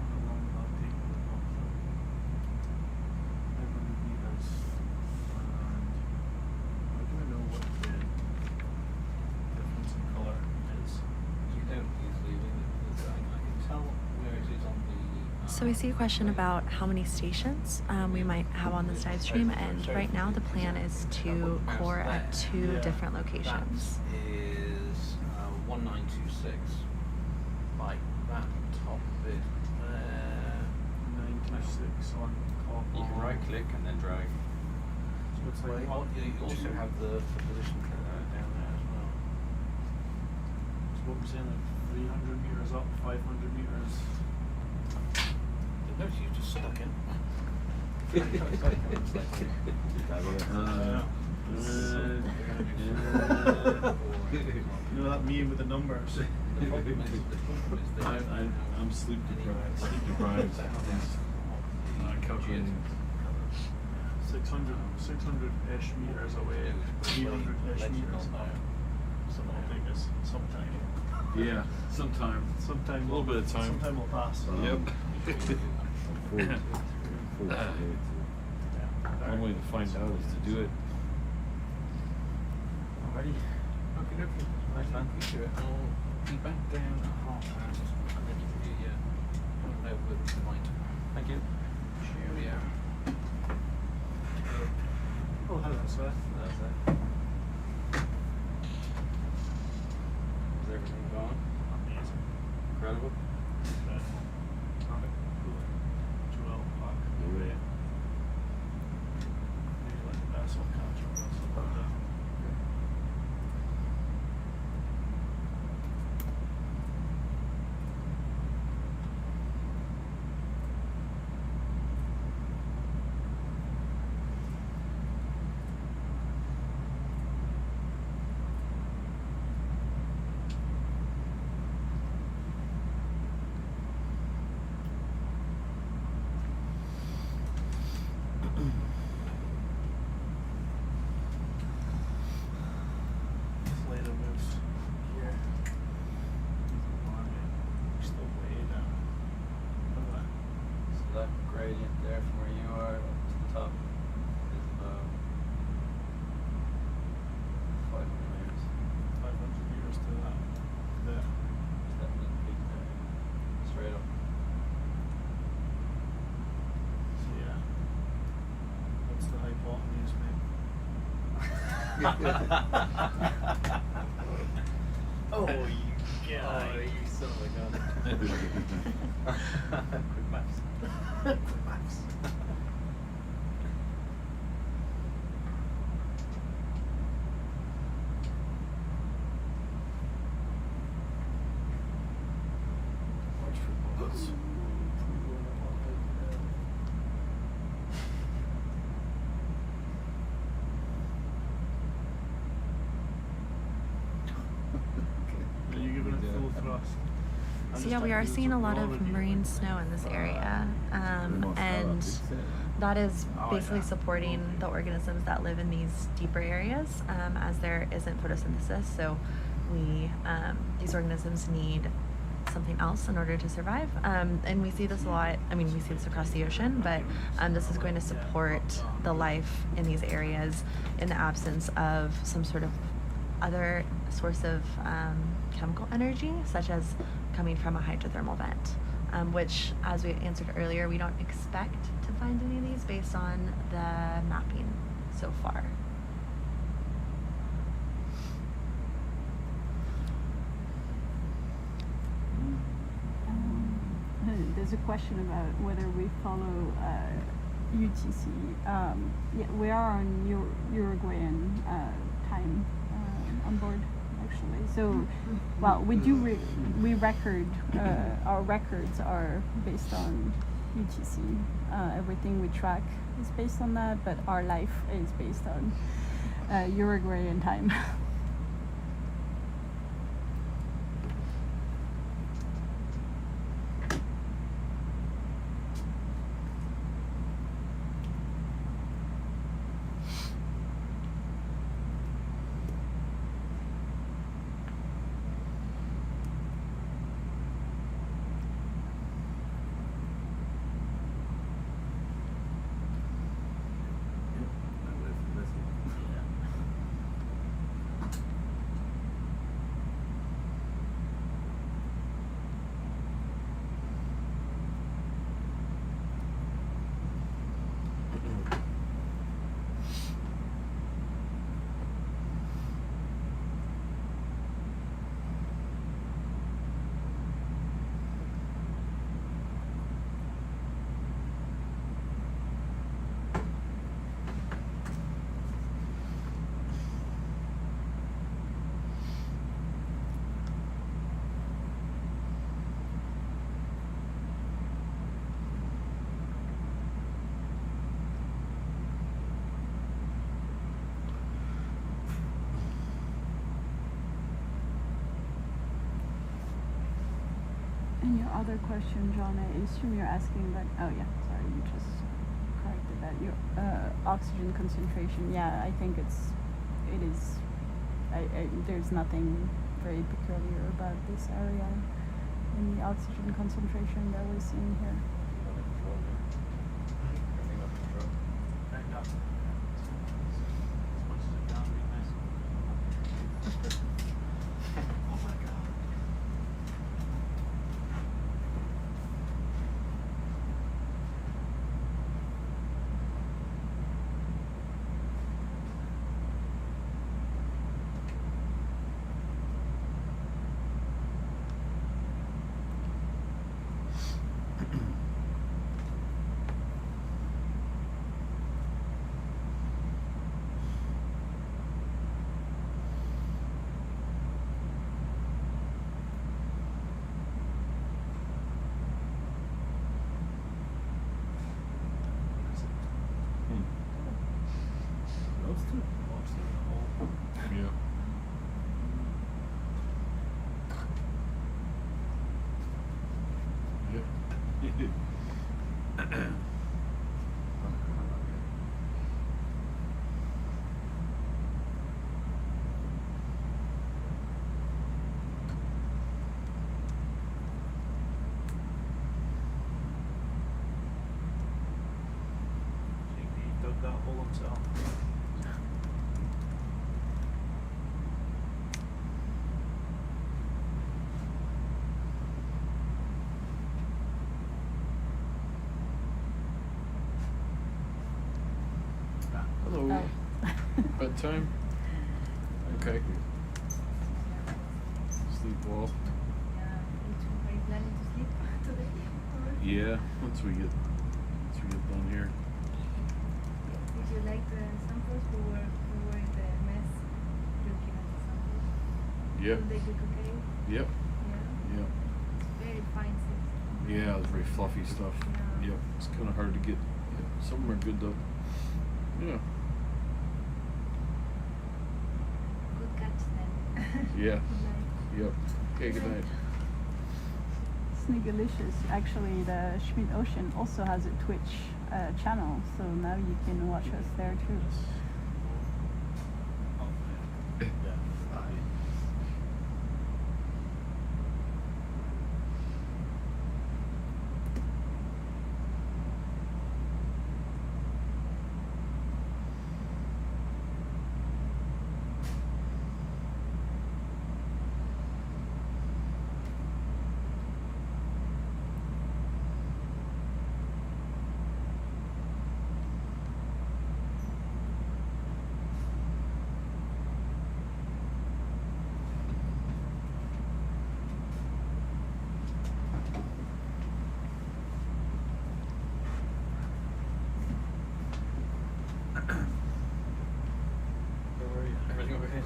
How long will that take to look up? 500 meters. And how do I know what the difference in colour is? You don't usually, I can tell where it is on the. So I see a question about how many stations we might have on this dive stream, and right now the plan is to core at two Yeah. different locations. That is 1926. Like that top bit there. 96 on top. You can right click and then drag. So it's like, Well, you also have the position down there as well. so what we're saying, like 300 meters up, 500 meters. The notes you just stuck in. You know that meme with the numbers. The problem is that I'm sleep deprived. Sleep deprived. Calculating. 600-ish meters away, 300-ish meters up. So that'll take us sometime. Yeah, sometime. Sometime. A little bit of time. Sometime will pass. Yep. 40. One way to find out is to do it. Alrighty. Okay, okay. Nice man. You do it. I'll be back down at past. And then you can do your over tonight. Thank you. Cheerio. Oh, hello, sir. That's it. Is everything going? Amazing. Incredible. Joel Park. Maybe let the vessel catch up or something like that. Later moves here. Still way down. Look at that. So that gradient there from where you are up to the top is about 500 meters. 500 meters to that. There. Is that the big straight up? So yeah. What's the hypotenuse, mate? Oh, you guy. Oh, you son of a gun. Quick maths. Quick maths. Watch for Yeah, we are seeing a lot of marine snow in this area, and that is basically supporting the organisms that live in these deeper areas, as there isn't photosynthesis. So these organisms need something else in order to survive, and we see this a lot. I mean, we see this across the ocean, but this is going to support the life in these areas in the absence of some sort of other source of chemical energy, such as coming from a hydrothermal vent, which, as we answered earlier, we don't expect to find any of these based on the mapping so far. There's a question about whether we follow UTC. Yeah, we are on Uruguayan time on board, actually. So, well, we record, our records are based on UTC. Everything we track is based on that, but our life is based on Uruguayan time. And your other question, John, I assume you're asking about, oh yeah, sorry, you just corrected that. Your oxygen concentration, yeah, I think it is, there's nothing very peculiar about this area in the oxygen concentration that we're seeing here. Yeah. JP dug that hole himself. Hello. Bedtime? Okay. Sleep well. Are you planning to sleep today? Yeah, once we get done here. Did you like the samples? We were in the mess looking at the samples. Yep. Did they look okay? Yep. Yeah. Yep. It's very fine stuff. Yeah, it's very fluffy stuff. Yeah. Yep. It's kind of hard to get. Yep. Some of them are good though. Yeah. Good catch then. Yeah. Good night. Yep. Okay. Good night. Snigalicious. Actually, the Schmidt Ocean also has a Twitch channel, so now you can watch us there too. Everything okay?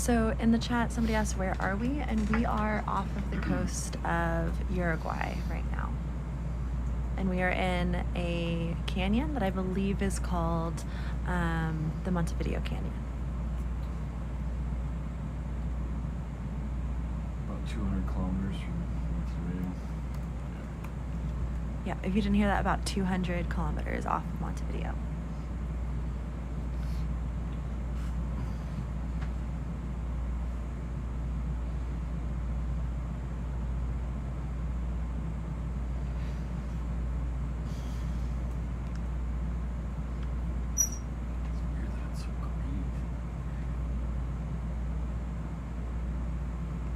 So in the chat, somebody asked, where are we? And we are off of the coast of Uruguay right now. And we are in a canyon that I believe is called the Montevideo Canyon. About 200 kilometers from Montevideo. Yeah, if you didn't hear that, about 200 kilometers off of Montevideo.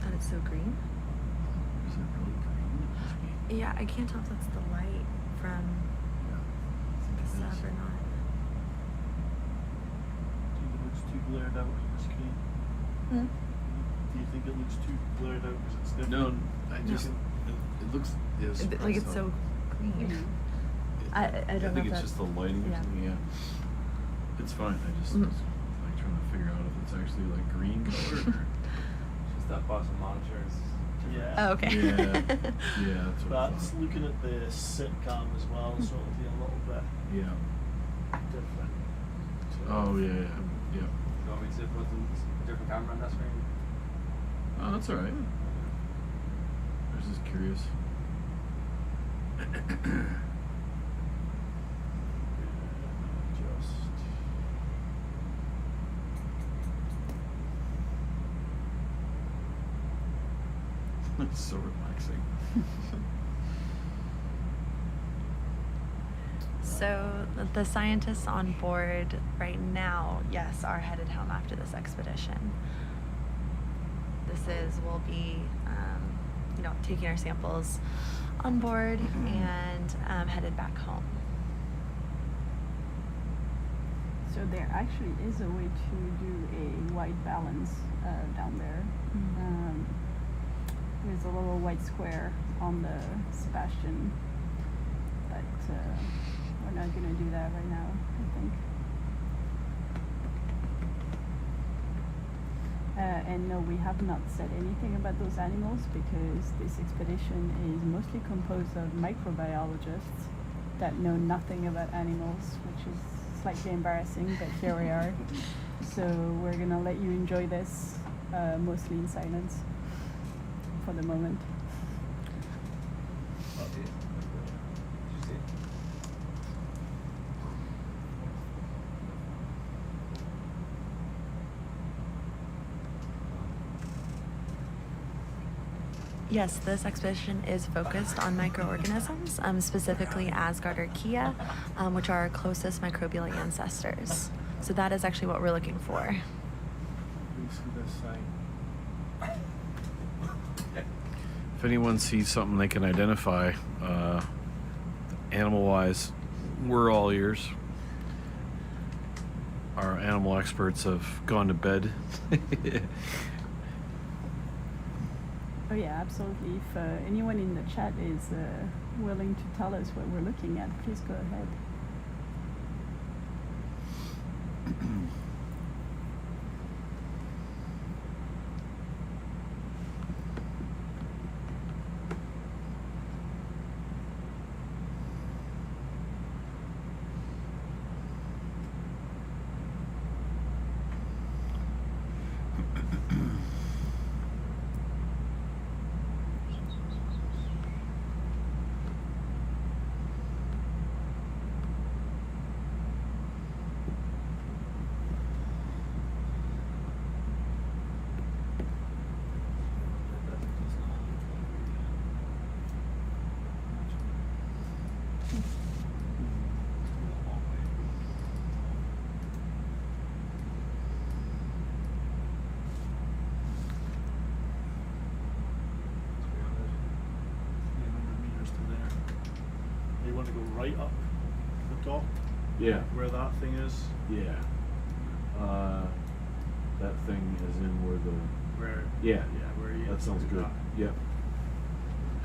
That it's so green? Is it really green? It must be. Yeah, I can't tell if that's the light from the sub or not. Do you think it looks too blurred out on the screen? Hmm? Do you think it looks too blurred out because it's different? No, I just it looks Like it's so green. I don't know think if it's that's, just the lighting or yeah. something. Yeah, it's fine. I just Mhm. was like trying to figure out if it's actually like green color. Or... Just that bottom monitor is different. Oh, okay. Yeah, that's what I That's thought. looking at the sitcom as well, so it'll be a little bit Yeah. different. So Oh yeah. Do you want me to put a different camera on that screen? Oh, that's alright. I was just curious. Just It's so relaxing. So the scientists on board right now, yes, are headed home after this expedition. We'll be, taking our samples on board and headed back home. So there actually is a way to do a white balance down there. There's a little white square on the Sebastian, but we're not going to do that right now, I think. And no, we have not said anything about those animals because this expedition is mostly composed of microbiologists that know nothing about animals, which is slightly embarrassing, but here we are. So we're going to let you enjoy this mostly in silence for the moment. Did you see it? Yes, this expedition is focused on microorganisms, specifically Asgards, which are our closest microbial ancestors. So that is actually what we're looking for. please see this side. If anyone sees something they can identify, animal-wise, we're all ears. Our animal experts have gone to bed. Oh yeah, absolutely. If anyone in the chat is willing to tell us what we're looking at, please go ahead. You want to go right up the top Yeah. where that thing is, Yeah. That thing is in where the... where Yeah. where you That sounds do good. that. Yep.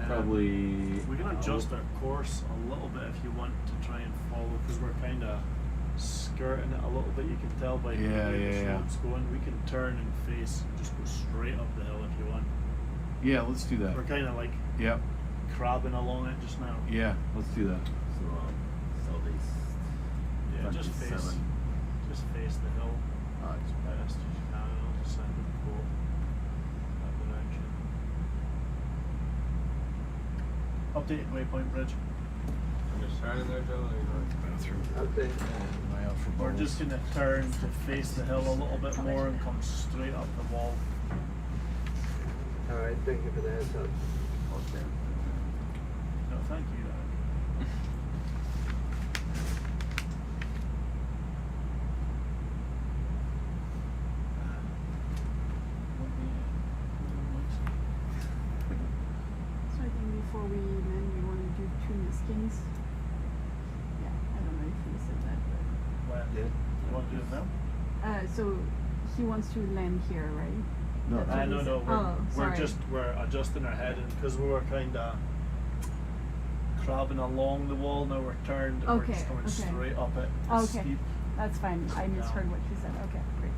Probably... We can adjust our course a little bit if you want to try and follow, because we're kind of skirting it a little bit. You can tell by the Yeah, way the yeah, yeah. slope's going. We can turn and face and just go straight up the hill if you want. Yeah, let's do that. We're kind of like Yep. crabbing along it just now. Yeah, let's do that. So southeast. Yeah, just face 27. the hill Ah, as best as you can, and I'll just send it go that direction. Updated waypoint bridge. I'm just starting there, Joe. Bathroom. Am I out for We're bubbles? just gonna turn to face the hill a little bit more and come straight up the wall. Alright, thank you for the heads up. Okay. No, thank you. So I think before we land, we want to do two skins. Yeah, I don't know if we said that, Well, Yeah. you want to do it now? but so he wants to land here, right? No, That's what No, he no, said. we're, Oh, we're sorry. we're adjusting our heading because we were kind of crabbing along the wall. Now we're turned and we're Okay, just coming okay. straight up it. Okay. Steep. That's fine. I misheard what he said. Okay, great.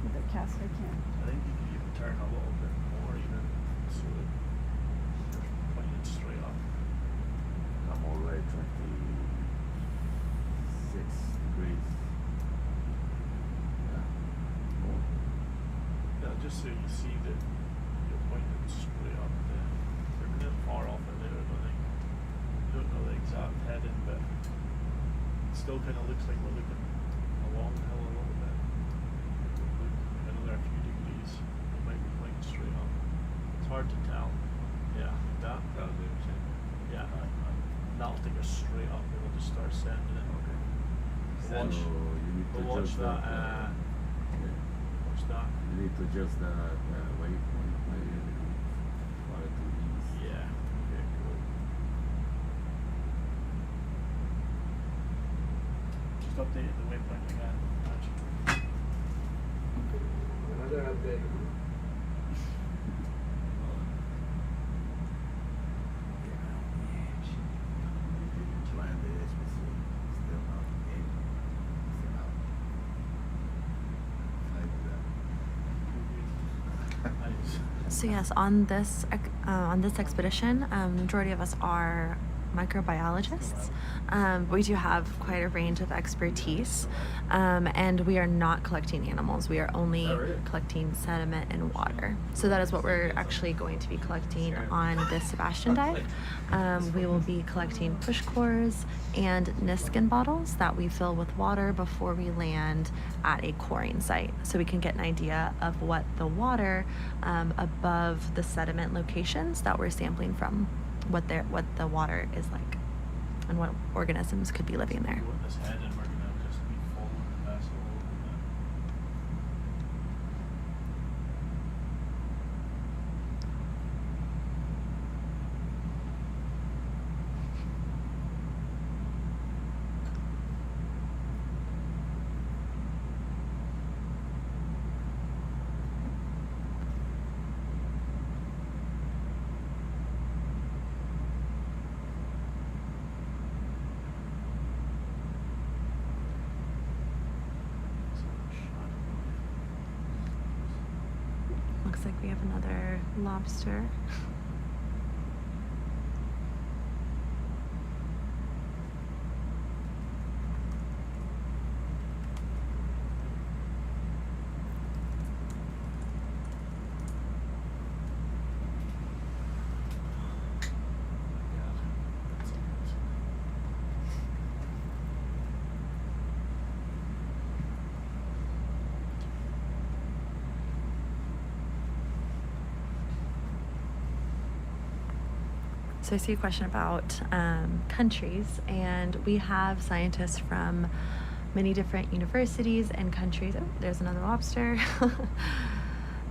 With the cast, I can't. I think you could even turn a little bit more even so that you're pointing straight up. I'm already 26 degrees. Yeah. More. Yeah, just so you see that you're pointing straight up there. You're a bit far off in there, I don't think. You don't know the exact heading, but it still kind of looks like we're looking along the hill a little bit. Look another few degrees, we might be pointing straight up. It's hard to tell. Yeah, like that. That'll do the same. Yeah, and that'll take us straight up and we'll just start sending it. Okay. We'll So watch, you need to we'll watch adjust that. okay. Watch that. You need to adjust the waypoint maybe for it to ease. Yeah. Okay, cool. Just updated the waypoint again. Actually. Another update. Plan the HPC still not in. Still out. Nice. So yes, on this expedition, majority of us are microbiologists. But we do have quite a range of expertise, and we are not collecting animals. We are only collecting sediment and water. So that is what we're actually going to be collecting on this Sebastian dive. We will be collecting push cores and Niskin bottles that we fill with water before we land at a coring site, so we can get an idea of what the water above the sediment locations that we're sampling from, what the water is like, and what organisms could be living there. Go with this head and we're gonna just be following the vessel a little bit. Looks like we have another lobster. So I see a question about countries, and we have scientists from many different universities and countries. Oh, there's another lobster.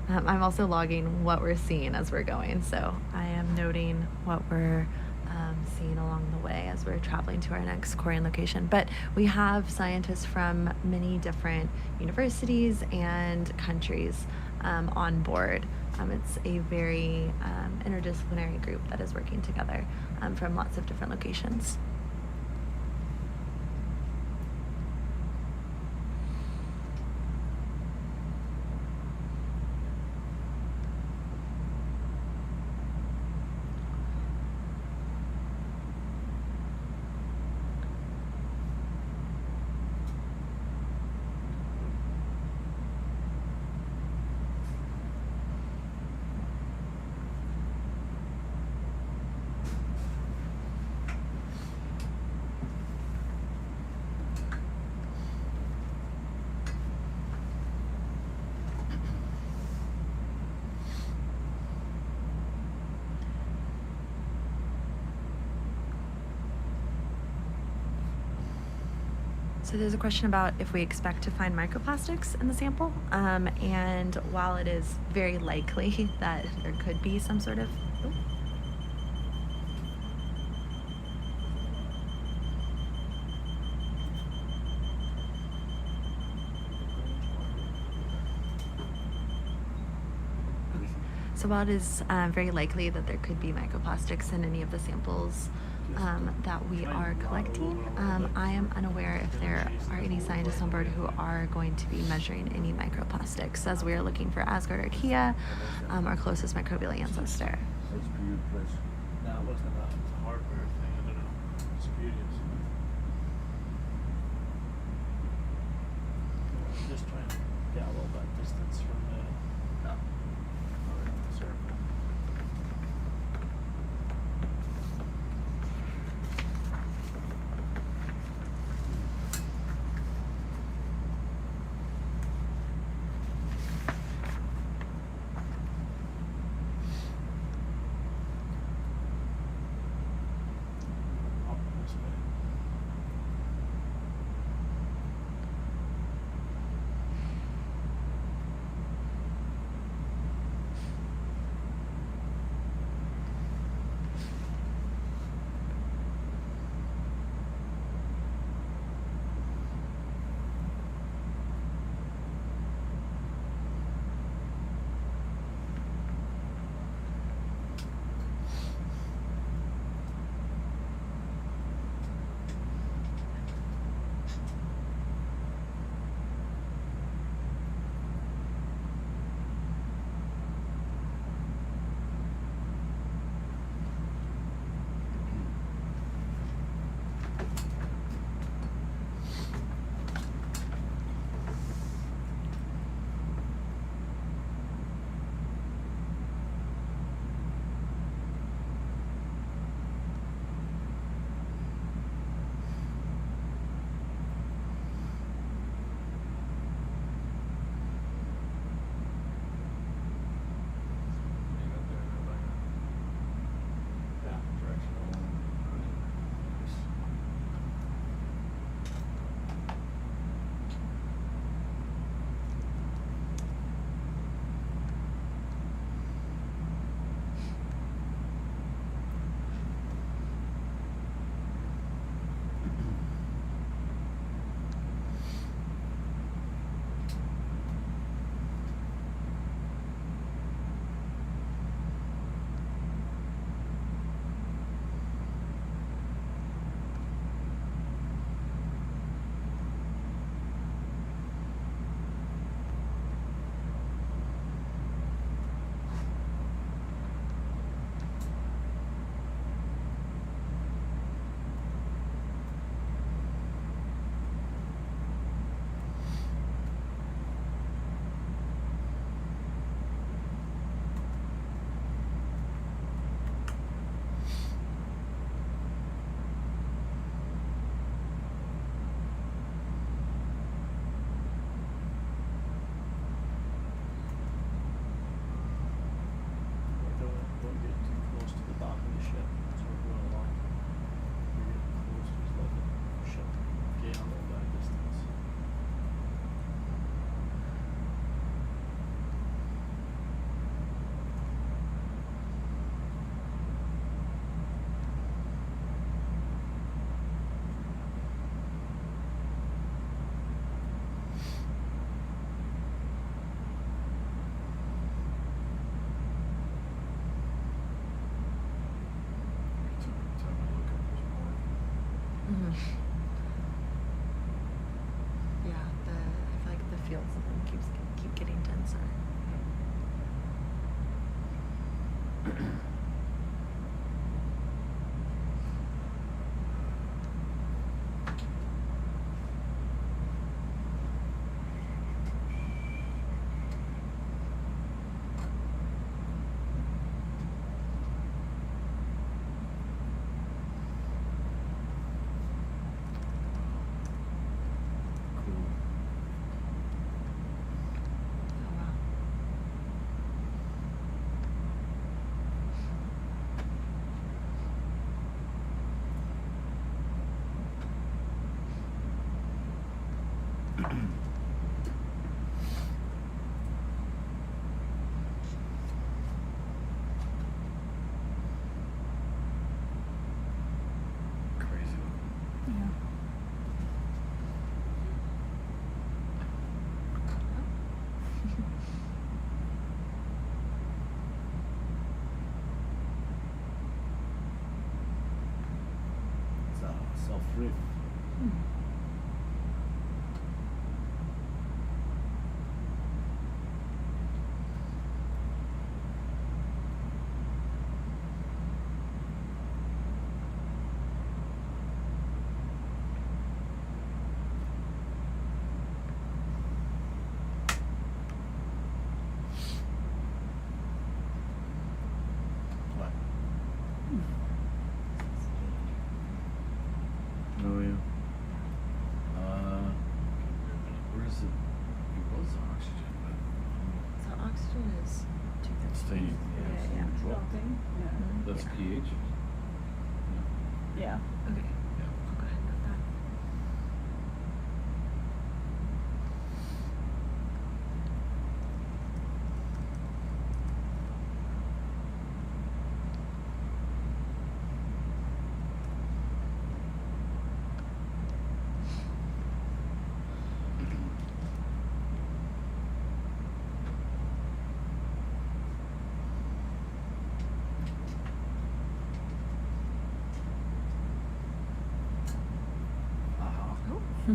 I'm also logging what we're seeing as we're going, so I am noting what we're seeing along the way as we're traveling to our next coring location. But we have scientists from many different universities and countries on board. It's a very interdisciplinary group that is working together from lots of different locations. So there's a question about if we expect to find microplastics in the sample, and while it is very likely that there could be some sort of So while it is very likely that there could be microplastics in any of the samples that we are collecting, I am unaware if there are any scientists on board who are going to be measuring any microplastics, as we are looking for Asgard archaea, our closest microbial ancestor. That's pretty impressive. No, it wasn't about, it was a hardware thing, I don't know. It's beauteous. Just trying to get a little bit of distance from the circle. Up this way. reef. What? Oh yeah. Where is it? It was oxygen, but So oxygen is 250. staying. Yeah. Melting. That's Yeah. pH. Yeah. Okay. I'll go ahead and note that. Oh.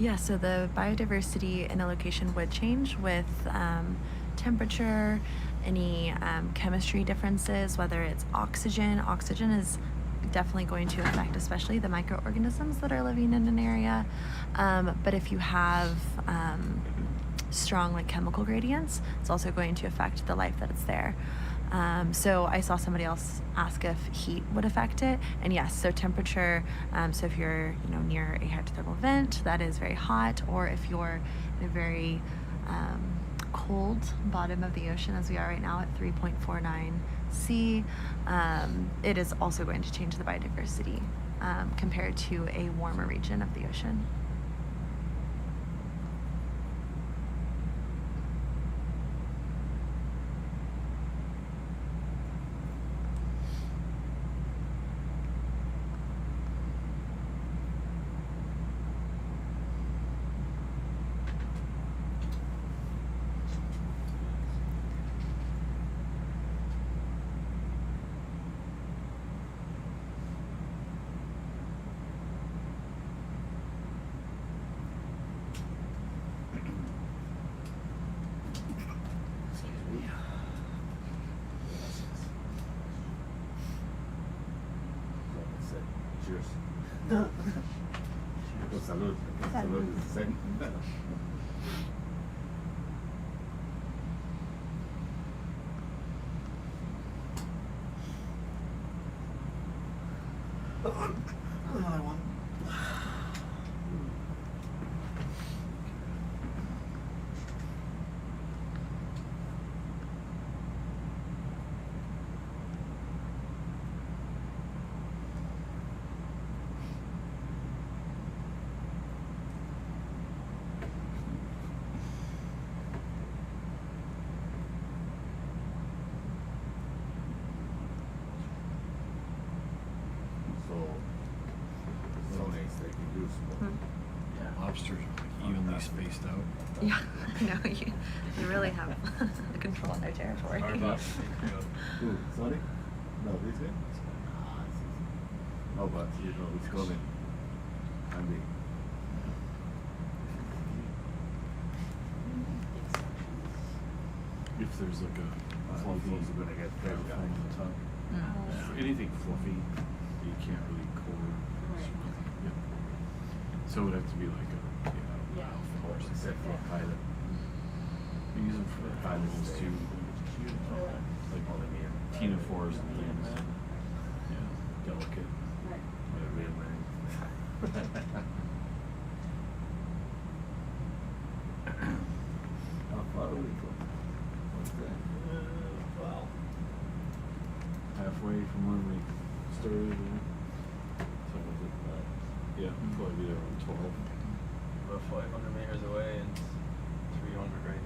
Yeah, so the biodiversity in a location would change with temperature, any chemistry differences, whether it's oxygen. Oxygen is definitely going to affect especially the microorganisms that are living in an area. But if you have strong like chemical gradients, it's also going to affect the life that is there. So I saw somebody else ask if heat would affect it, and yes, so temperature, so if you're near a hydrothermal vent that is very hot, or if you're in a very cold bottom of the ocean as we are right now at 3.49 C, it is also going to change the biodiversity compared to a warmer region of the ocean. Cheers. Pues salud. Salud is the same. Another one. So nice they can use more. Yeah, lobsters are like evenly spaced out. Yeah, no, you really have the control on their territory. Who? Sorry? No, this guy? No, but it's coming. Andy. If there's like a fluffy He's gonna get foam very on the top. Yeah, anything fluffy, you can't really core. Yeah. So it would have to be like a valve or something. Except for a pilot. We use them for animals too, like ctenophores and things. Yeah, delicate. The real man. How far are we from? What's that? Well, Halfway from when we started. Yeah, probably be there around 12. about 500 meters away and 3 200 right?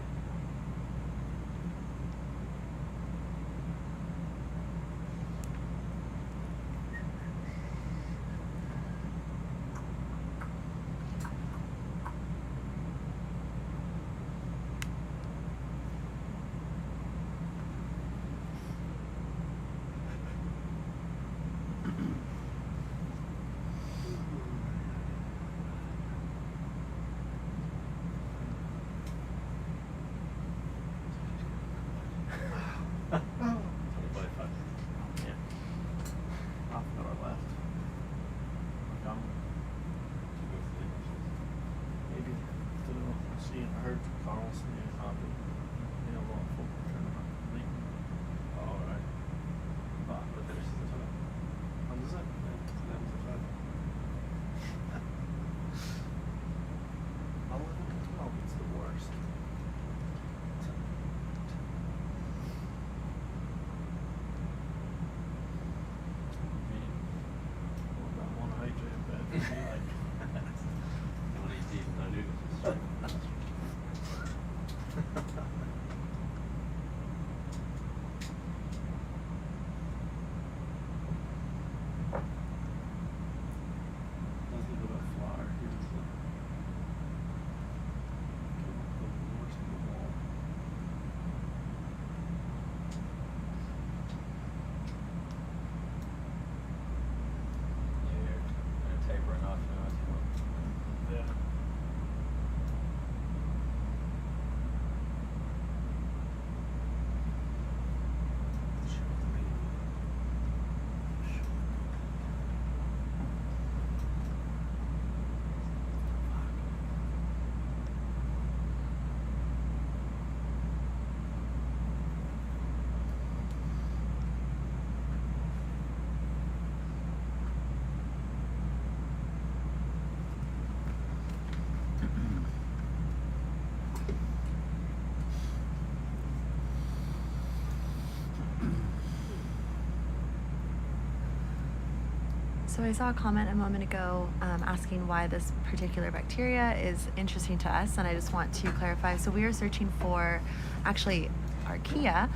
So I saw a comment a moment ago asking why this particular bacteria is interesting to us, and I just want to clarify. So we are searching for actually archaea,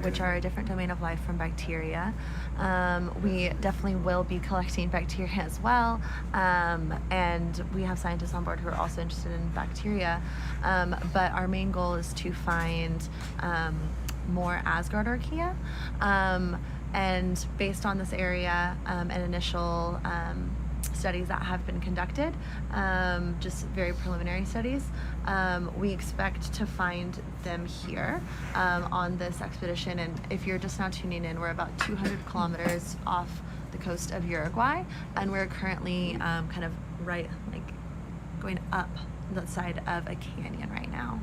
which are a different domain of life from bacteria. We definitely will be collecting bacteria as well, and we have scientists on board who are also interested in bacteria, but our main goal is to find more Asgard archaea. And based on this area and initial studies that have been conducted, just very preliminary studies, we expect to find them here on this expedition. And if you're just now tuning in, we're about 200 kilometers off the coast of Uruguay, and we're currently kind of right, like going up the side of a canyon right now.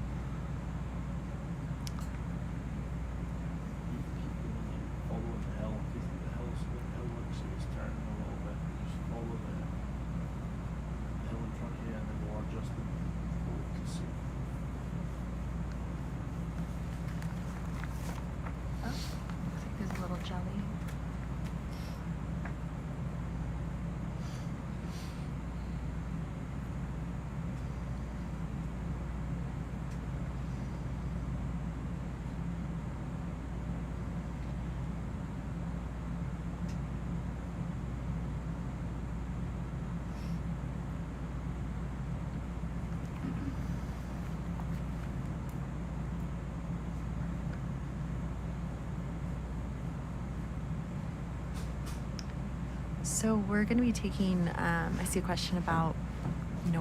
So we're going to be taking, I see a question about,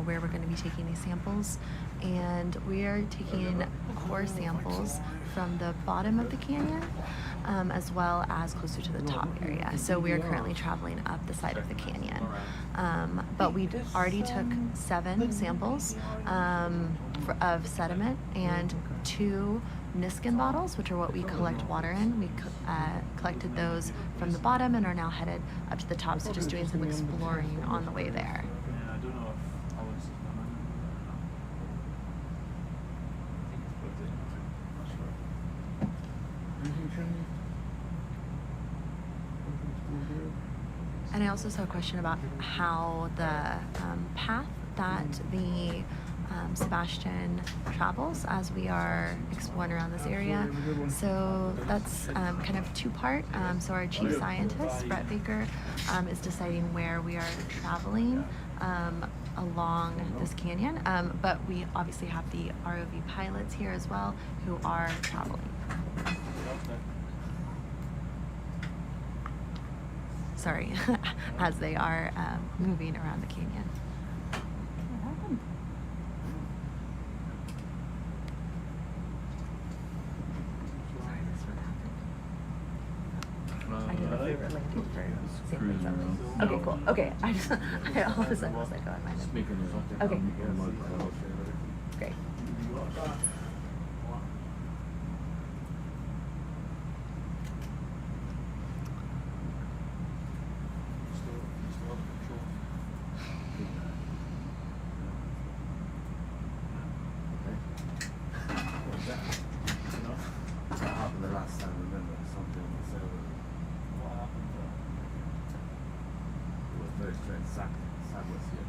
where we're going to be taking these samples, and we are taking core samples from the bottom of the canyon, as well as closer to the top area. So we are currently traveling up the side of the canyon. But we already took 7 samples of sediment and 2 Niskin bottles, which are what we collect water in. We collected those from the bottom and are now headed up to the top, so just doing some exploring on the way there. Yeah, I don't know if Alex is coming. And I also saw a question about how the path that the Sebastian travels as we are exploring around this area. So that's kind of two-part. So our chief scientist, Brett Baker, is deciding where we are traveling along this canyon. But we obviously have the ROV pilots here as well who are traveling. Sorry, as they are moving around the canyon. What happened? Sorry, this would happen. I didn't know if we were landing for same cruising place. around. Okay, cool. Okay, I all of a sudden was like, oh, I might have. Okay. Great. Still under control. What happened the last time? Remember something on the server? What happened? It was very strange. Sack was here.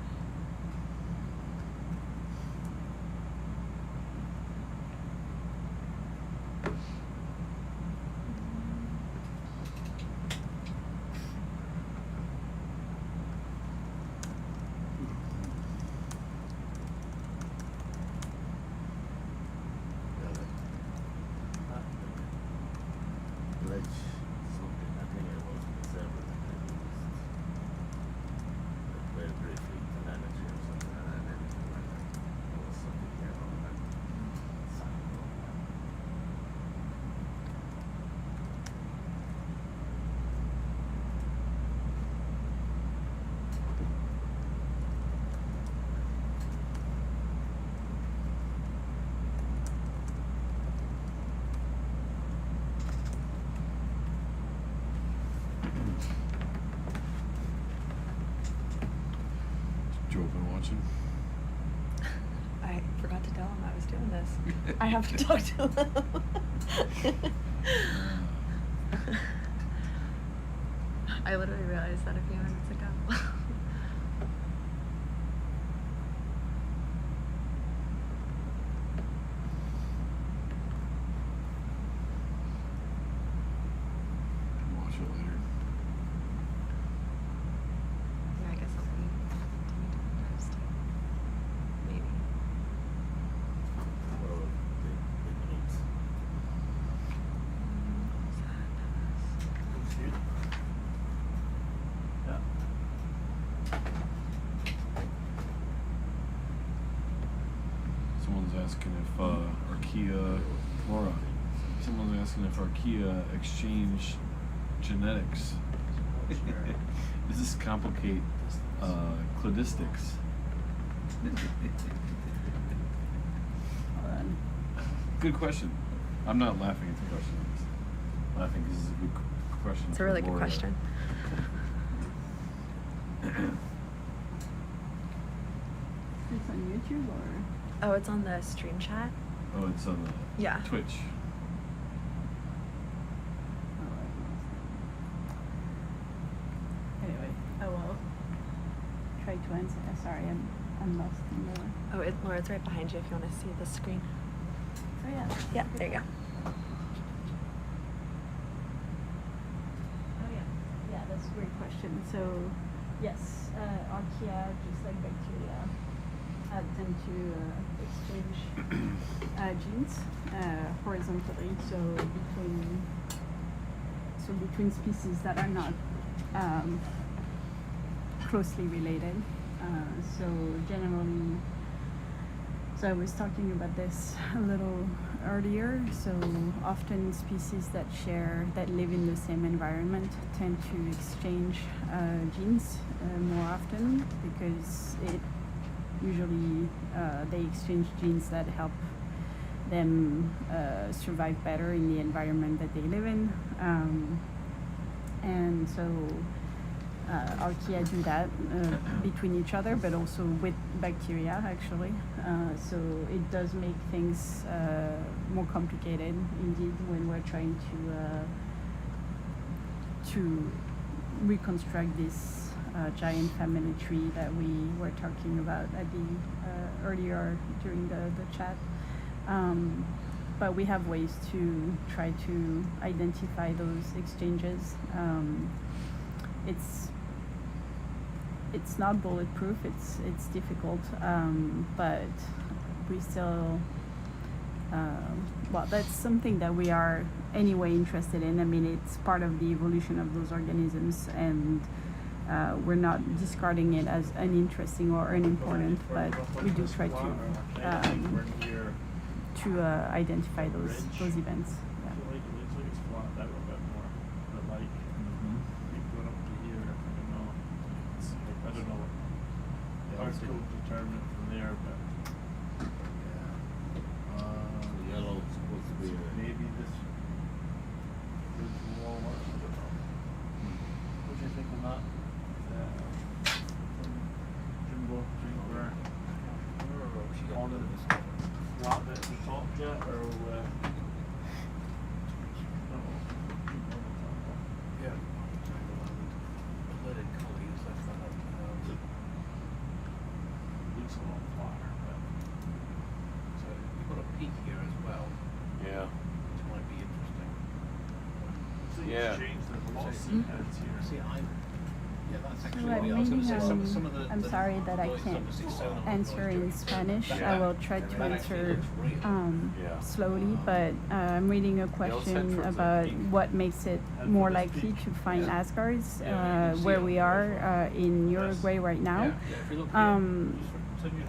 Ledge, something. I think it was the server that they used. Very briefly, telemetry or something like that. Anything like that. There was something here on that. Joe been watching? I forgot to tell him I was doing this. I have to talk to him. I literally realized that a few minutes ago. Watch it later. Yeah, I guess I'll be first. Maybe. Well, it needs. Excuse me? Yeah. Someone's asking if Archaea, Laura, someone's asking if Archaea exchange genetics. Does this complicate cladistics? Good question. I'm not laughing at the question. I'm just laughing because it's a good question. It's a for really good Laura. question. Is this on YouTube or? Oh, it's on the stream chat. Oh, it's on the Yeah. Twitch. Oh, I lost it. Anyway, oh well. Try to answer. Sorry, I'm lost in the. Oh, Laura, it's right behind you if you want to see the screen. Oh yeah. Yeah, there you go. Oh yeah. Yeah, that's a great question. So, yes, archaea, just like bacteria, tend to exchange genes horizontally. So between species that are not closely related. So generally. So I was talking about this a little earlier. So often species that live in the same environment tend to exchange genes more often because usually they exchange genes that help them survive better in the environment that they live in. And so archaea do that between each other, but also with bacteria actually. So it does make things more complicated indeed when we're trying to reconstruct this giant family tree that we were talking about at the earlier during the chat. But we have ways to try to identify those exchanges. It's not bulletproof. It's difficult, but we still. Well, that's something that we are anyway interested in. I mean, it's part of the evolution of those organisms, and we're not discarding it as uninteresting or unimportant, but we do try to identify those events. I feel like it looks like it's flat out a bit more, but like going up to here, I don't know. It's like, I don't know. Hard to determine it from there, but Yellow is supposed to be maybe this is wall or I don't know. What do you think on that? Jimbo, where on the flat bit at the top yet, or Yeah. Blooded collies, that's not looks a lot flatter, but so you've got a peak here as well, Yeah. which might be interesting. Yeah. changed. There's a lot of So- sea heads here. See, yeah, that's actually. Right, I was going to say maybe, some of the. I'm sorry that I noise, can't obviously, sonar answer noise in during- Spanish. that- I will try to that actually answer looks real. Yeah. slowly, but I'm reading a said question towards the about peak. what makes it more likely to find Asgards where we are in Uruguay right now. Yeah, if you look here,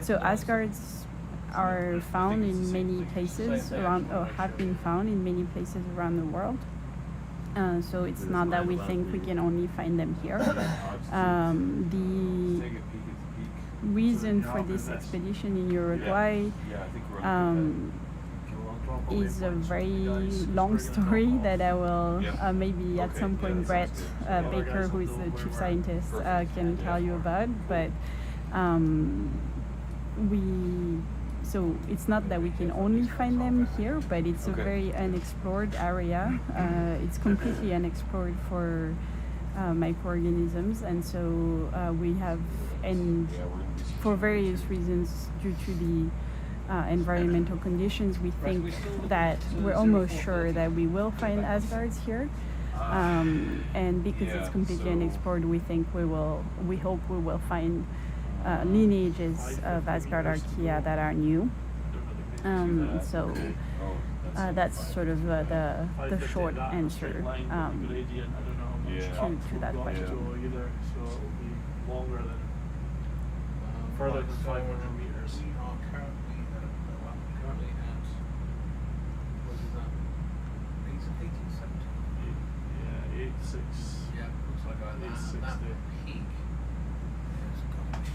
So Asgards are found in many places around, or have been found in many places around the world. So it's not that we think we can only find them here. The reason for this expedition in Uruguay is a very long story that I will maybe at some point Brett Baker, who is the chief scientist, can tell you about. But so it's not that we can only find them here, but it's a very unexplored area. It's completely unexplored for microorganisms, and so we have, and for various reasons due to the environmental conditions, we think that we're almost sure that we will find Asgards here. And because it's completely unexplored, we think we hope we will find lineages of Asgard archaea that are new. So that's sort of the short answer to that question. So it will be longer than further than 500 meters. We are currently at, what is that? 1870? Yeah, 86. Yeah, looks like that peak is, gosh,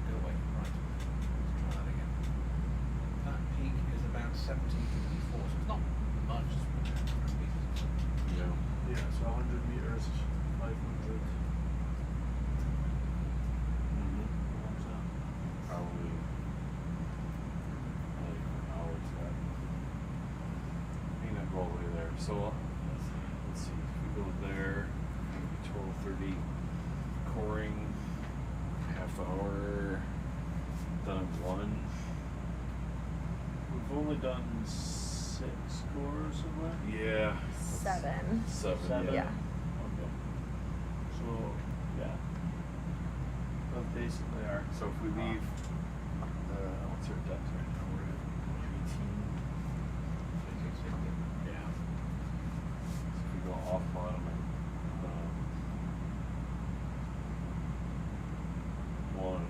go away, right, let's try that again. That peak is about 1754, so it's not much, it's Yeah, so 100 meters, 500. What's that? Probably like an hour's that. May not go all the way there. So let's see. If we go there, maybe 12:30 coring, half hour, done 1. We've only done 6 cores somewhere. Yeah. 7. 7. Yeah. Okay. So, yeah. That's basically our. So if we leave, what's our depth right now? We're at 18. yeah. So if we go off bottom and 1,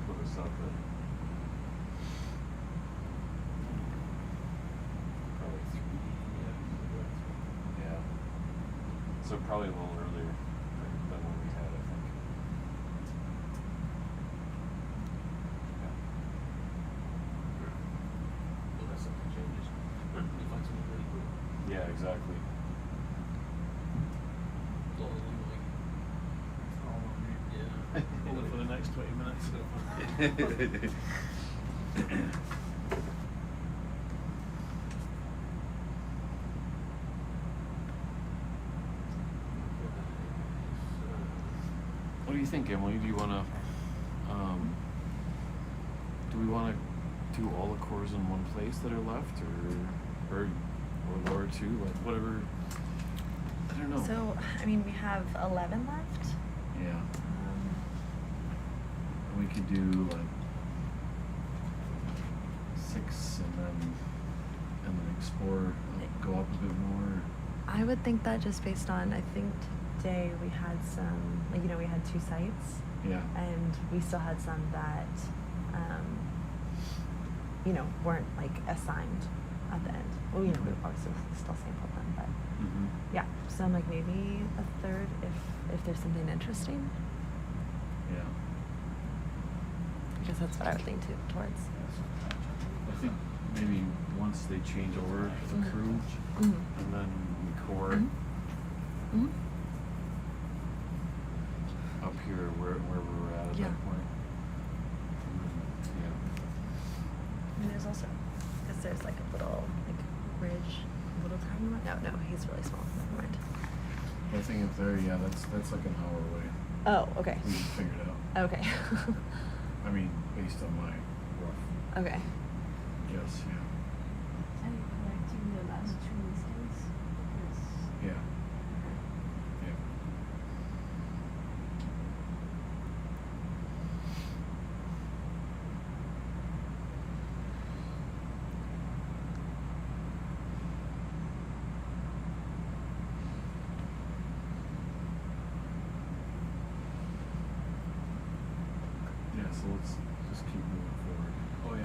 put us up at probably 3. Yeah. So probably a little earlier than what we had, I think. Unless something changes, you find something really cool. Yeah, exactly. All of them, like, yeah. Only for the next 20 minutes. do you think, Emily? Do you want to, do we want to do all the cores in one place that are left, or Laura too, like whatever? I don't know. So, I mean, we have 11 left. Yeah. We could do like 6 and then explore, go up a bit more. I would think that just based on, I think today we had some, like, you know, we had 2 sites. Yeah. And we still had some that, you know, weren't like assigned at the end. Well, you know, we obviously still sampled them, but yeah. So I'm like maybe a third if there's something interesting. Yeah. Because that's what I would lean towards. I think maybe once they change over the crew, and then we core up here where we're at Yeah. that point. Yeah. I mean, there's also, because there's like a little like ridge, a little tiny one. No, he's really small. Never mind. I think up there, yeah, that's like an hour away. Oh, okay. We just figured it out. Okay. I mean, based on my rough Okay. guess, yeah. Are you collecting the last 2 instants? Yeah. Yeah. Yeah, so let's just keep moving forward. Oh yeah.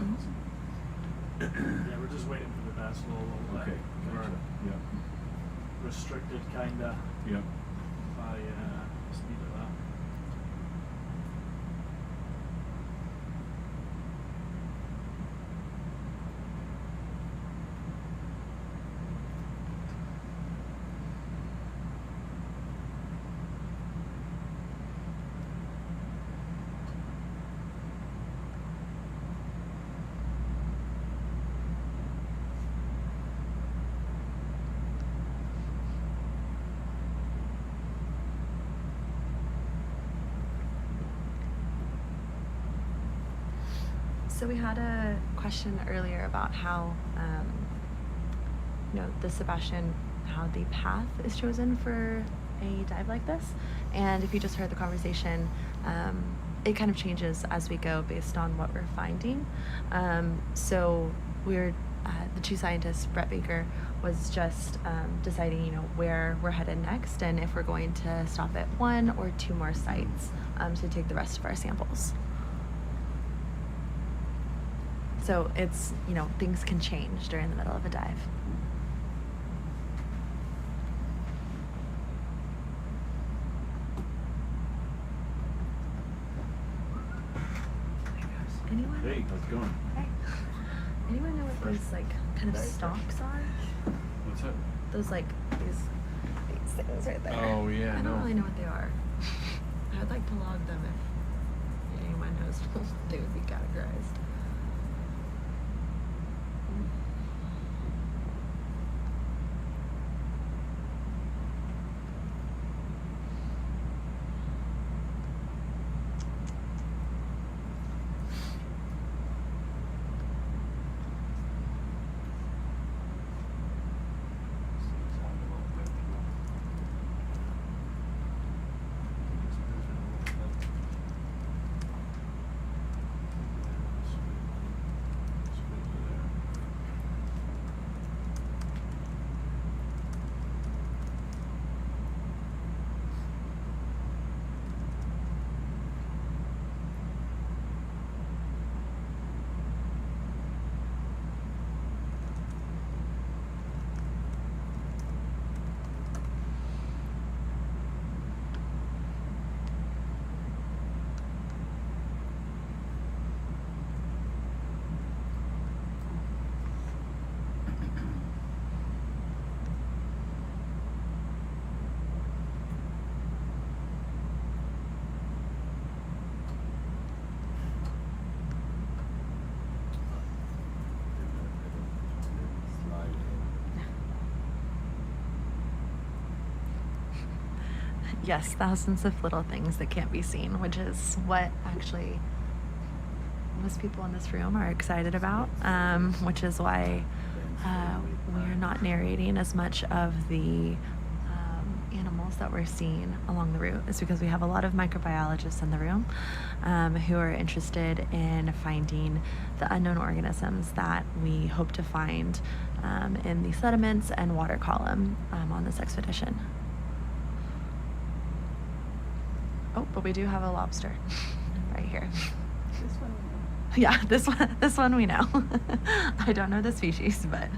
Yeah, we're just waiting for the vessel. Okay, gotcha. Yeah. Restricted kinda Yep. by speed of that. So we had a question earlier about how, you know, the Sebastian, how the path is chosen for a dive like this. And if you just heard the conversation, it kind of changes as we go based on what we're finding. So we're, the 2 scientists, Brett Baker, was just deciding, you know, where we're headed next and if we're going to stop at 1 or 2 more sites to take the rest of our samples. So it's, you know, things can change during the middle of a dive. Anyone? Hey, how's it going? Hey. Anyone know what those like kind of stalks are? What's that? Those like these things right there. Oh, yeah, I no. don't really know what they are. I'd like to log them if anyone knows what they would be categorized. Yes, thousands of little things that can't be seen, which is what actually most people in this room are excited about, which is why we're not narrating as much of the animals that we're seeing along the route. Is because we have a lot of microbiologists in the room who are interested in finding the unknown organisms that we hope to find in the sediments and water column on this expedition. Oh, but we do have a lobster right here. This one. Yeah, this one we know. I don't know the species, but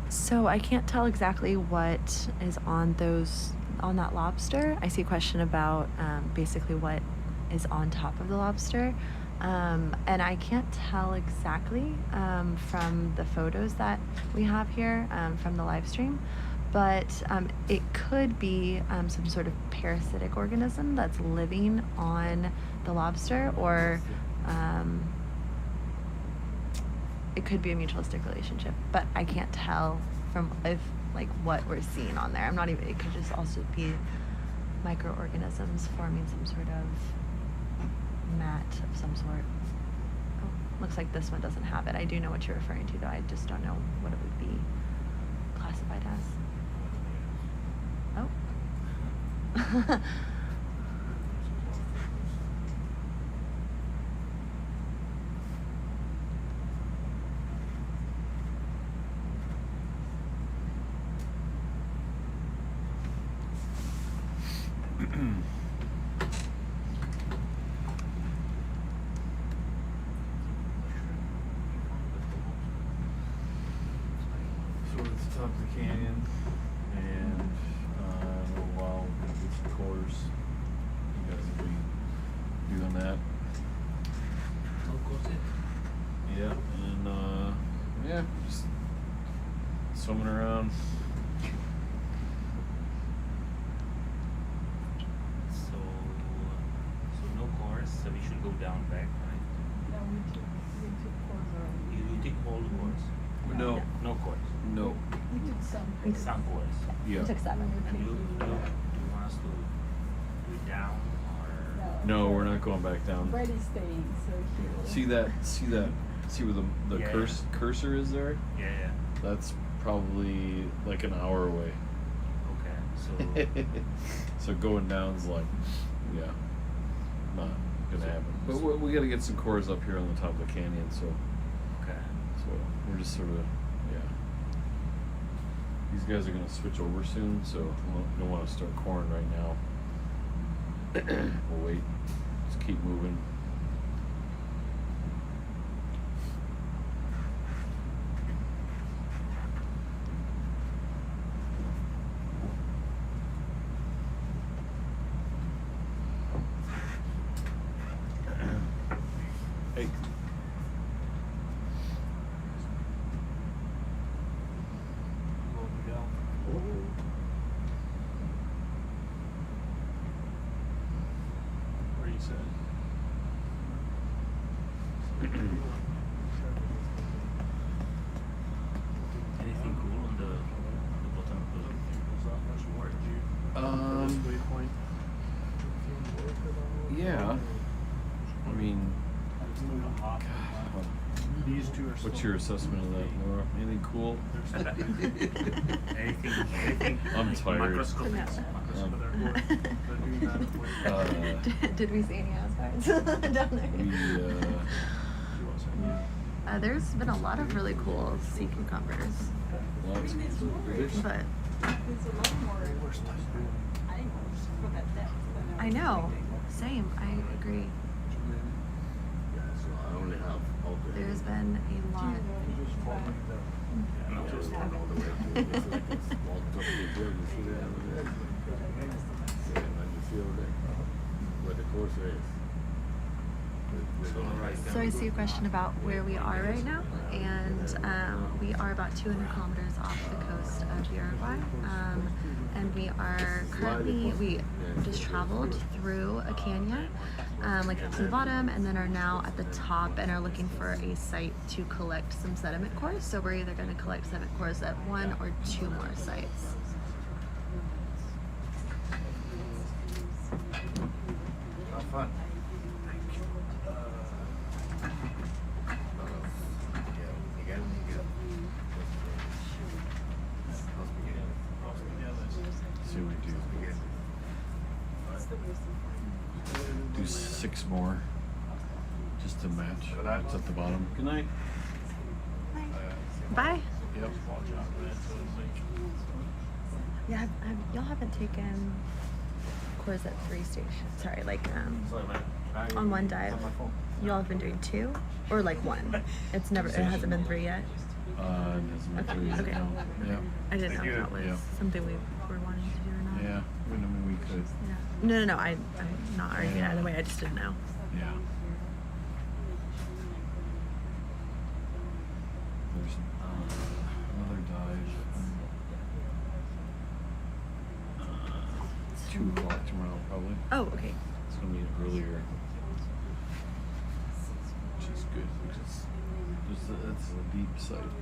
so I can't tell exactly what is on that lobster. I see a question about basically what is on top of the lobster. And I can't tell exactly from the photos that we have here from the live stream, but it could be some sort of parasitic organism that's living on the lobster, or it could be a mutualistic relationship, but I can't tell from what we're seeing on there. It could just also be microorganisms forming some sort of mat of some sort. Oh, looks like this one doesn't have it. I do know what you're referring to, though. I just don't know what it would be classified as. Oh. So we're at the top of the canyon, and in a little while we're gonna get some cores. You guys will be doing that. Yeah, and yeah, just swimming around. So no course, so we should go down back, right? No, we took course already. You take all the course? No. No course. No. We took some. Some course. Yeah. We took 7. And you want us to do it down or? No, we're not going back down. Brady's staying, so he will. See where the Yeah. cursor is there? Yeah. That's probably like an hour away. Okay. So So going down's like, yeah, not gonna happen. But we gotta get some cores up here on the top of the canyon, so okay. we're just sort of, yeah. These guys are gonna switch over soon, so we don't want to start coring right now. We'll wait. Just keep moving. Hey. Anything cool on the bottom of the There's not much more to do. This Um, waypoint. yeah. I mean, It's still got half of that. These two are still. what's your assessment of that, Laura? Anything cool? anything I'm tired. microscopic. Did we see any Asgards down there? We, There's been a lot of really cool sea cucumbers, lots of but It's a lot more animals for that depth than I know. Same. I agree. So I only have out there. There's been a lot. Not all the way to it's like a small top of the hill. You see that over there? Yeah, and you see over there where the course is. So I see a question about where we are right now, and we are about 200 kilometers off the coast of Uruguay, and we are currently, we just traveled through a canyon, like to the bottom, and then are now at the top and are looking for a site to collect some sediment cores. So we're either going to collect sediment cores at one or two more sites. Have fun. see what we do. Do 6 more, just to match what's at the bottom. Good night. Bye. Yep. Yeah, y'all haven't taken cores at 3 stations. Sorry, like on one dive. Y'all have been doing 2 or like 1. It hasn't been 3 yet. It hasn't been 3 yet, Okay. no. Yeah. I didn't know if that was Yeah. something we were wanting to do or not. Yeah, I mean, we could. Yeah. No. I'm not arguing either way. I just didn't know. Yeah. There's another dive. 2 o'clock tomorrow, probably. Oh, okay. It's gonna be earlier, which is good because it's a deep site.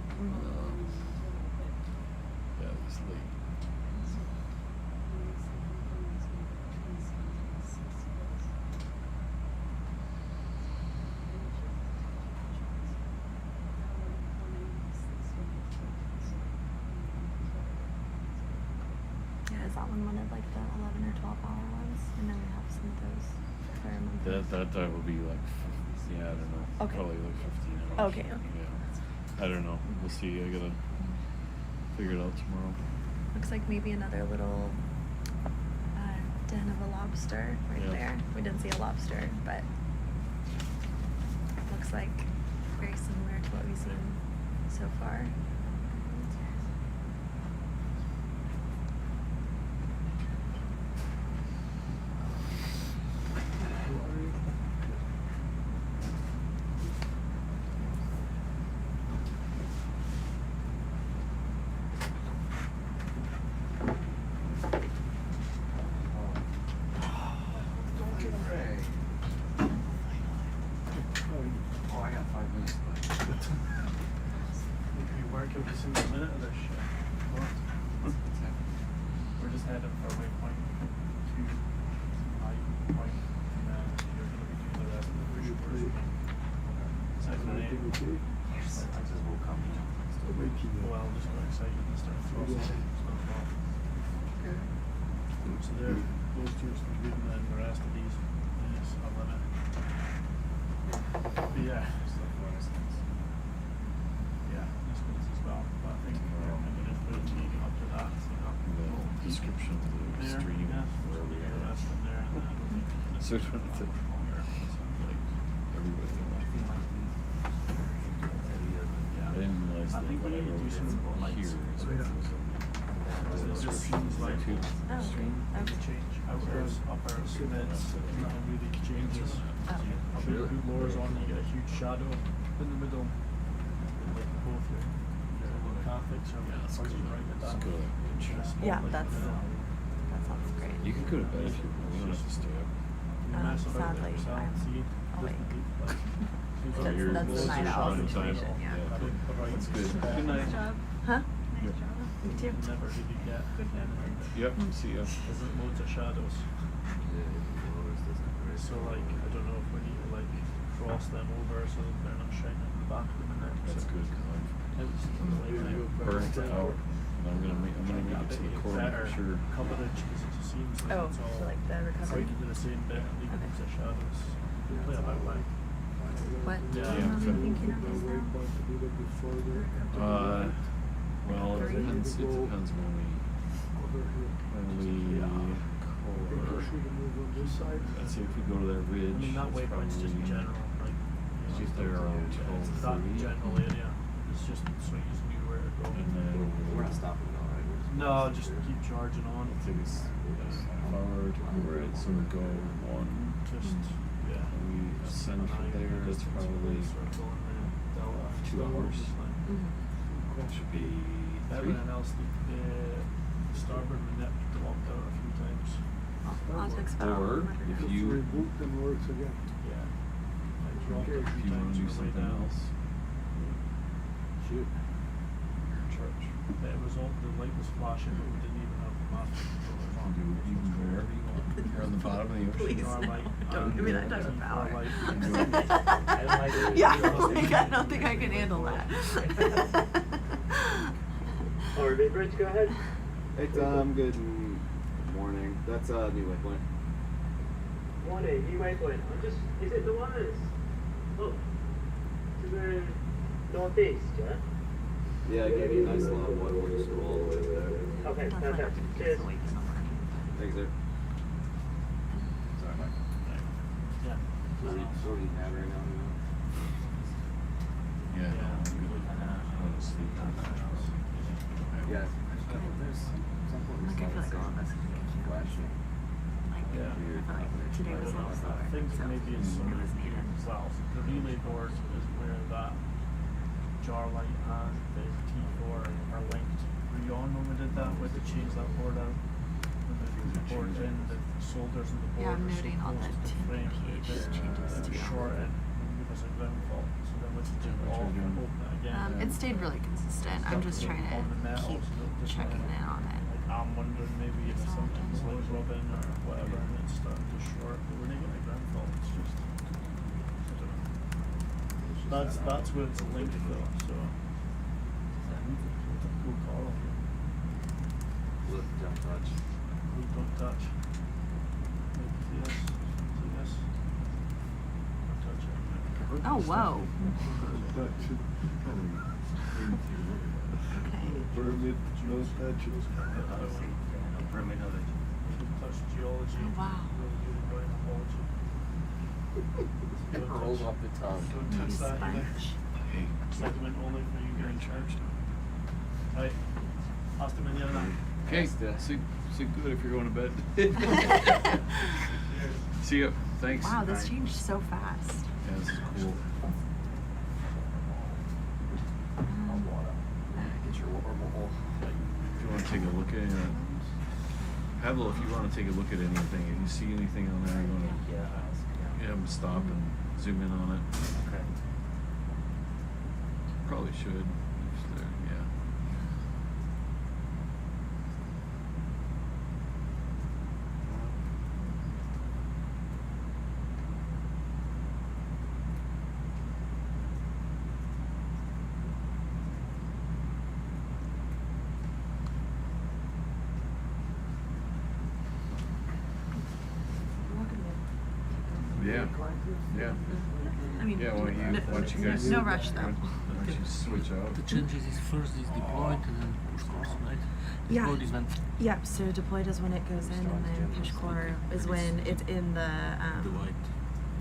Yeah, it's late. Yeah, is that one of like the 11 or 12 hour ones? And then we have some of those if I remember. That dive will be like, I don't know, Okay. probably like 15 hours. Okay. Yeah. I don't know. We'll see. I gotta figure it out tomorrow. Looks like maybe another little den of a lobster right Yeah. there. We didn't see a lobster, but looks like very similar to what we've seen so far. Oh, I got 5 minutes left. We work every single minute of this shit. We're just heading for waypoint 2, high point, and then you're going to be doing the rest of the push through. Second and 8. I just woke up. Still waking up. Well, just got excited and started throwing. So there, those 2 are still good, and then the rest of these is a limit. But yeah, yeah, this one's as well. But I think I'm going to put it leading up to that. The description of the There, stream, yeah. where we The are. rest in there. And then So like everybody. I didn't realize I that think we when I need to do wrote some it lights. here is what it was. So it just seems like Two. Oh, Stream. okay. we change outdoors, uppers, commits, you know, really changes. Sure, who lures on, you get a huge shadow in the middle. Like both your Catholics are Let's go buzzing right with let's that. go to that picture. Just Yeah, like that the middle. sounds great. You can go to bed if you want. You don't have to stay up. You mess about with Sadly, yourself, I'm see, awake. doesn't it, like, seems Oh, you're that's the just night owl running time. situation. Yeah. That's good. Good night. Huh? Yep. You too. Never really get Yep. See ya. there's loads of shadows. So like I don't know if we need to like cross them over so that they're not shining in the back of the net. That's good. Burnt out. And I'm gonna make it to the corner for sure. Coverage because it just seems like Oh, it's all so like the recovery. fighting to the same bit and leaving Okay. the shadows. Play about like What? Yeah. Thinking of this now? Well, it depends. It depends when we let's see if we go to that ridge. I mean that it's waypoint's just probably- general, like It's just there around it's 12:30. that general area. It's just so you just knew where to go. And then We're not stopping though, right? We're just No, just keep charging on. It'll take us an hour to cover it. So we go one. Just yeah. And we ascend from there. That's probably 2 hours. Should be 3. Everything else, the starboard net walked out a few times. I'll text that Or out. if you works again. Yeah. I dropped a if few you want times to do on the way something down. else, Shoot. you're in charge. It was all the light was flashing, but we didn't even have the master controllers on. You can go wherever you want. You're on the bottom of the ocean. Please, Our no. light, Don't give me that type of our power. light- Yeah, like, I don't think I can handle that. Alright, Rich, go ahead. Hey Tom, good morning. That's new waypoint. Morning, new waypoint. Is it the one that's up to the northeast, yeah? Yeah, I gave you a nice long one. We'll just go all the way there. Okay, That's perfect. like Cheers. a week in the morning. Thanks, sir. Sorry, Mike. Yeah. What do you have right now? Yeah, no, I'm good. I want to sleep. Yeah. There's some point Like, I feel like all of us are flashing. like, Yeah. I feel like today was a little slower, Things so maybe in some it was needed. well, the relay board is where that jar light and the T4 are linked. Were you on when we did that? We had to change that board out. When the board's in, the solders in the board Yeah, I'm are noting all the supposed to frame pH the changes too. short end when it was a ground fault. So then we had to do it all and open it again. It stayed really consistent. I'm just trying to On the metal, keep so that just checking like- in on it. Like, I'm wondering maybe if It's all something's done. like rubbing or whatever and it's starting to short, but we're not getting a ground fault. It's just I don't know. That's where it's linked though. So cool call. Lift, don't touch. We don't touch. Like this. See this? Don't touch it. Oh, whoa. Permit, no touches. Touch geology. Oh, wow. Really good biology. Rolls off the tongue. Don't touch that either. Hey, Segment only for you you're in guys. charge now. Right. Hasta mañana. Okay, sleep good if you're going to bed. See ya. Thanks. Wow, this changed so fast. Yeah, this is cool. Get your warble. If you want to take a look at it, Pablo, if you want to take a look at anything, if you see anything on there, you want to have them stop and zoom in on it. Okay. Probably should. If they're- yeah. Yeah. Yeah. I mean, Yeah, once you guys no rush though. Once you switch out. The changes is first is deployed and then push course, right? Yeah. Deployed is when Yep, so deployed is when it goes in, and then push core is when it's in the, the white.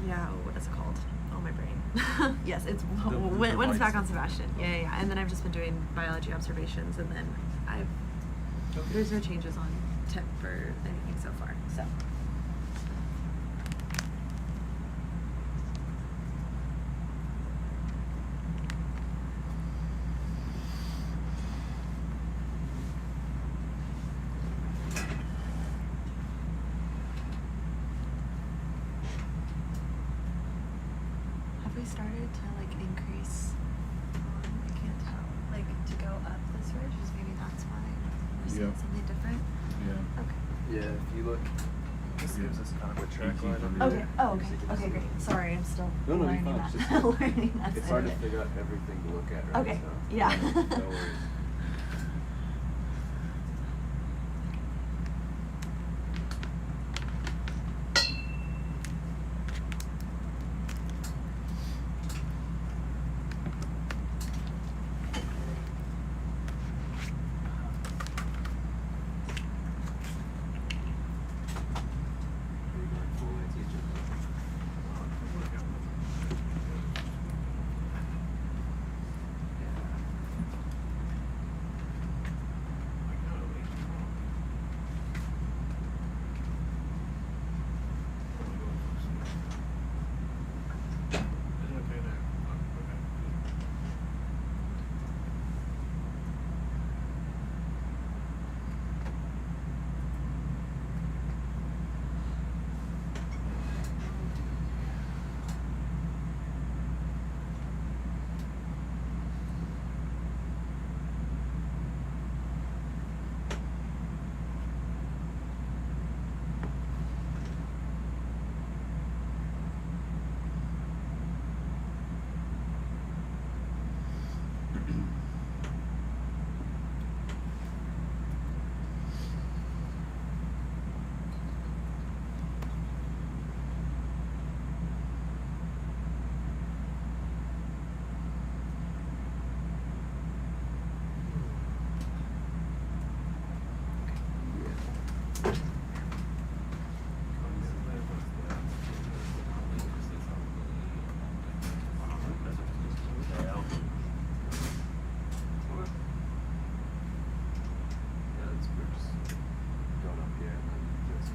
yeah, what is it called? Oh, my brain. Yes, it's when it's back on Sebastian. Yeah. And then I've just been doing biology observations, and then there's no changes on tip or anything so far, so. we started to like increase, I can't tell, like to go up this ridge, is maybe that's why we're seeing Yep. something different. Yeah. Okay. Yeah, if you look, this Yeah. gives us kind of a track 1800. line. over Okay. there. Oh, So okay. you can Okay, see- great. Sorry, I'm still No, no, you're learning fine. that. It's just- learning that It's side hard of to it. figure out everything to look at, right? Okay. So, Yeah. no worries. Are you going full way, teacher? Yeah, it's we're just going up here and then just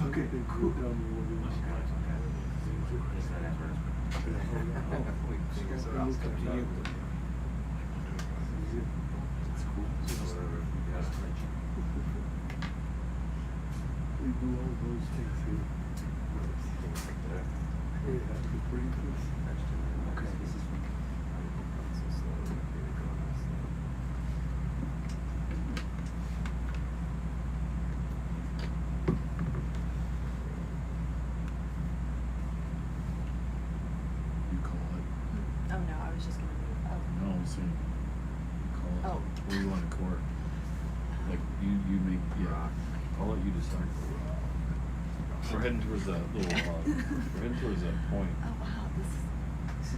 Okay, cool. Tell me what it is. Fingers are out. Up to you. It's cool. Whatever. Yeah. We do all those things here. There. We have to bring this. Okay. This is from. So slowly. Here we go. Slow. You call it. Oh no, I was just gonna move. Oh. No, I'm saying you call it. Oh. Where you want to court. Like you make I'll let you decide. We're heading towards that little we're heading towards that point. Oh wow,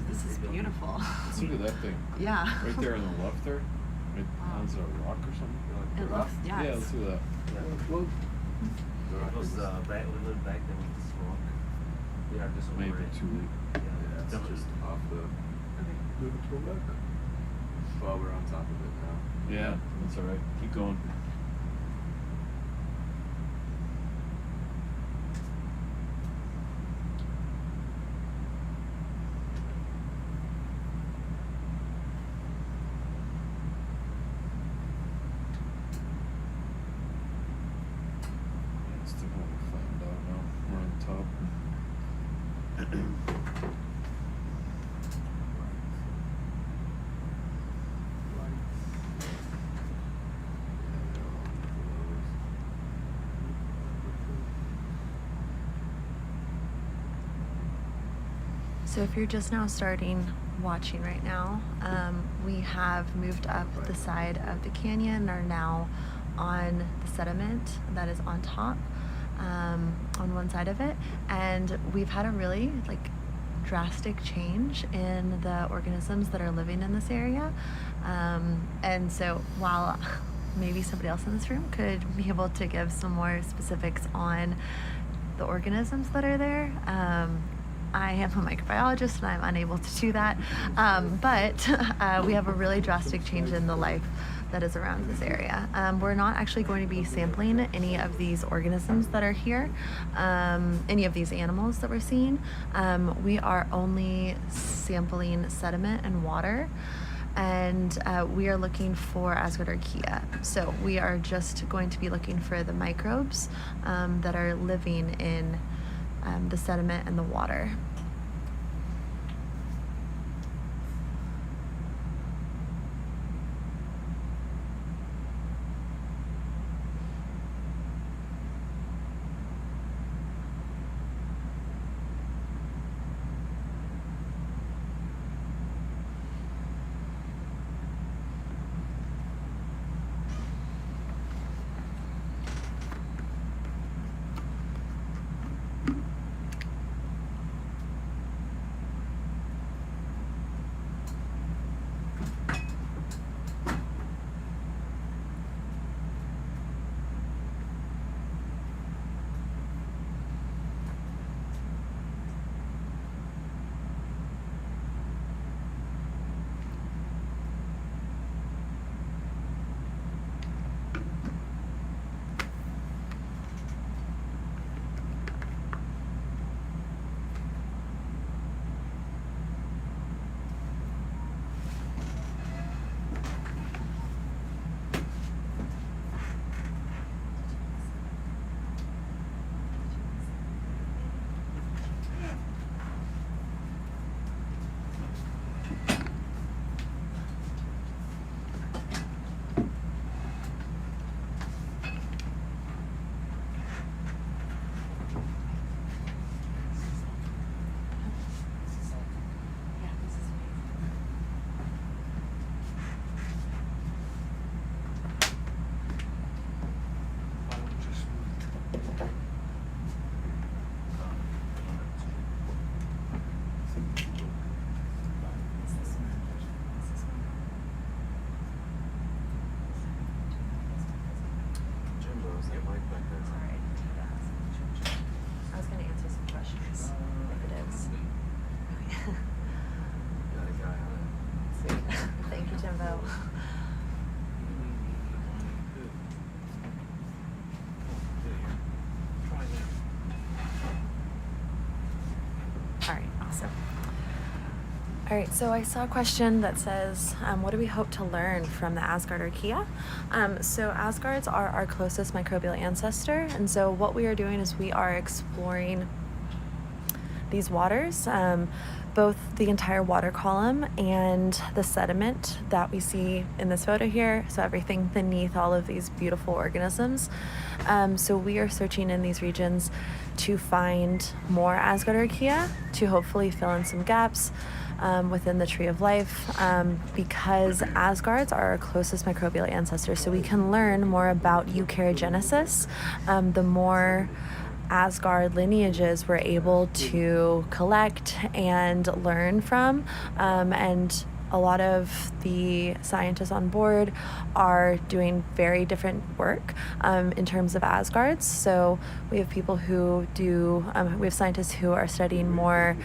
this is beautiful. Let's look at that thing. Yeah. Right there on the left there. Right, Wow. is it a rock or something? It looks, yeah. Yeah, let's do that. Well, It was back. We lived back then with the smoke. Yeah, just over Maybe it. too late. Yeah, it's just off the. Okay. do it from back. Well, we're on top of it now. Yeah, that's all right. Keep going. It's still going to be flattened out now. We're on top. So if you're just now starting watching right now, we have moved up the side of the canyon and are now on the sediment that is on top, on one side of it. And we've had a really drastic change in the organisms that are living in this area. And so while maybe somebody else in this room could be able to give some more specifics on the organisms that are there, I am a microbiologist and I'm unable to do that. But we have a really drastic change in the life that is around this area. We're not actually going to be sampling any of these organisms that are here, any of these animals that we're seeing. We are only sampling sediment and water. And we are looking for Asgards. So we are just going to be looking for the microbes that are living in the sediment and the water. Awesome. All right, so I saw a question that says, what do we hope to learn from the Asgard archaea? So Asgards are our closest microbial ancestor, and so what we are doing is we are exploring these waters, both the entire water column and the sediment that we see in this photo here, so everything beneath all of these beautiful organisms. So we are searching in these regions to find more Asgard archaea to hopefully fill in some gaps within the tree of life, because Asgards are our closest microbial ancestors, so we can learn more about eukaryogenesis. The more Asgard lineages we're able to collect and learn from, and a lot of the scientists on board are doing very different work in terms of Asgards. So we have people who do, we have scientists who are studying more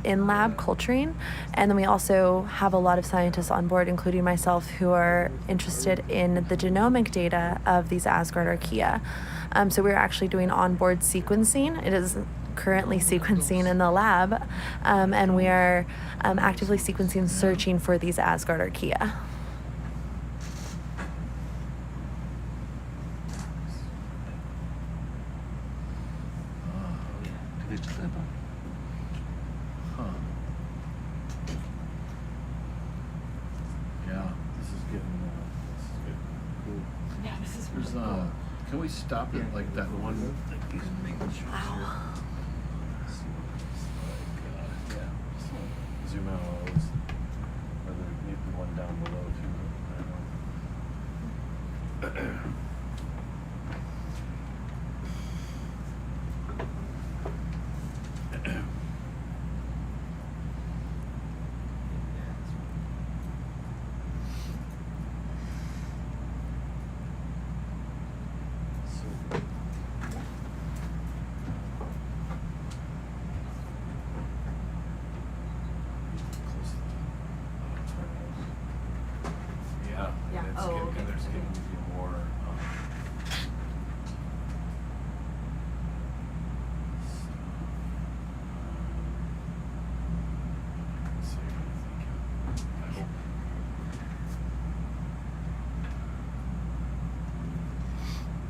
in-lab culturing, and then we also have a lot of scientists on board, including myself, who are interested in the genomic data of these Asgard archaea. So we're actually doing onboard sequencing. It is currently sequencing in the lab, and we are actively sequencing, searching for these Asgard archaea. Huh. Yeah, this is getting cool. Yeah, this is There's can we stop it like that one? Wow. Zoom out all those. Or there may be one down below too. I don't know. Yeah. It's Oh, getting, okay. there's getting to be more.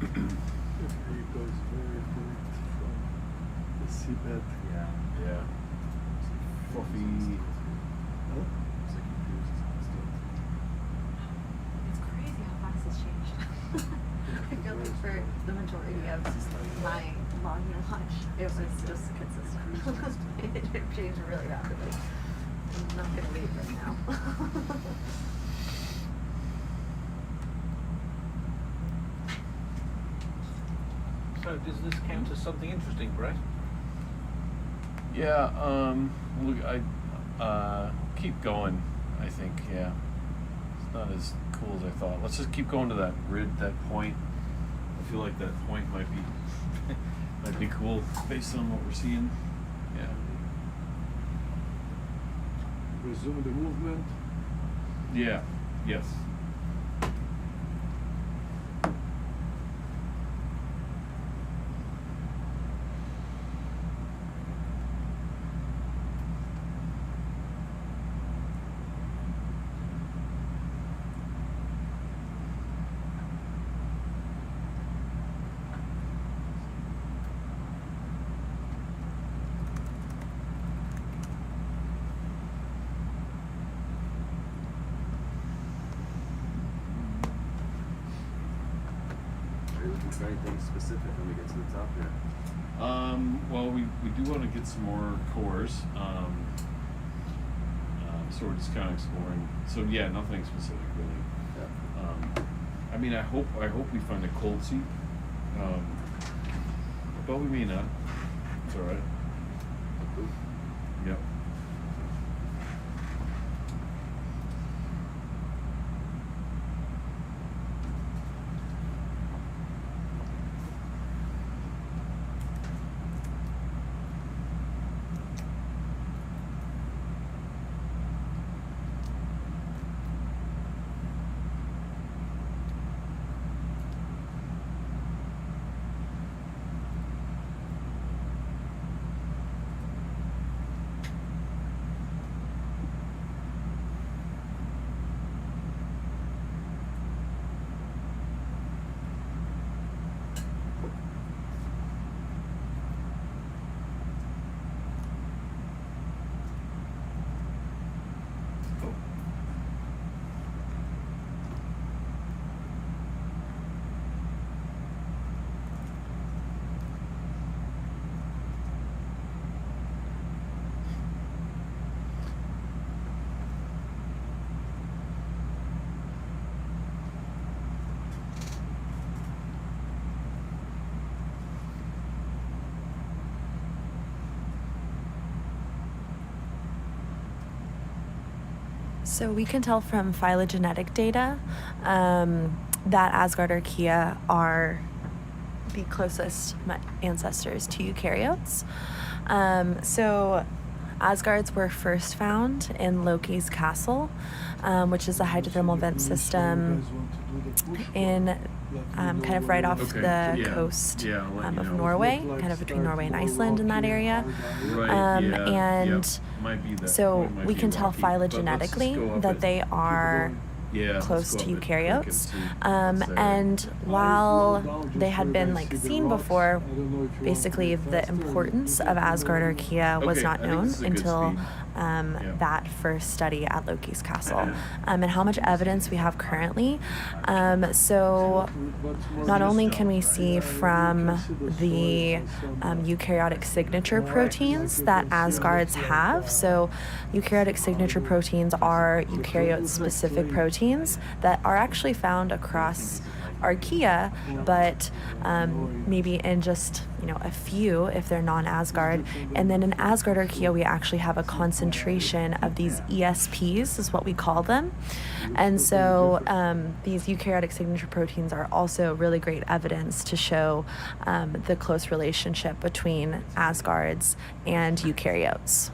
It goes very good from the seabed. Yeah. Yeah. Fluffy. Huh? It's like confused. It's crazy how fast it's changed. I feel like for the majority of my logging watch, it was just consistent. It changed really rapidly. I'm not going to wait right now. So does this count as something interesting, Brett? Yeah, look, I keep going, I think, yeah. It's not as cool as I thought. Let's just keep going to that grid, that point. I feel like that point might be might be cool based on what we're seeing. Yeah. Resume the movement. Yeah, yes. Are you looking for anything specific when we get to the top here? Well, we do want to get some more cores. So we're just kind of exploring. So yeah, nothing specific really. Yeah. I mean, I hope we find a cold seep. But we may not. It's all right. Yep. So we can tell from phylogenetic data that Asgard archaea are the closest ancestors to eukaryotes. So Asgards were first found in Loki's castle, which is a hydrothermal vent system in kind of right off the coast of Norway, kind of between Norway and Iceland in that area. And so we can tell phylogenetically that they are close to eukaryotes. And while they had been like seen before, basically the importance of Asgard archaea was not known until that first study at Loki's castle. And how much evidence we have currently. So not only can we see from the eukaryotic signature proteins that Asgards have, so eukaryotic signature proteins are eukaryote-specific proteins that are actually found across archaea, but maybe in just a few if they're non-Asgard. And then in Asgard archaea, we actually have a concentration of these ESPs, is what we call them. And so these eukaryotic signature proteins are also really great evidence to show the close relationship between Asgards and eukaryotes.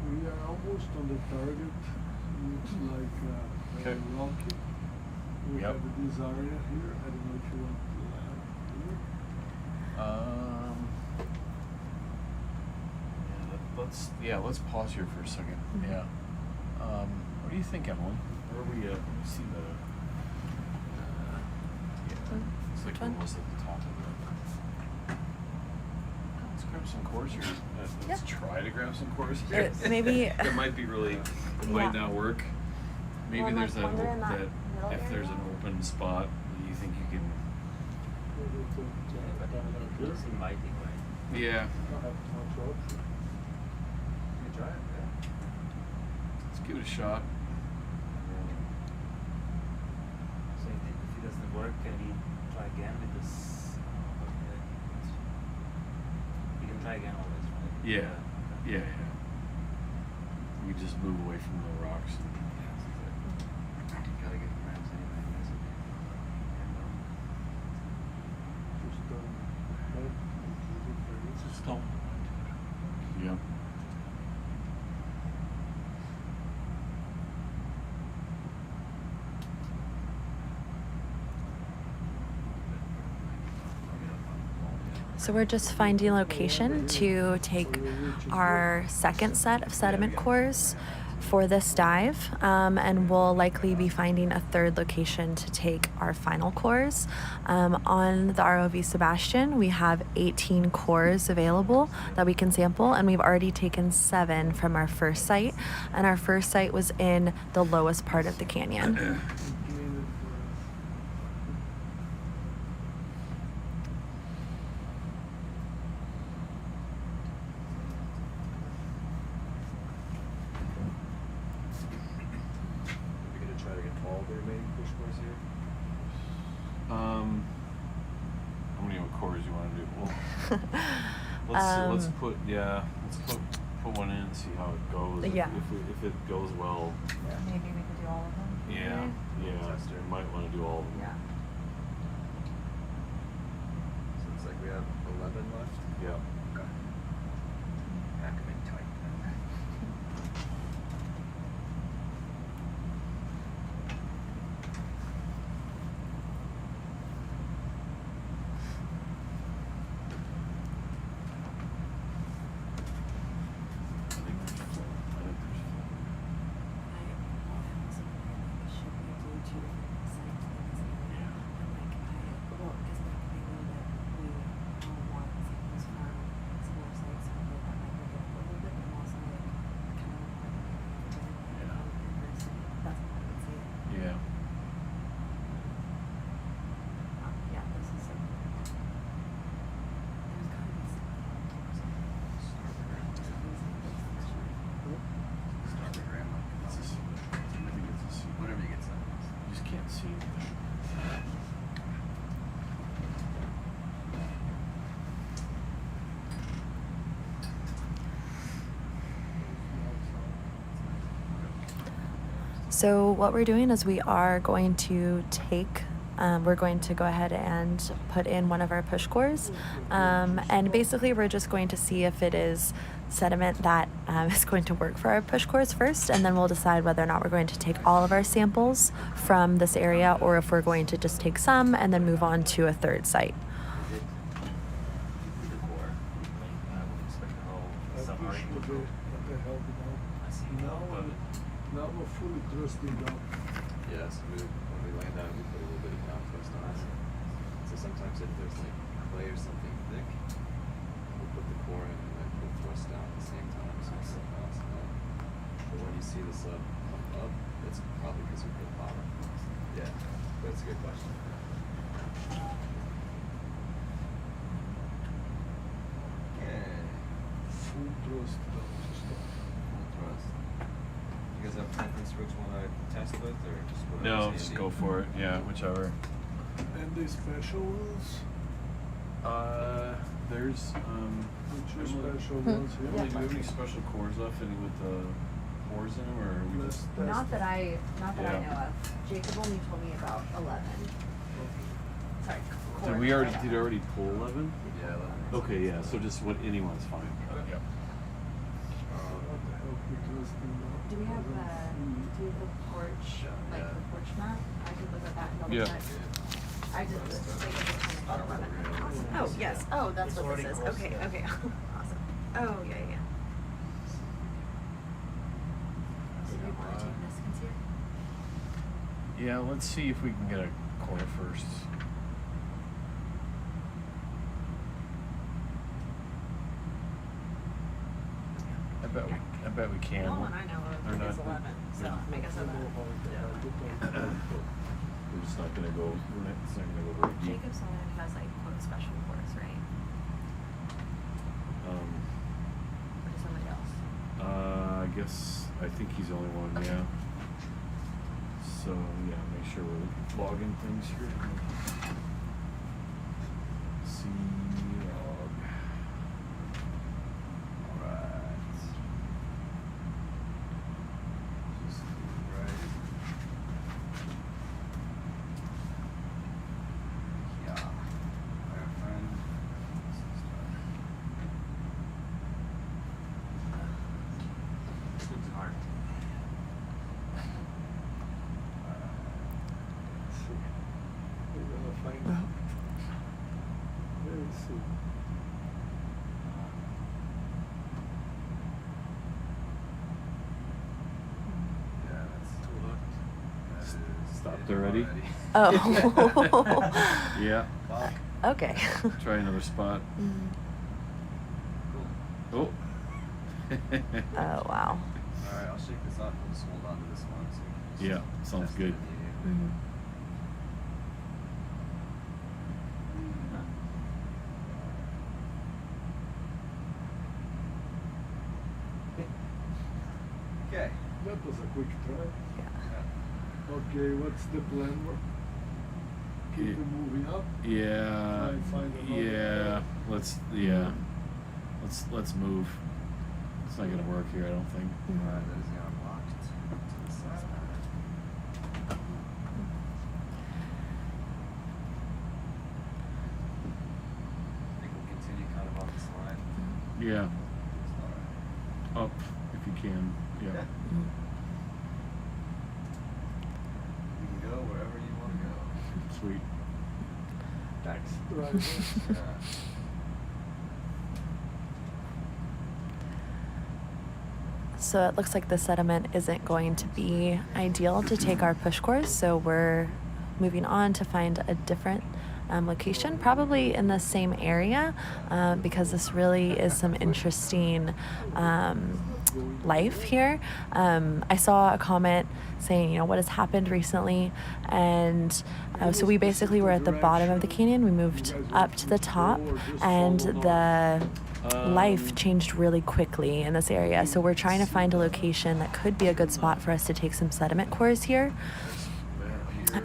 We are almost on the target. Looks like very rocky. We have this area here. I don't know if you want to here. Let's pause here for a second. Yeah. What do you think, Emily? Where are we see the it's like almost at the top of it. Let's grab some cores here. Let's try to grab some cores here. Maybe it might be really, it might not work. Maybe there's that if there's an open spot that you think you can. Yeah. Let's give it a shot. So if it doesn't work, can we try again with this? We can try again always, right? Yeah. We just move away from the rocks. Gotta get grams anyway. It's a stone. Yeah. So we're just finding a location to take our second set of sediment cores for this dive, and we'll likely be finding a third location to take our final cores. On the ROV Sebastian, we have 18 cores available that we can sample, and we've already taken 7 from our first site, and our first site was in the lowest part of the canyon. Let's put one in and see how it goes. Yeah. If it goes well. Maybe we could do all of them. Yeah. You might want to do all of them. Yeah. So it's like we have 11 left. Yeah. Okay. Pack them in tight. So what we're doing is we are going to we're going to go ahead and put in one of our push cores. And basically we're just going to see if it is sediment that is going to work for our push cores first, and then we'll decide whether or not we're going to take all of our samples from this area or if we're going to just take some and then move on to a third site. Now we're fully trusting down. Yeah, so when we land on it, we put a little bit of down thrust on it. So sometimes if there's like clay or something thick, we'll put the core in and then put thrust down at the same time, so it's bouncing up. But when you see the sub come up, it's probably because we put power. Yeah, but it's a good question. Okay. Full trust down to stop. Full thrust. You guys have preference for which one I test with, or just whatever? No, just go for it. Yeah, whichever. And the special ones? There's The two special Hmm. ones here. Emily, do you have any special cores left? Any with the pores in them, or are we Let's just? test Not that I Yeah. know of. Jacob only told me about 11. Sorry. Did we already? Did I already pull 11? Yeah, 11. Okay, yeah. So just what anyone's fine. Yep. What the hell we trusting down? Do we have the porch, like Yeah. the porch map? I could look at that and double Yeah. check. I did this. Oh, yes. Oh, that's It's what this already is. close, Okay, yeah. okay. Awesome. Oh, yeah. Did we want to take this here? Yeah. Let's see if we can get a core first. I bet we can. The only one I know They're of not- is 11, so I guess I'm We're just not gonna go. It's not gonna go very deep. Jacob's the one who has like quote special course, right? Or does somebody else? I guess I think he's the only one. Okay. Yeah. So yeah, make sure we're logging things here. C log. All right. Just right. Yeah. Our friend. It's hard. We're gonna find out. Let's see. Yeah, that's too looked. That is Stopped it already? Oh. Yeah. Fuck. Okay. Try another spot. Mm. Cool. Oh. Oh, wow. Alright, I'll shake this off. We'll just hold on to this one. So we can Yeah, just sounds test good. it immediately. Mhm. Okay. That was a quick try. Yeah. Okay, what's the plan? Keep Yeah. it moving up. Yeah. Try and find another Yeah. Let's move. It's not gonna work here, I don't think. Alright, that is now unlocked to the side. I think we'll continue kind of on this line. Yeah. Alright. Up if you can. Yeah. Mm. You can go wherever you want to go. Sweet. Tax driver. Yeah. So it looks like the sediment isn't going to be ideal to take our push course, so we're moving on to find a different location, probably in the same area, because this really is some interesting life here. I saw a comment saying, what has happened recently, and so we basically were at the bottom of the canyon. We moved up to the top, and the life changed really quickly in this area. So we're trying to find a location that could be a good spot for us to take some sediment cores here.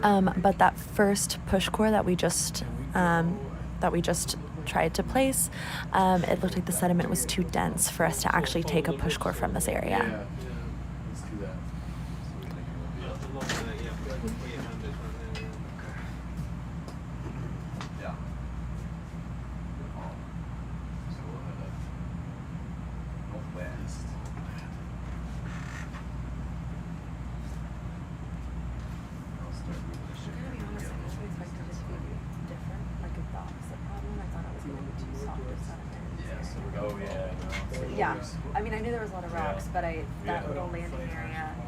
But that first push core that we just tried to place, it looked like the sediment was too dense for us to actually take a push core from this area. Let's do that. Yeah, always- I mean, I knew there was a lot of rocks, but that Yeah. little landing area, I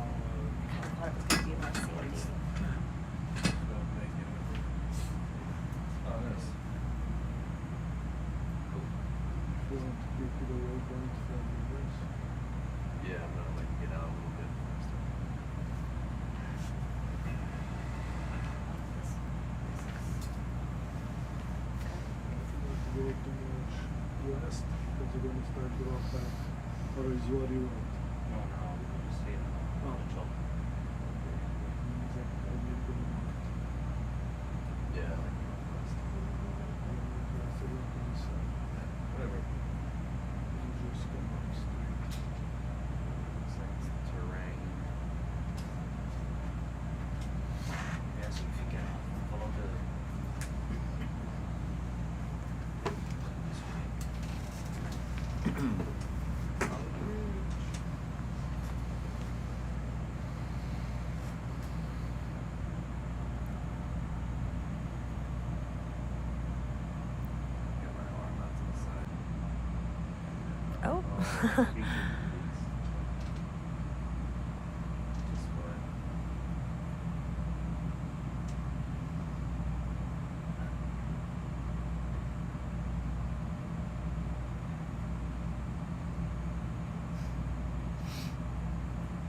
kind of thought it was going to be more sandy. Oh, nice. Cool. If you want to keep it away, don't film this. Yeah, I'm gonna like get out a little bit first. Go too much west because you're going to start to rock back. Or is what you want? No, we're going to stay Oh. until Means I need to go Yeah, like northwest. Whatever. You just come up straight. It's like it's the terrain. yeah, so if you can follow the Got my arm out to the side. Oh. Just fine.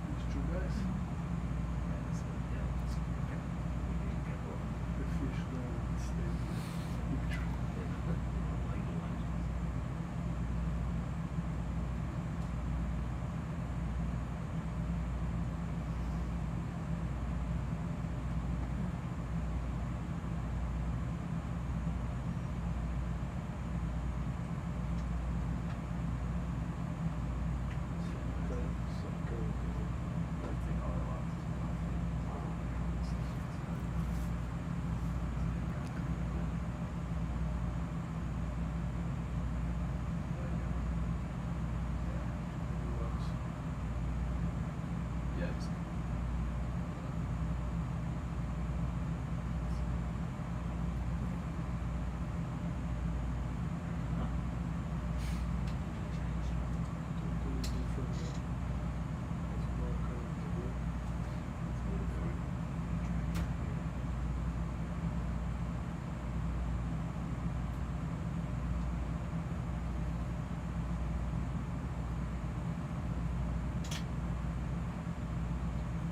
These two guys, the fish there would stay in the picture. Yes.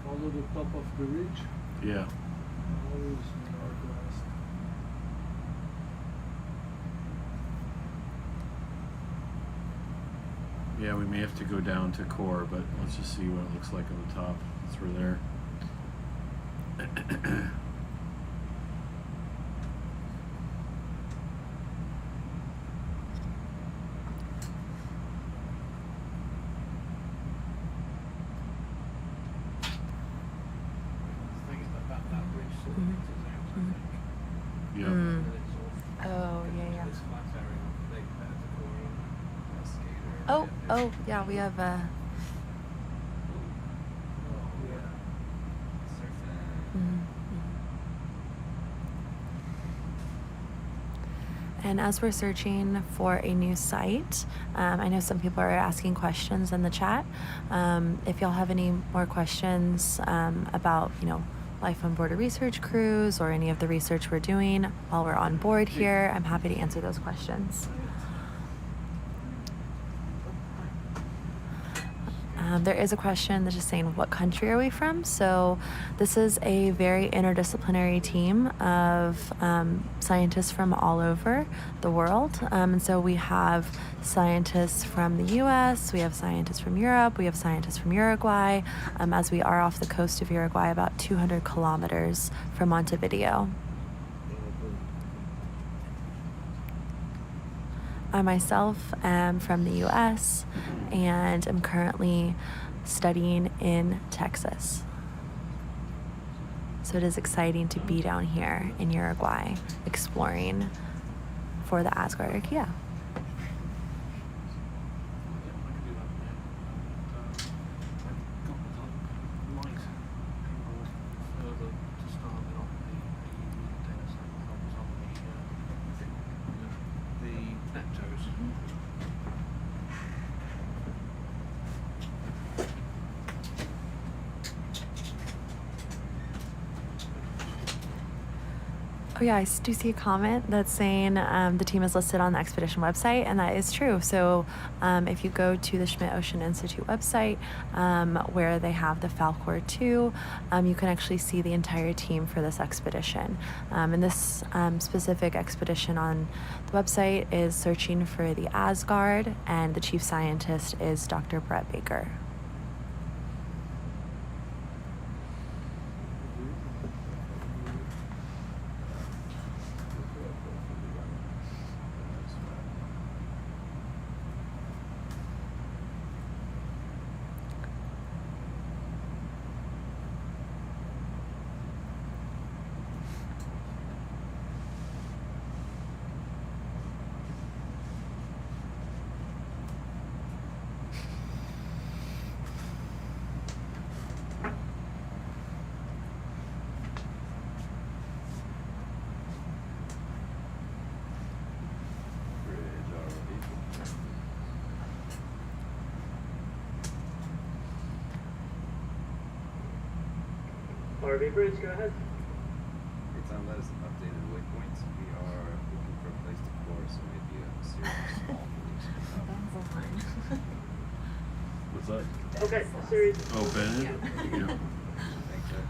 Follow the top of the ridge, Yeah. always northwest. Yeah, we may have to go down to core, but let's just see what it looks like on the top. Once we're there. The thing is that bridge sort of Mhm. mixes out, I think. Yeah. Mm. And then it's all Oh, yeah. this flat area on the lake there, the core and Skater. Oh, oh, yeah, we have And as we're searching for a new site, I know some people are asking questions in the chat. If y'all have any more questions about, life on board a research cruise or any of the research we're doing while we're on board here, I'm happy to answer those questions. There is a question that's just saying, what country are we from? So this is a very interdisciplinary team of scientists from all over the world. And so we have scientists from the US, we have scientists from Europe, we have scientists from Uruguay, as we are off the coast of Uruguay, about 200 kilometers from Montevideo. I myself am from the US and am currently studying in Texas. So it is exciting to be down here in Uruguay exploring for the Asgard Archaea. Oh yeah, I do see a comment that's saying the team is listed on the expedition website, and that is true. So if you go to the Schmidt Ocean Institute website, where they have the Falkor 2, you can actually see the entire team for this expedition. And this specific expedition on the website is searching for the Asgard, and the chief scientist is Dr. Brett Baker. RV Bridge, go ahead. It's on let us updated waypoints. We are looking for a place to core, so maybe a series of small moves. What's that? Okay, series. Oh, Bennett? Yeah. Thanks, Ed.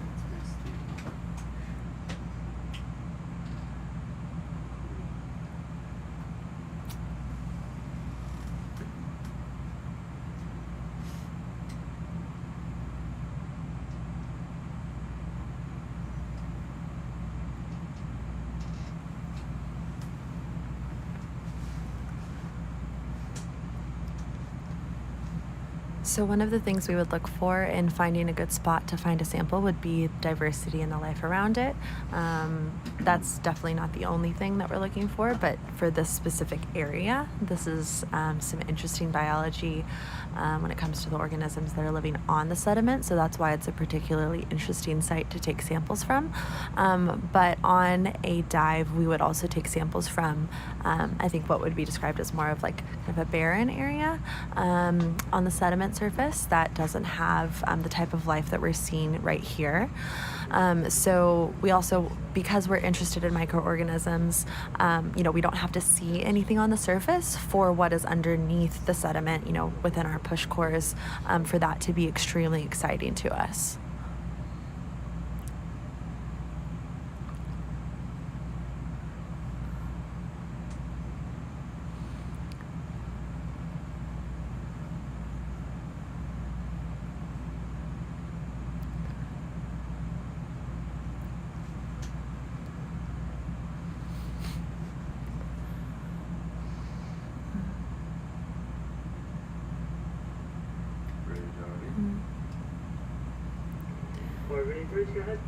It's pretty steep. So one of the things we would look for in finding a good spot to find a sample would be diversity in the life around it. That's definitely not the only thing that we're looking for, but for this specific area, this is some interesting biology when it comes to the organisms that are living on the sediment. So that's why it's a particularly interesting site to take samples from. But on a dive, we would also take samples from, I think what would be described as more of like kind of a barren area on the sediment surface that doesn't have the type of life that we're seeing right here. So we also, because we're interested in microorganisms, we don't have to see anything on the surface for what is underneath the sediment, within our push cores, for that to be extremely exciting to us. Bridge already. RV Bridge, go ahead.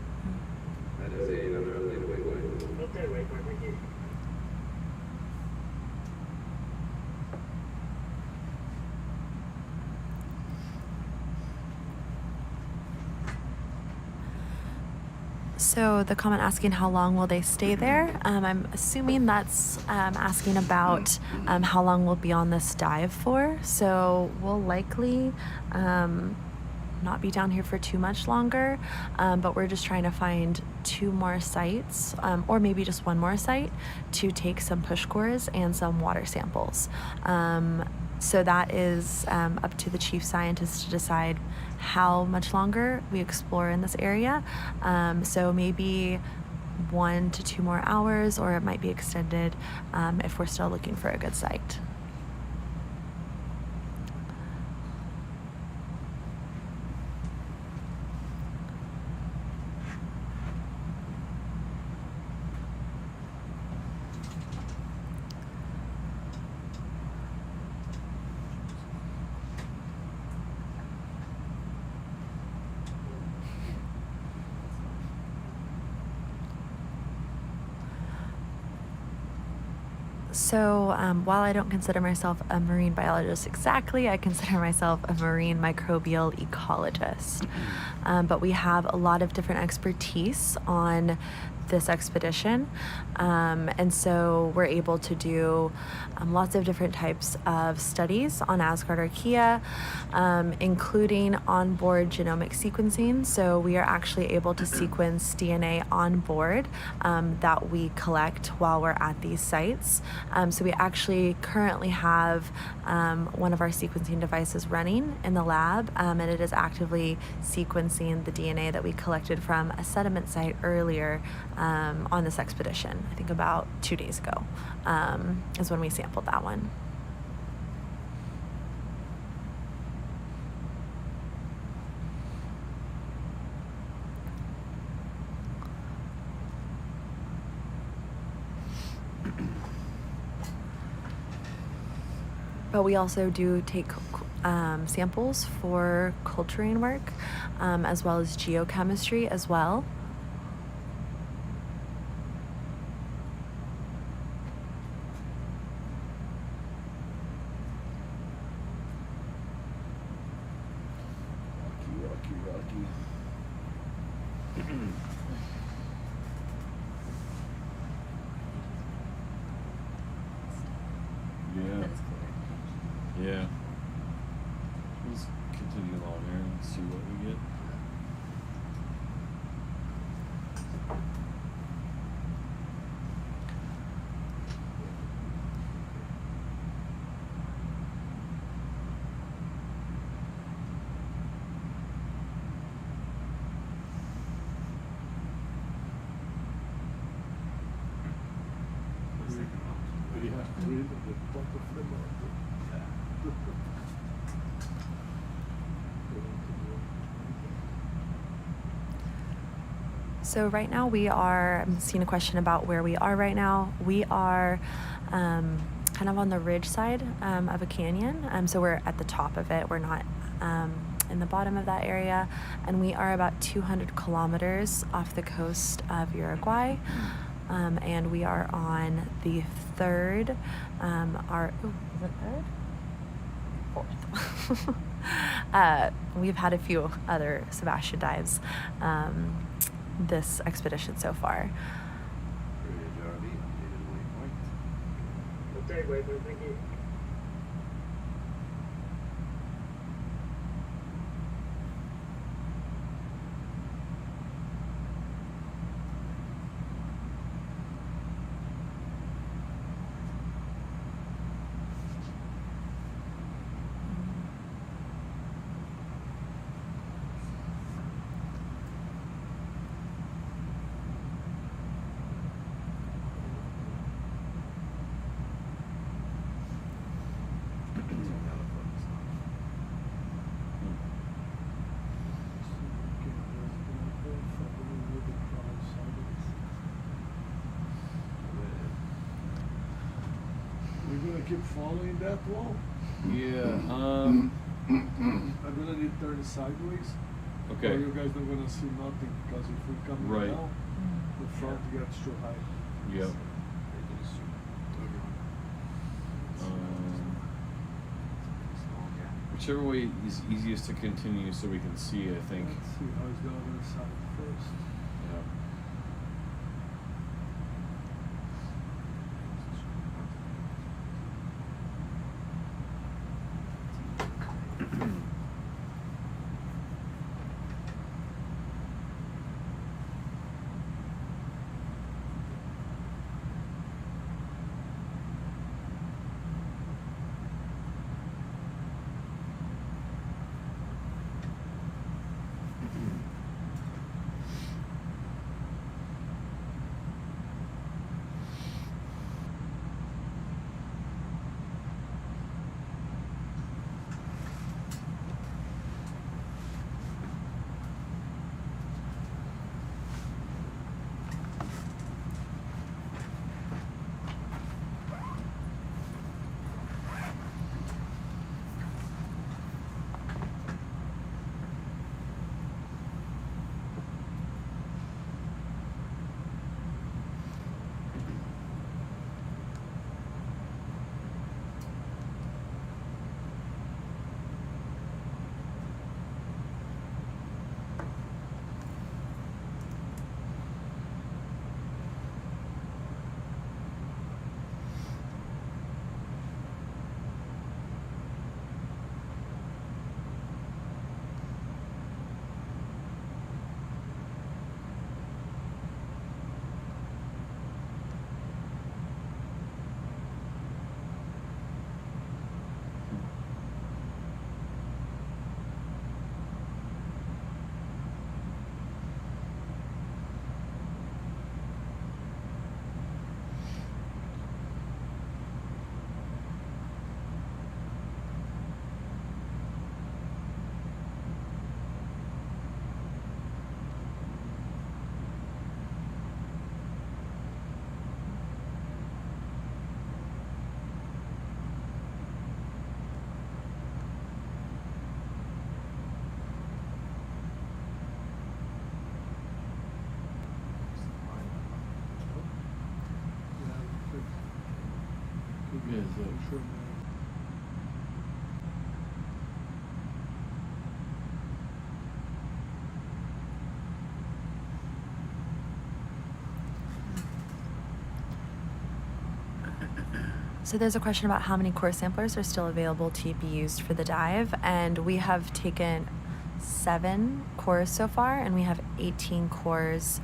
That is another updated waypoint. Okay, waypoint, thank you. So the comment asking how long will they stay there, I'm assuming that's asking about how long we'll be on this dive for. So we'll likely not be down here for too much longer, but we're just trying to find 2 more sites, or maybe just 1 more site to take some push cores and some water samples. So that is up to the chief scientist to decide how much longer we explore in this area. So maybe 1 to 2 more hours, or it might be extended if we're still looking for a good site. So, while I don't consider myself a marine biologist exactly, I consider myself a marine microbial ecologist. But we have a lot of different expertise on this expedition. And so we're able to do lots of different types of studies on Asgardarchaea, including onboard genomic sequencing. So we are actually able to sequence DNA on board that we collect while we're at these sites. So we actually currently have one of our sequencing devices running in the lab, and it is actively sequencing the DNA that we collected from a sediment site earlier on this expedition. I think about 2 days ago is when we sampled that one. But we also do take samples for culturing work, as well as geochemistry as well. Rocky. Yeah. Yeah. Let's continue along here and see what we get. We have to read the top of the mountain. So right now I'm seeing a question about where we are right now. We are kind of on the ridge side of a canyon. So we're at the top of it. We're not in the bottom of that area. And we are about 200 kilometers off the coast of Uruguay. And we are on the third, is it third? Fourth. We've had a few other Sebastian dives this expedition so far. Okay, waypoint, thank you. We're gonna keep following that wall. Yeah. I'm gonna need 30 sideways. Okay. Or you guys not gonna see nothing because if we come Right. down, the front gets too high. Yep. Whichever way is easiest to continue so we can see, I think. Let's see how's the other side first. Yeah. Yes, sure. So there's a question about how many core samplers are still available to be used for the dive, and we have taken 7 cores so far, and we have 18 cores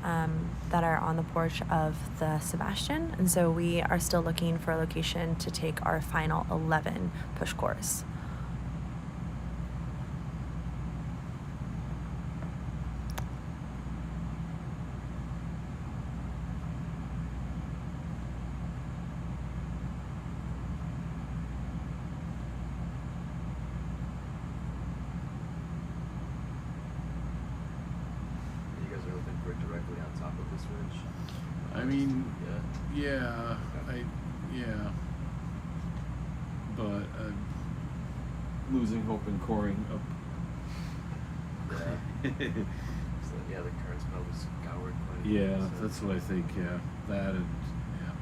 that are on the porch of the Sebastian, and so we are still looking for a location to take our final 11 push cores. You guys are hoping for it directly on top of this ridge? I mean, Yeah. yeah. But losing hope in coring up. Yeah. So, yeah, the current's probably scoured quite a bit. Yeah, so- that's what I think. Yeah, that and yeah.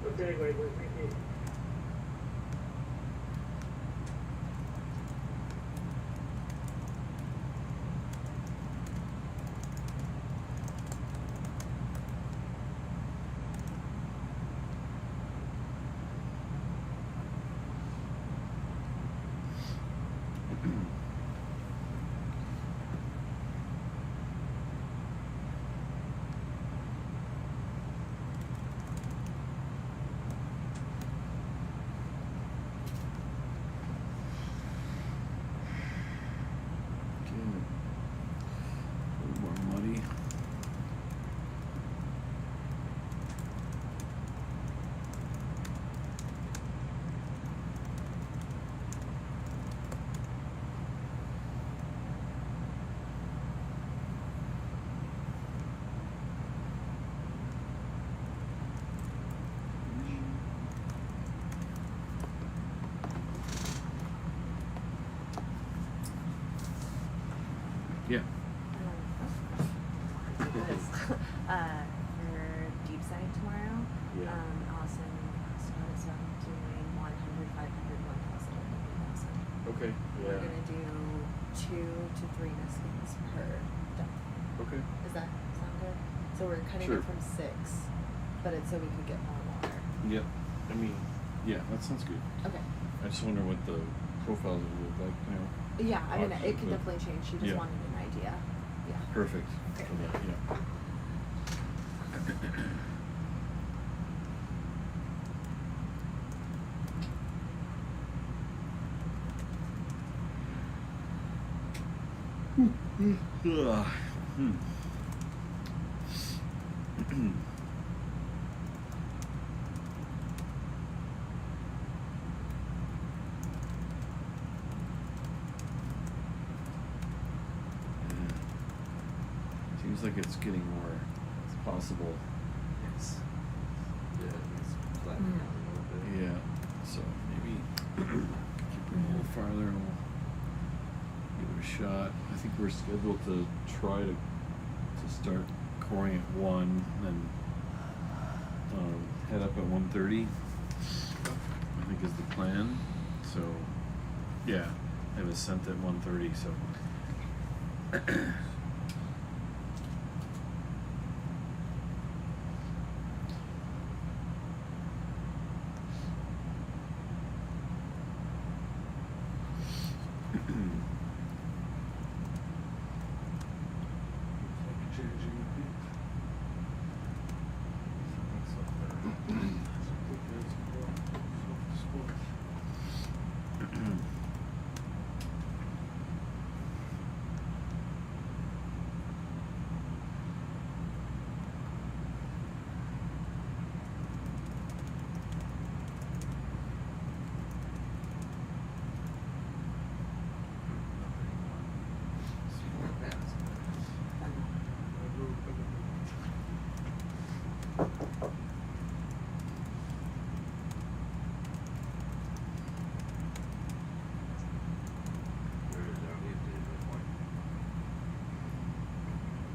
Okay, wait, wait. A little more muddy. Yeah. For deep side tomorrow, Yeah. Allison started us on doing 100, 500, 1,000, and 1,000. Okay. We're gonna do 2 to 3 nestings per depth. Okay. Does that sound good? So we're cutting Sure. it from 6, but it's so we could get more water. Yep. I mean, yeah, that sounds good. Okay. I just wonder what the profiles will look like now. Yeah, I mean, it can But- definitely change. She just yeah. wanted an idea. Yeah. Perfect. Okay. For that, yeah. Seems like it's getting more possible. It's, yeah, it's flattening out a little bit. Yeah. So maybe keep it a little farther and we'll give it a shot. I think we're scheduled to try to start coring at 1, then head up at 1:30. I think is the plan. So yeah, have ascent at 1:30. So.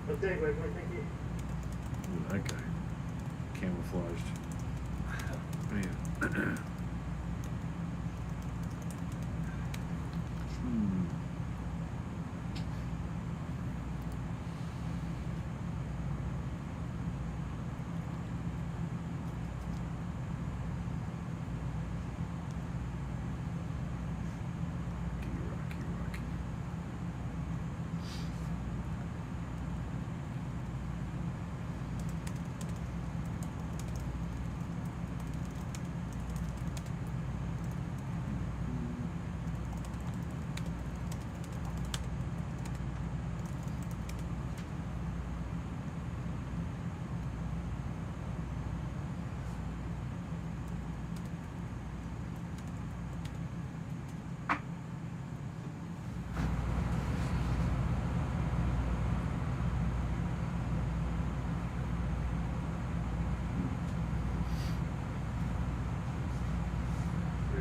Update, waypoint, thank you. Ooh, that guy. Camouflaged. Man.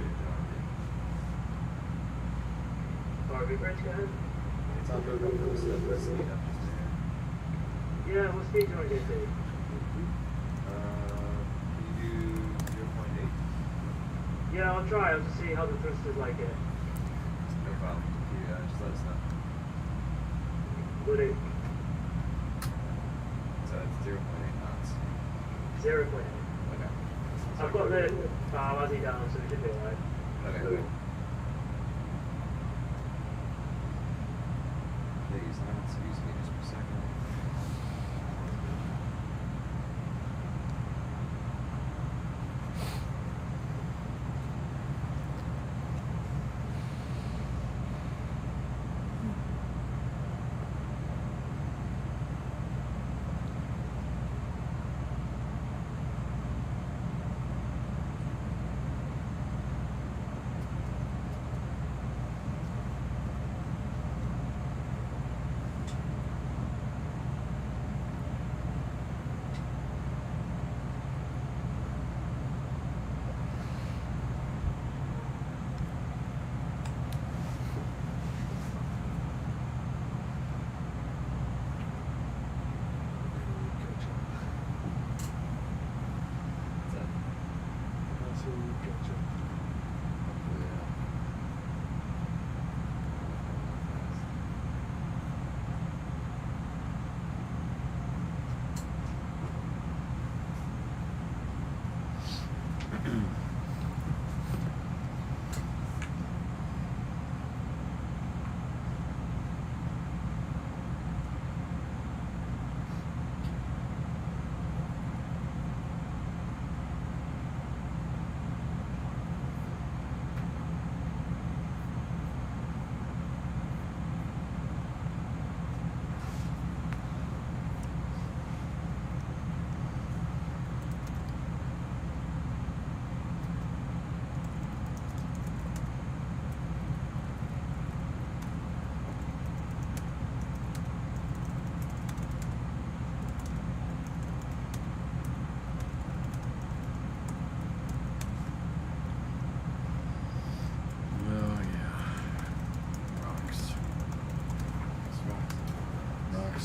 Rocky. Harvey Bridge, go ahead. It's on the speed up just there. Yeah, what speed do you want to get to? Can you do 0.8? Yeah, I'll try. I'll just see how the thrusters like it. No problem. Just let us know. Would it? So it's 0.8 knots. 0.8. Okay. I've got the Wazzy down, so we should be alright. Okay, cool. Please, now excuse me just for a second.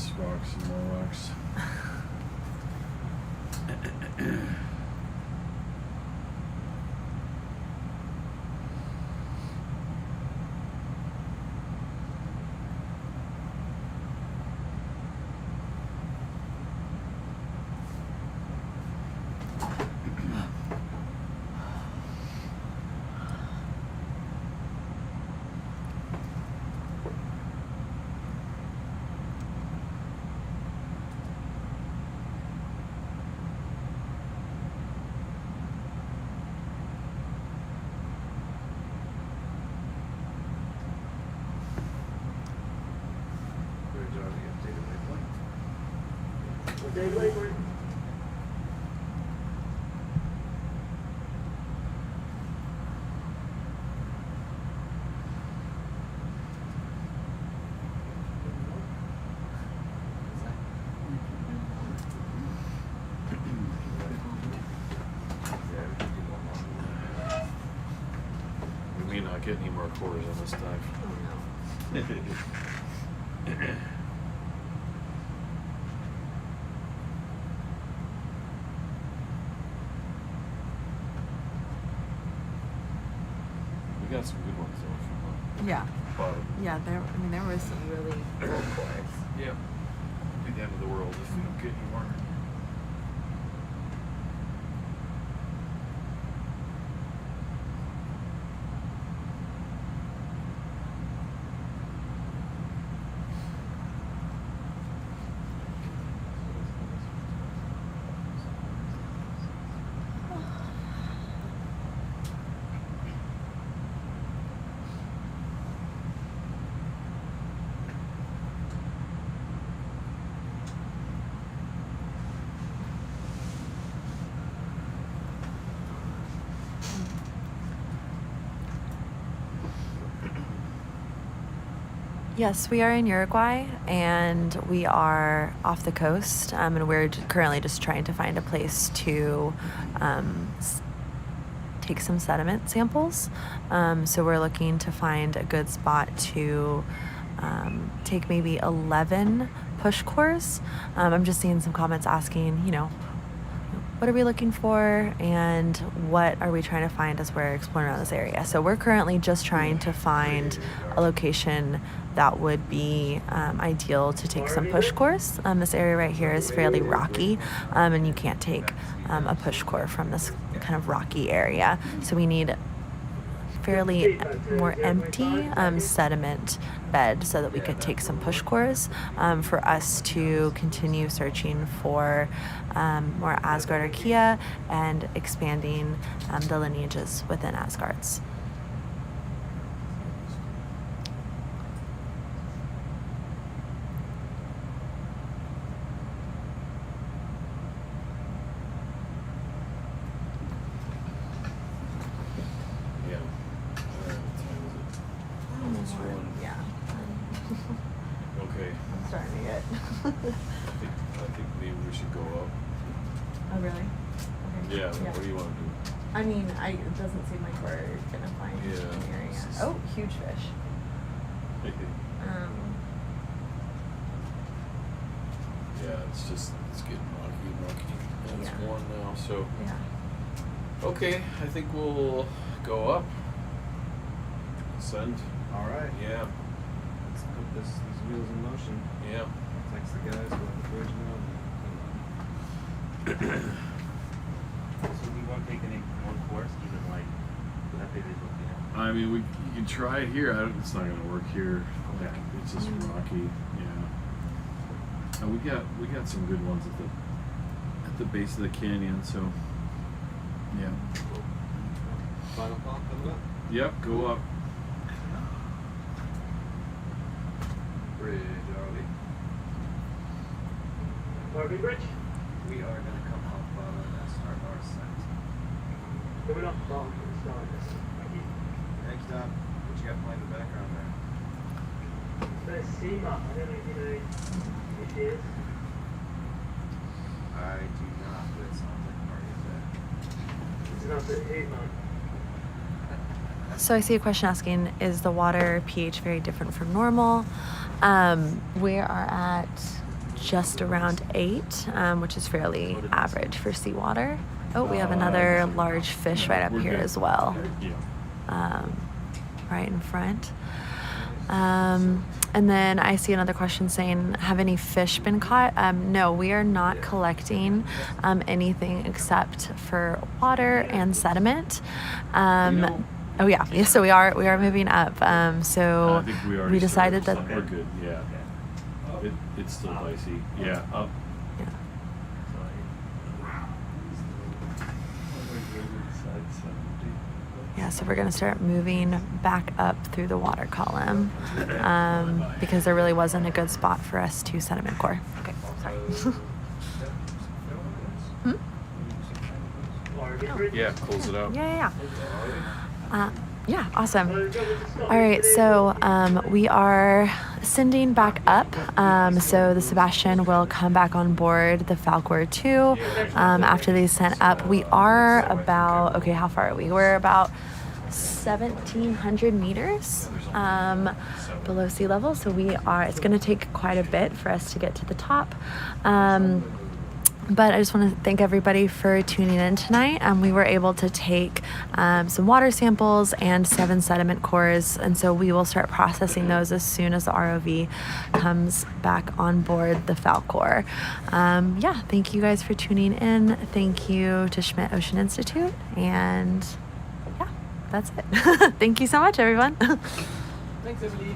rocks, rocks, and more rocks. Bridge already updated waypoint. Okay, waypoint. Yeah, we can do one more. We may not get any more cores on this dive. We got some good ones though from Yeah. the bottom. Yeah, there were some really cool cores. Yeah. Be the end of the world if we don't get any more. Yes, we are in Uruguay, and we are off the coast, and we're currently just trying to find a place to take some sediment samples. So we're looking to find a good spot to take maybe 11 push cores. I'm just seeing some comments asking, what are we looking for and what are we trying to find as we're exploring around this area. So we're currently just trying to find a location that would be ideal to take some push cores. This area right here is fairly rocky, and you can't take a push core from this kind of rocky area. So we need fairly more empty sediment bed so that we could take some push cores for us to continue searching for more Asgard archaea and expanding the lineages within Asgards. Yeah. What time is it? Almost one. Yeah. Okay. I'm starting to get. I think maybe we should go up. Oh, really? Okay. Yeah. What do you want to do? I mean, it doesn't seem like we're gonna find Yeah, an area. this is- Oh, huge fish. Yeah, it's getting rocky and rocky. And it's Yeah. warm now, so. Yeah. Okay, I think we'll go up. Send. All right. Yeah. Let's put these wheels in motion. Yeah. I'll text the guys with the bridge now. So we won't take any more course, even like that big is looking at. I mean, you can try it here. It's not gonna work here. Like, Okay. it's just rocky. Yeah. And we got some good ones at the base of the canyon. So. Yeah. Final call coming up. Yep. Go up. Bridge, Arlie. Harvey Bridge, We are gonna come up and start our ascent. coming up from the start. Next up, what you got playing in the background there? There's SEMA. I don't know if you know who she is. I do not, but it sounds like a party event. It's an absolute hoot, man. So I see a question asking, is the water pH very different from normal? We are at just around 8, which is fairly average for seawater. Oh, we have another large fish right up here as well, right in front. And then I see another question saying, have any fish been caught? No, we are not collecting anything except for water and sediment. Oh yeah, so we are moving up. So I think we already decided started, that so we're good. Yeah. It's still dicey. Yeah. Up. Yeah, so we're gonna start moving back up through the water column because there really wasn't a good spot for us to sediment core. Okay, sorry. Yeah, close it out. Yeah. Yeah, awesome. All right, so we are sending back up. So the Sebastian will come back on board the Falkor 2 after they sent up. We are about, okay, how far are we? We're about 1,700 meters below sea level. So it's going to take quite a bit for us to get to the top. But I just want to thank everybody for tuning in tonight. We were able to take some water samples and 7 sediment cores, and so we will start processing those as soon as the ROV comes back on board the Falkor. Yeah, thank you guys for tuning in. Thank you to Schmidt Ocean Institute, and yeah, that's it. Thank you so much, everyone. Thanks, Emily.